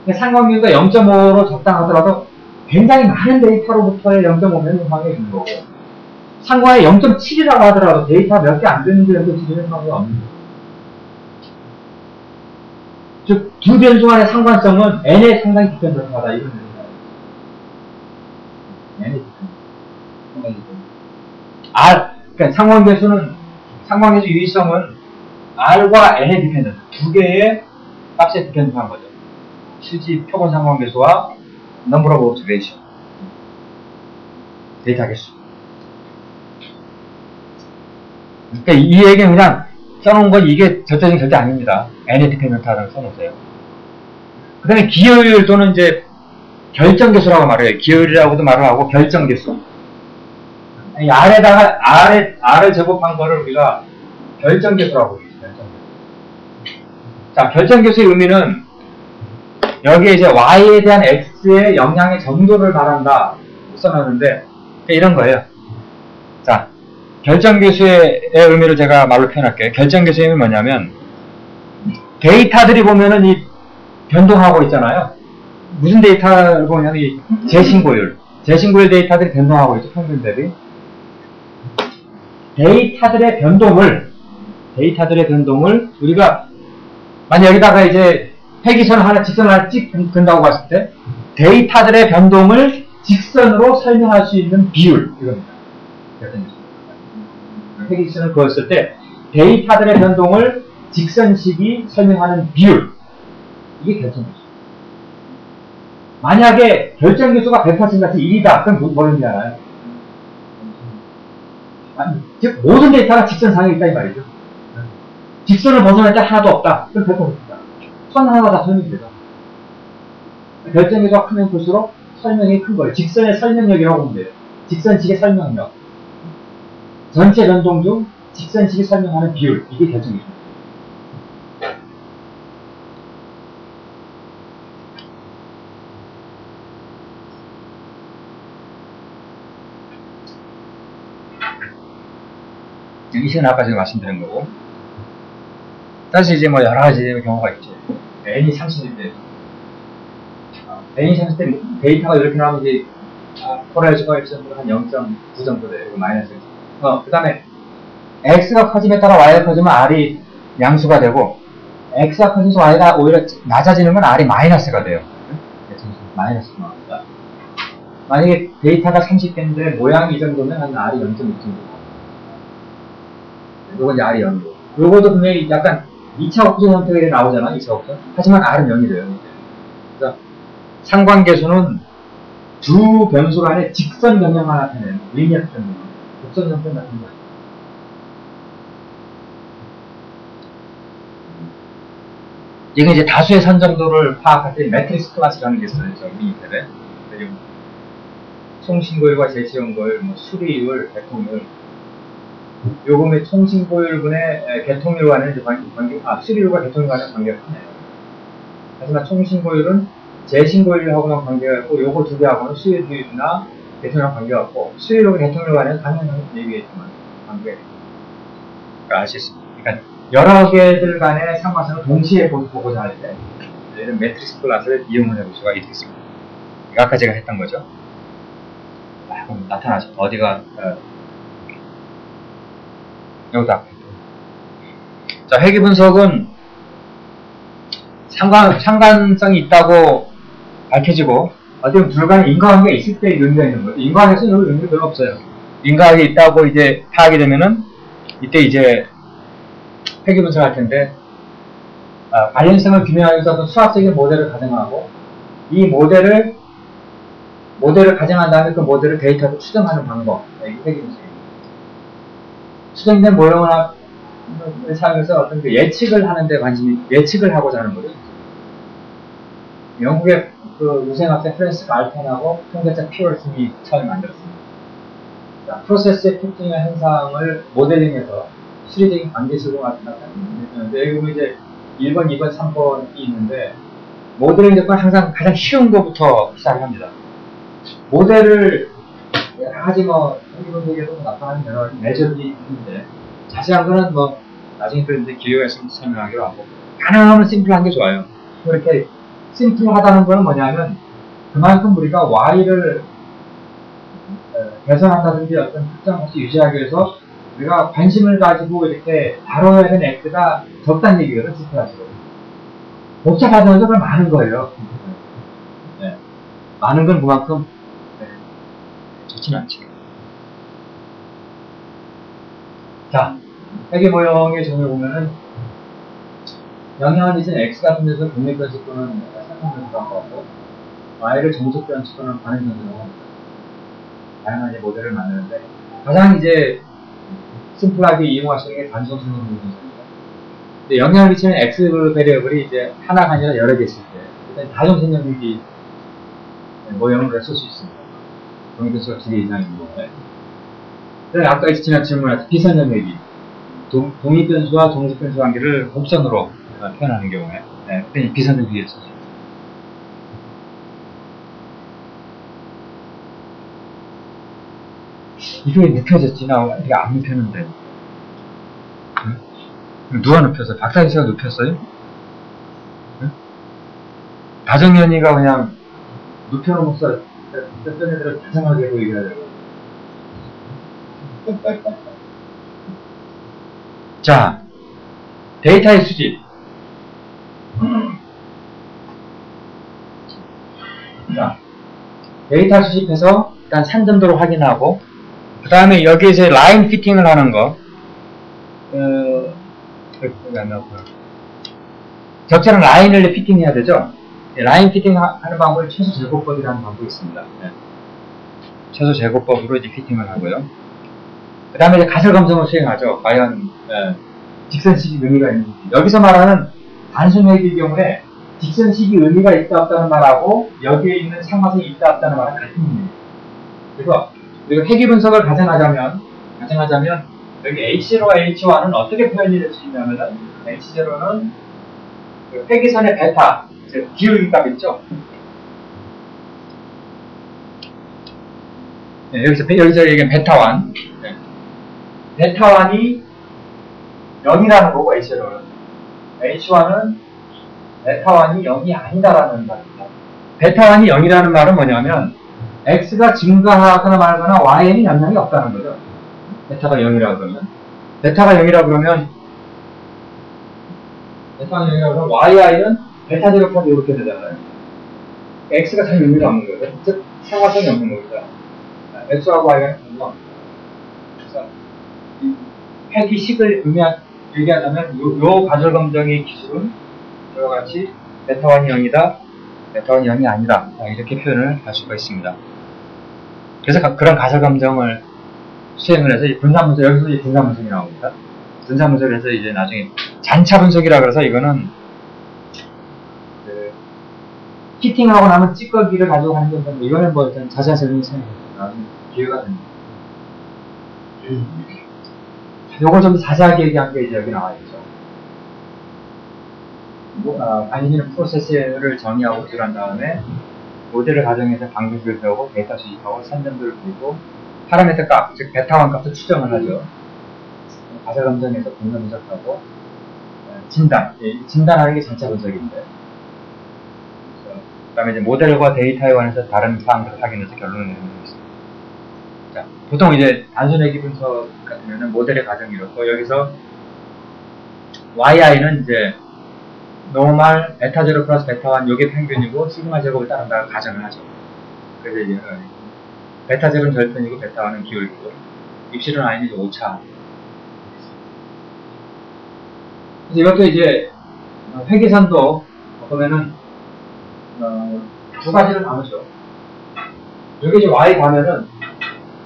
때문에. 상관계수가 0.5로 적당하더라도 굉장히 많은 데이터로부터의 0.5면 상관이 있는 거고 상관에 0.7이라고 하더라도 데이터 몇 개 안 되는데 0.7이면 상관이 없는 거고 즉 두 변수 간의 상관성은 n에 상당히 디펜던트하다 이런 얘기입니다. n에 디펜던트 그러니까 상관계수 유의성은 r과 n에 디펜던트 두 개의 값에 디펜던트한 거죠. 실제 표본 상관계수와 number of observation 데이터 개수. 그러니까 이 얘기는 그냥 써놓은 건 이게 절대적인 절대 아닙니다. n에 디펜던트하다고 써놓으세요. 그 다음에 기여율 또는 이제 결정계수라고 말해요. 기여율이라고도 말을 하고 결정계수. R에다가 R을 제곱한 거를 우리가 결정계수라고 해요. 자, 결정계수의 의미는 여기에 이제 y에 대한 x의 영향의 정도를 말한다 써놨는데 이런 거예요. 자, 결정계수의 의미를 제가 말로 표현할게요. 결정계수의 의미는 뭐냐면 데이터들이 보면은 이 변동하고 있잖아요. 무슨 데이터를 보냐면 이 재신고율 데이터들이 변동하고 있죠. 평균 대비. 데이터들의 변동을 우리가 만약 여기다가 이제 회기선을 하나, 직선을 하나 찍 든다고 봤을 때 데이터들의 변동을 직선으로 설명할 수 있는 비율 이겁니다. 회기선을 그었을 때 데이터들의 변동을 직선식이 설명하는 비율 이게 결정계수. 만약에 결정계수가 100% 같이 1이다 그럼 뭐든지 알아요? 즉 모든 데이터가 직선상에 있다 이 말이죠. 직선을 벗어날 때 하나도 없다 그럼 100%다. 선 하나가 다 설명이 되죠. 결정계수가 크면 클수록 설명이 큰 거예요. 직선의 설명력이라고 보면 돼요. 직선식의 설명력. 전체 변동 중 직선식이 설명하는 비율. 이게 결정계수입니다. 이 시간 아까 제가 말씀드린 거고. 사실 이제 뭐 여러 가지 경우가 있죠. n이 30일 때, n이 30일 때 데이터가 이렇게 나오면 이제 폴라리즈가 한 0.9 정도 돼요. 마이너스. 그 다음에 x가 커짐에 따라 y가 커지면 r이 양수가 되고 x가 커지면서 y가 오히려 낮아지는 건 r이 마이너스가 돼요. 마이너스가 나옵니다. 만약에 데이터가 30개인데 모양이 이 정도면 한 r이 0.6 정도. 요건 이제 r이 0이고. 요것도 분명히 약간 2차 옵션 선택에 나오잖아, 2차 옵션. 하지만 r은 0이 돼요. 그래서 상관계수는 두 변수 간의 직선 변형을 나타내는 리니어 변형, 곡선 변형 같은 거예요. 이게 이제 다수의 선 정도를 파악할 때 매트릭스 클래스라는 게 있어요. 저기 밑에. 총신고율과 재시연고율, 뭐 수리율, 개통률. 요금의 총신고율분의 개통률과는 이제 수리율과 개통률과는 관계가 크네요. 하지만 총신고율은 재신고율하고는 관계가 있고 요거 두 개하고는 수요율이나 대통령 관계가 없고 수요율하고 대통령 간에는 당연히 얘기했지만 관계가 있습니다. 알 수 있습니다. 그러니까 여러 개들 간의 상관성을 동시에 보고자 할 때 이런 매트릭스 클래스를 이용을 해볼 수가 있겠습니다. 이거 아까 제가 했던 거죠. 그럼 나타나죠. 어디가 여기도 앞에. 자, 회귀 분석은 상관성이 있다고 밝혀지고 어디 보면 둘간에 인과관계가 있을 때 의미가 있는 거죠. 인과관계에서는 의미가 별로 없어요. 인과관계 있다고 이제 파악이 되면은 이때 이제 회귀 분석할 텐데 관련성을 규명하기 위해서 어떤 수학적인 모델을 가정하고 이 모델을 가정한 다음에 그 모델을 데이터로 추정하는 방법. 이게 회귀 분석입니다. 추정된 모형을 사용해서 어떤 그 예측을 하는데 예측을 하고자 하는 거죠. 영국의 그 유생학자 프랜시스 갈펜하고 통계자 피어슨이 처음 만들었습니다. 자, 프로세스의 특징의 현상을 모델링해서 실리적인 관계식으로 나타났는데 여기 보면 이제 1번, 2번, 3번이 있는데 모델링 접근 항상 가장 쉬운 것부터 시작합니다. 모델을 여러 가지 회귀분석에도 나타나는 여러 가지 매저들이 있는데 자세한 거는 나중에 또 이제 기회가 있으면 설명하기로 하고 가능하면 심플한 게 좋아요. 그렇게 심플하다는 거는 뭐냐면 그만큼 우리가 Y를 개선한다든지 어떤 특정 것을 유지하기 위해서 우리가 관심을 가지고 이렇게 다뤄야 되는 X가 적다는 얘기거든, 심플하시고. 복잡하다는 건 많은 거예요. 네. 많은 건 그만큼 좋진 않죠. 자, 회귀 모형의 종류 보면은 영향을 미치는 X 같은 데서 독립변수 또는 상상변수라고 하고 Y를 정속변수 또는 반응변수라고 합니다. 다양한 이제 모델을 만드는데 가장 이제 심플하게 이용할 수 있는 게 단순성을 변수입니다. 근데 영향을 미치는 X 베리어블이 이제 하나가 아니라 여러 개 있을 때 일단 다중선 영역이 모형을 쓸 수 있습니다. 독립변수가 2개 이상인 경우에. 아까 지난 질문에 비선 영역이 독립변수와 정속변수 관계를 곱선으로 표현하는 경우에 그때 비선을 위해 쓰죠. 이게 눕혀졌지? 나 이게 안 눕혔는데. 응? 누가 눕혔어요? 박사희 씨가 눕혔어요? 응? 다정연이가 그냥 눕혀놓고서 어떤 애들을 다정하게 보이게 하려고. 자, 데이터의 수집. 자, 데이터 수집해서 일단 산점도로 확인하고, 그 다음에 여기에서 라인 피팅을 하는 거. 여기 안 나왔구나. 적절한 라인을 피팅해야 되죠? 라인 피팅 하는 방법이 최소 제곱법이라는 방법이 있습니다. 네. 최소 제곱법으로 이제 피팅을 하고요. 그 다음에 이제 가설 검증을 수행하죠. 과연, 직선식이 의미가 있는지. 여기서 말하는 단순회귀의 경우에 직선식이 의미가 있다 없다는 말하고 여기에 있는 상관성이 있다 없다는 말은 같은 의미입니다. 그래서 우리가 회귀 분석을 가정하자면 여기 H0와 H1은 어떻게 표현이 될 수 있냐면은 H0는 그 회귀선의 베타, 즉 기울기 값 있죠? 네, 여기서 얘기한 베타1. 네. 베타1이 0이라는 거고, H0는. H1은 베타1이 0이 아니다라는 말입니다. 베타1이 0이라는 말은 뭐냐면, X가 증가하거나 말거나 Y에는 영향이 없다는 거죠. 베타가 0이라고 그러면. 베타가 0이라고 그러면, YI는 베타 제곱하면 이렇게 되잖아요. X가 잘 의미가 없는 거죠. 즉, 상관성이 없는 거죠. X하고 Y가 상관없는 그래서, 회귀식을 얘기하자면, 요 가설 검정의 기술은 이와 같이 베타1이 0이다, 베타1이 0이 아니다. 이렇게 표현을 할 수가 있습니다. 그래서 그런 가설 검정을 수행을 해서 분산 분석, 여기서 이제 분산 분석이 나옵니다. 분산 분석을 해서 이제 나중에 잔차 분석이라 그래서 이거는 피팅하고 나면 찌꺼기를 가지고 하는 건데 이거는 뭐 일단 자세한 설명이 나중에 기회가 됩니다. 요걸 좀 자세하게 얘기한 게 이제 여기 나와 있죠. 반신은 프로세스를 정의하고 구조한 다음에 모델을 가정해서 방정식을 배우고 데이터 수집하고 선점들을 그리고 파라미터 값, 즉 베타1 값을 추정을 하죠. 가설 검증에서 분석 분석하고 진단, 진단하는 게 전체 분석인데 그 다음에 이제 모델과 데이터에 관해서 다른 사항들을 확인해서 결론을 내는 게 있습니다. 자, 보통 이제 단순 회귀 분석 같은 경우는 모델의 가정이 이렇고 여기서 yi는 이제 노멀 베타 0 플러스 베타 1 요게 평균이고 시그마 제곱을 따른다고 가정을 하죠. 그래서 이제 베타 0은 절편이고 베타 1은 기울기고 입실은 i는 이제 오차. 그래서 이것도 이제 회계선도 보면은 두 가지를 나누죠. 여기 이제 y 가면은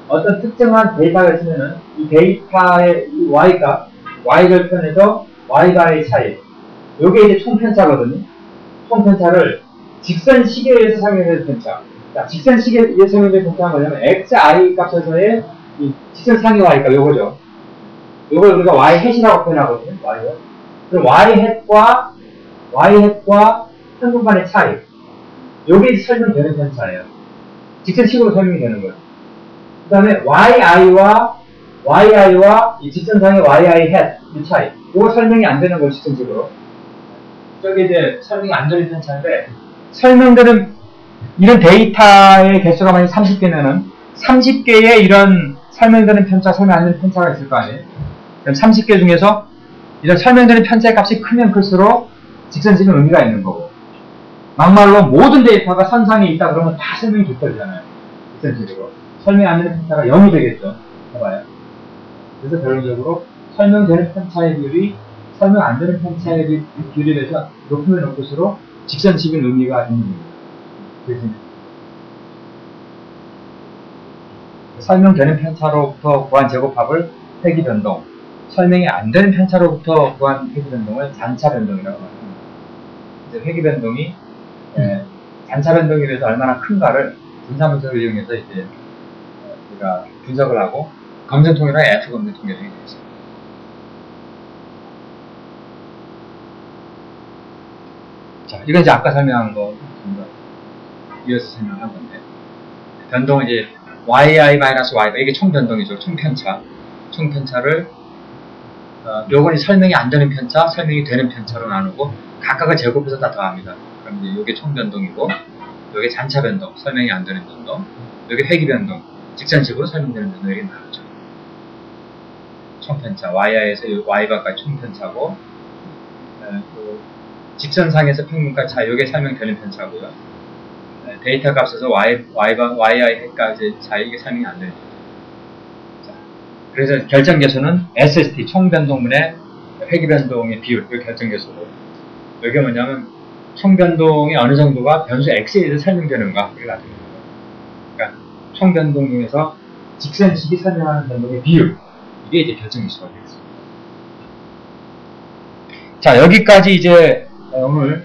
어떤 특정한 데이터가 있으면은 이 데이터의 이 y값, y 절편에서 y가의 차이. 요게 이제 총편차거든요. 총편차를 직선 시계에 의해서 설명해서 편차. 자, 직선 시계에 의해서 설명해서 편차가 뭐냐면 xi 값에서의 이 직선 상위 y값 요거죠. 요걸 우리가 y 햇이라고 표현하거든요. y 햇. 그럼 y 햇과 평균 간의 차이. 요게 설명되는 편차예요. 직선식으로 설명이 되는 거예요. 그 다음에 yi와 이 직선상의 yi 햇, 이 차이. 요거 설명이 안 되는 거 직선식으로. 저게 이제 설명이 안 되는 편차인데, 설명되는, 이런 데이터의 개수가 만약 30개면은, 30개의 이런 설명되는 편차, 설명 안 되는 편차가 있을 거 아니에요? 그럼 30개 중에서 이런 설명되는 편차의 값이 크면 클수록 직선식은 의미가 있는 거고. 막말로 모든 데이터가 선상에 있다 그러면 다 설명이 좁혀지잖아요. 직선식으로. 설명 안 되는 편차가 0이 되겠죠. 봐봐요. 그래서 결론적으로 설명되는 편차의 비율이 설명 안 되는 편차의 비율에 대해서 높으면 높을수록 직선식은 의미가 있는 겁니다. 그래서 설명되는 편차로부터 구한 제곱합을 회귀 변동, 설명이 안 되는 편차로부터 구한 회귀 변동을 잔차 변동이라고 합니다. 이제 회귀 변동이 잔차 변동에 대해서 얼마나 큰가를 분산 분석을 이용해서 이제 우리가 분석을 하고 검증 통계랑 F 검증 통계를 이용했습니다. 자, 이건 이제 아까 설명한 거 이어서 설명한 건데 변동은 이제 yi-y가 이게 총변동이죠. 총편차. 총편차를 요건 설명이 안 되는 편차, 설명이 되는 편차로 나누고 각각을 제곱해서 다 더합니다. 그럼 이제 요게 총변동이고 요게 잔차 변동, 설명이 안 되는 변동, 요게 회귀 변동, 직선식으로 설명되는 변동 이렇게 나누죠. 총편차, yi에서 y가까지 총편차고 직선상에서 평균가 차이, 요게 설명되는 편차고요. 데이터 값에서 yi-값의 차이, 이게 설명이 안 되는 편차. 그래서 결정계수는 SST, 총변동분의 회귀변동의 비율, 이 결정계수고. 여기 뭐냐면, 총변동의 어느 정도가 변수 X에 대해서 설명되는가, 이게 나타내는 거예요. 그러니까, 총변동 중에서 직선식이 설명하는 변동의 비율, 이게 이제 결정계수가 되겠습니다. 자, 여기까지 이제 오늘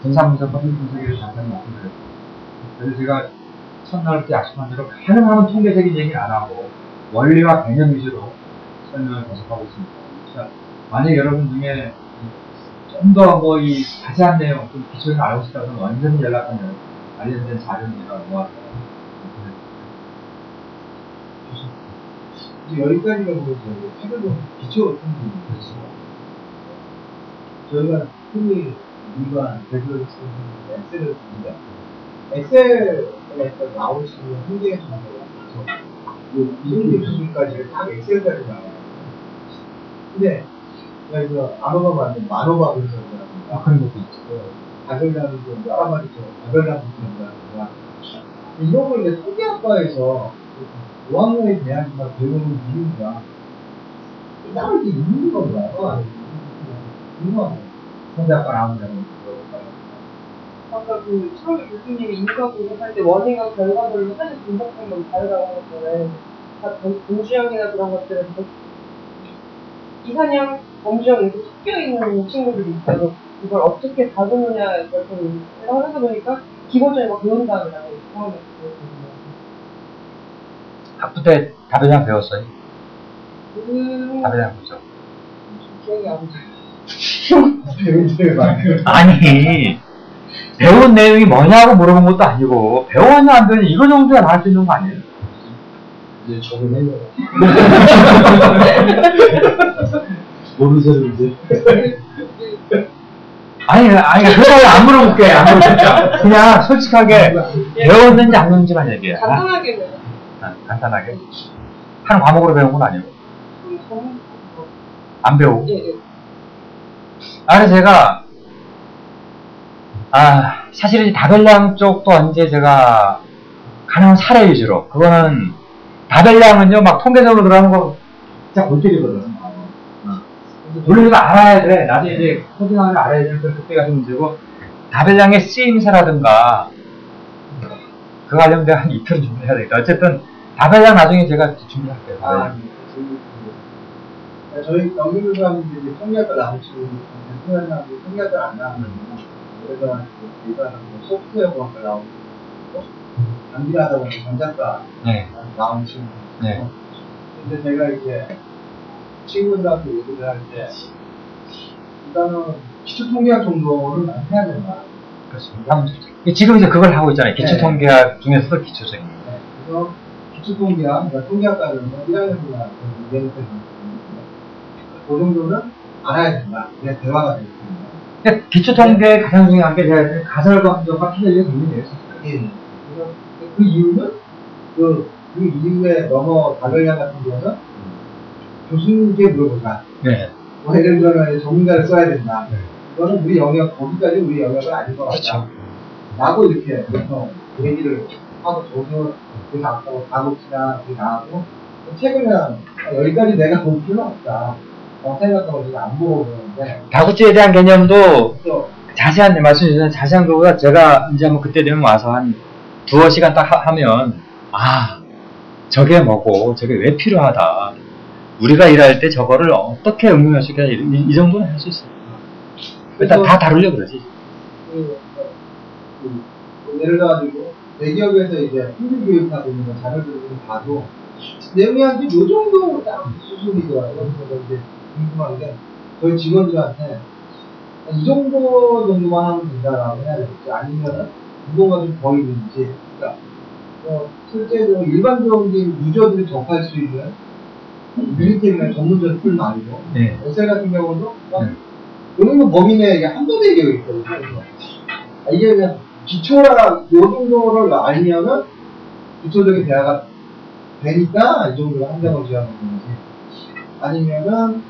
분산분석과 분석에 잠깐 말씀드렸습니다. 그래서 제가 첫날 때 약속한 대로 가능하면 통계적인 얘기는 안 하고 원리와 개념 위주로 설명을 계속하고 있습니다. 그러니까 만약 여러분 중에 좀 더 뭐 이 자세한 내용, 좀 기초를 알고 싶다면 언제든 연락하면 관련된 자료를 제가 모아서 이제 여기까지가 보면 최근에 기초 통계죠. 저희가 흔히 일반 대표를 쓰는 엑셀을 씁니다. 엑셀에서 나오시는 통계 정보가 이런 기준까지 딱 엑셀까지 나와요. 근데 그래서 암호가 맞는 만호가 분석이라든가 그런 것도 있죠. 가설량이 좀 여러 마디 좀 가설량 분석이라든가 이런 걸 이제 통계학과에서 5학년에 대한 배우는 이유가 따로 이게 있는 건가요? 궁금하네요. 통계학과 나오는 데는 아까 그 서울 교수님이 인과 분석할 때 원인과 결과별로 사실 분석한 건 다르다고 하셨잖아요. 다 범주형이나 그런 것들은 이사냥, 범주형 이렇게 섞여 있는 친구들이 있어서 그걸 어떻게 다루느냐 결정을 하다 보니까 기본적인 거 배운 다음에 나는 처음에 배웠거든요. 학부 때 다배장 배웠어요? 그 다배장 분석. 기억이 안 나요. 배우들 막. 아니, 배운 내용이 뭐냐고 물어본 것도 아니고, 배웠냐 안 배웠냐, 이거 정도야 나올 수 있는 거 아니에요? 이제 적응해요. 모르세요, 이제. 아니, 그걸 안 물어볼게, 안 물어볼게. 그냥 솔직하게 배웠는지 안 배웠는지만 얘기해. 간단하게 배워. 간단하게. 한 과목으로 배운 건 아니고. 안 배우고. 예, 예. 그래서 제가, 사실은 다별량 쪽도 언제 제가 가능한 사례 위주로. 그거는, 다별량은요, 막 통계적으로 들어가는 거 진짜 골 때리거든. 물론 이거 알아야 돼. 나중에 이제 코딩하면 알아야 되는 그때가 좀 문제고, 다별량의 쓰임새라든가, 그거 하려면 내가 한 이틀은 준비해야 되겠다. 어쨌든, 다별량 나중에 제가 준비할게요. 저희 연구교사님들이 이제 통계학과 나오시고, 통계학과 안 나오거든요. 그래서 일반적으로 소프트웨어 공학과 나오고, 장비하다 보니 전작가 나온 친구. 네. 근데 제가 이제 친구들한테 얘기를 할 때, 일단은 기초통계학 정도는 안 해야 된다. 그렇습니다. 지금 이제 그걸 하고 있잖아요. 기초통계학 중에서도 기초적인. 네. 그래서 기초통계학, 그러니까 통계학과는 1학년이나 2학년 때 그 정도는 알아야 된다. 그냥 대화가 되겠습니다. 근데 기초통계의 가장 중요한 게 제가 가설과학과 피드백이 굉장히 되었어요. 예. 그래서 그 이유는 그 이후에 넘어 다별량 같은 경우는 교수님께 물어보자. 네. 뭐 예를 들면 전문가를 써야 된다. 네. 그거는 우리 영역, 거기까지 우리 영역은 아닌 것 같다. 그렇죠. 라고 이렇게 그래서 얘기를 하고 저도 그래서 아까 다국지나 나하고 책을 한 여기까지 내가 볼 필요는 없다. 생각하고 지금 안 보고 그러는데 다구치에 대한 개념도 또 자세한 말씀 주시는 자세한 거보다 제가 이제 한번 그때 되면 와서 한 두어 시간 딱 하면 저게 뭐고 저게 왜 필요하다. 우리가 일할 때 저거를 어떻게 응용할 수 있겠다. 이 정도는 할 수 있어요. 일단 다 다루려고 그러지. 예를 들어가지고 대기업에서 이제 힘들교육하고 있는 자녀들을 봐도 내용이 한 요 정도 딱 수준이더라고요. 그래서 이제 궁금한 게 저희 직원들한테 이 정도 정도만 하면 된다라고 해야 될지 아니면 이거가 좀 더 있는지. 그러니까 실제로 일반적인 유저들이 접할 수 있는 유니테크나 전문적인 툴 말고 엑셀 같은 경우도 어느 정도 범위 내에 한도 되어 있거든요. 이게 그냥 기초라 요 정도를 알면은 기초적인 대화가 되니까 이 정도로 한정을 지어놓는 건지 아니면은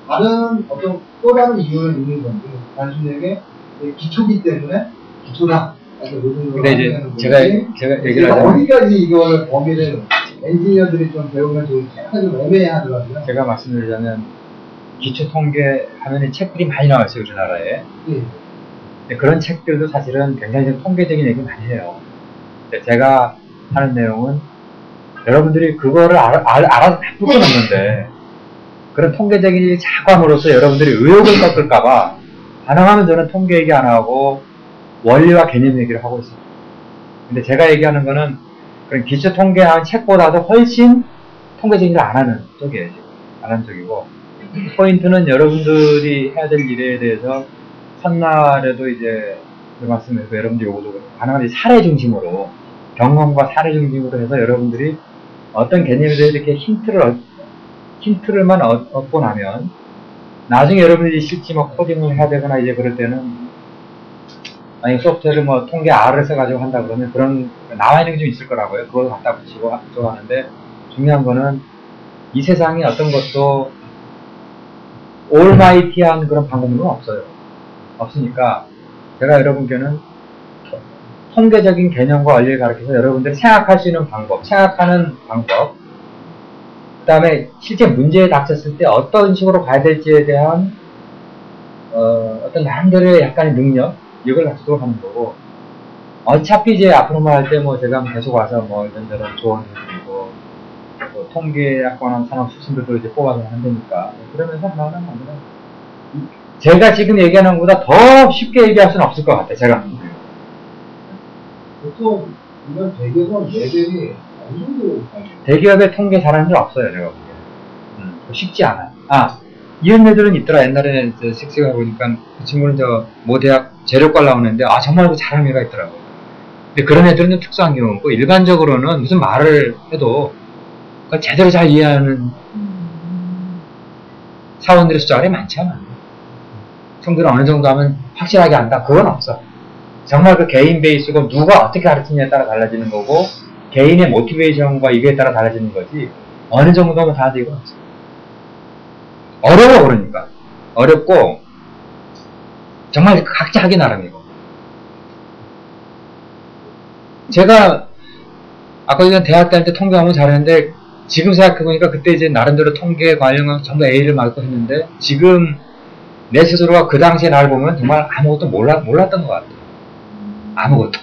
다른 어떤 또 다른 이유를 있는 건지 단순하게 기초기 때문에 기초다. 근데 이제 제가 얘기를 하자면 어디까지 이걸 범위를 엔지니어들이 좀 배우면 좀 애매하더라고요. 제가 말씀드리자면 기초 통계 하면은 책들이 많이 나왔어요 우리나라에. 근데 그런 책들도 사실은 굉장히 좀 통계적인 얘기 많이 해요. 근데 제가 하는 내용은 여러분들이 그거를 알아서 나쁠 건 없는데 그런 통계적인 일이 자꾸 함으로써 여러분들이 의욕을 꺾을까봐 가능하면 저는 통계 얘기 안 하고 원리와 개념 얘기를 하고 있습니다. 근데 제가 얘기하는 거는 그런 기초 통계한 책보다도 훨씬 통계적인 일을 안 하는 쪽이에요. 안 하는 쪽이고 포인트는 여러분들이 해야 될 일에 대해서 첫날에도 이제 말씀드리고 여러분들 요구도 가능한 사례 중심으로 경험과 사례 중심으로 해서 여러분들이 어떤 개념에 대해서 이렇게 힌트를만 얻고 나면 나중에 여러분들이 실제 뭐 코딩을 해야 되거나 이제 그럴 때는 아니 소프트웨어를 뭐 통계 R을 써가지고 한다 그러면 그런 나와 있는 게 좀 있을 거라고요. 그걸 갖다 붙이고 하는데 중요한 거는 이 세상에 어떤 것도 올마이티한 그런 방법은 없어요. 없으니까 제가 여러분께는 통계적인 개념과 원리를 가르쳐서 여러분들이 생각할 수 있는 방법, 생각하는 방법, 그 다음에 실제 문제에 닥쳤을 때 어떤 식으로 가야 될지에 대한 어떤 나름대로의 약간의 능력, 이걸 갖추도록 하는 거고 어차피 이제 앞으로만 할 때 뭐 제가 계속 와서 뭐 이런저런 조언을 드리고 또 통계학과나 산업 수신들도 이제 뽑아서 한다니까 그러면서 하나하나 만들어요. 제가 지금 얘기하는 것보다 더 쉽게 얘기할 수는 없을 것 같아요. 제가 보통 이런 대기업 레벨이 어느 정도 대기업에 통계 잘하는 줄 없어요. 제가 보기에는 쉽지 않아요. 이런 애들은 있더라. 옛날에 식스가 보니까 그 친구는 모 대학 재료과 나오는데 정말 잘하는 애가 있더라고. 근데 그런 애들은 좀 특수한 경우고 일반적으로는 무슨 말을 해도 제대로 잘 이해하는 사원들의 숫자가 많지 않아. 성들은 어느 정도 하면 확실하게 안다. 그건 없어. 정말 그 개인 베이스고 누가 어떻게 가르치느냐에 따라 달라지는 거고 개인의 모티베이션과 이거에 따라 달라지는 거지 어느 정도면 다 되고 없어. 어려워. 그러니까 어렵고 정말 각자 하기 나름이고 제가 아까 전에 대학 다닐 때 통계하면 잘했는데 지금 생각해보니까 그때 이제 나름대로 통계 관련 전부 A를 맞고 했는데 지금 내 스스로가 그 당시에 나를 보면 정말 아무것도 몰랐던 것 같아요. 아무것도.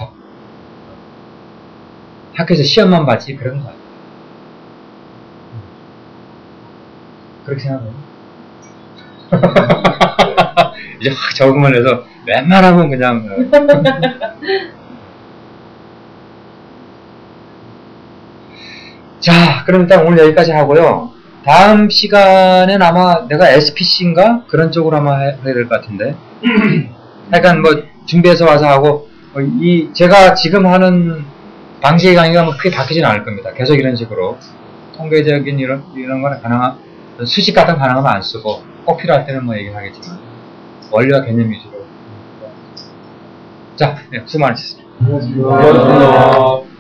학교에서 시험만 봤지 그런 것 같아요. 그렇게 생각해요. 이제 확 적응을 해서 웬만하면 그냥 자, 그럼 일단 오늘 여기까지 하고요. 다음 시간엔 아마 내가 SPC인가? 그런 쪽으로 아마 해야 될 것 같은데. 약간 준비해서 와서 하고, 제가 지금 하는 방식의 강의가 크게 바뀌진 않을 겁니다. 계속 이런 식으로. 통계적인 이런 거는 수식 같은 거 가능하면 안 쓰고, 꼭 필요할 때는 얘기하겠지만, 원리와 개념 위주로. 자, 네, 수고 많으셨습니다. 안녕하세요.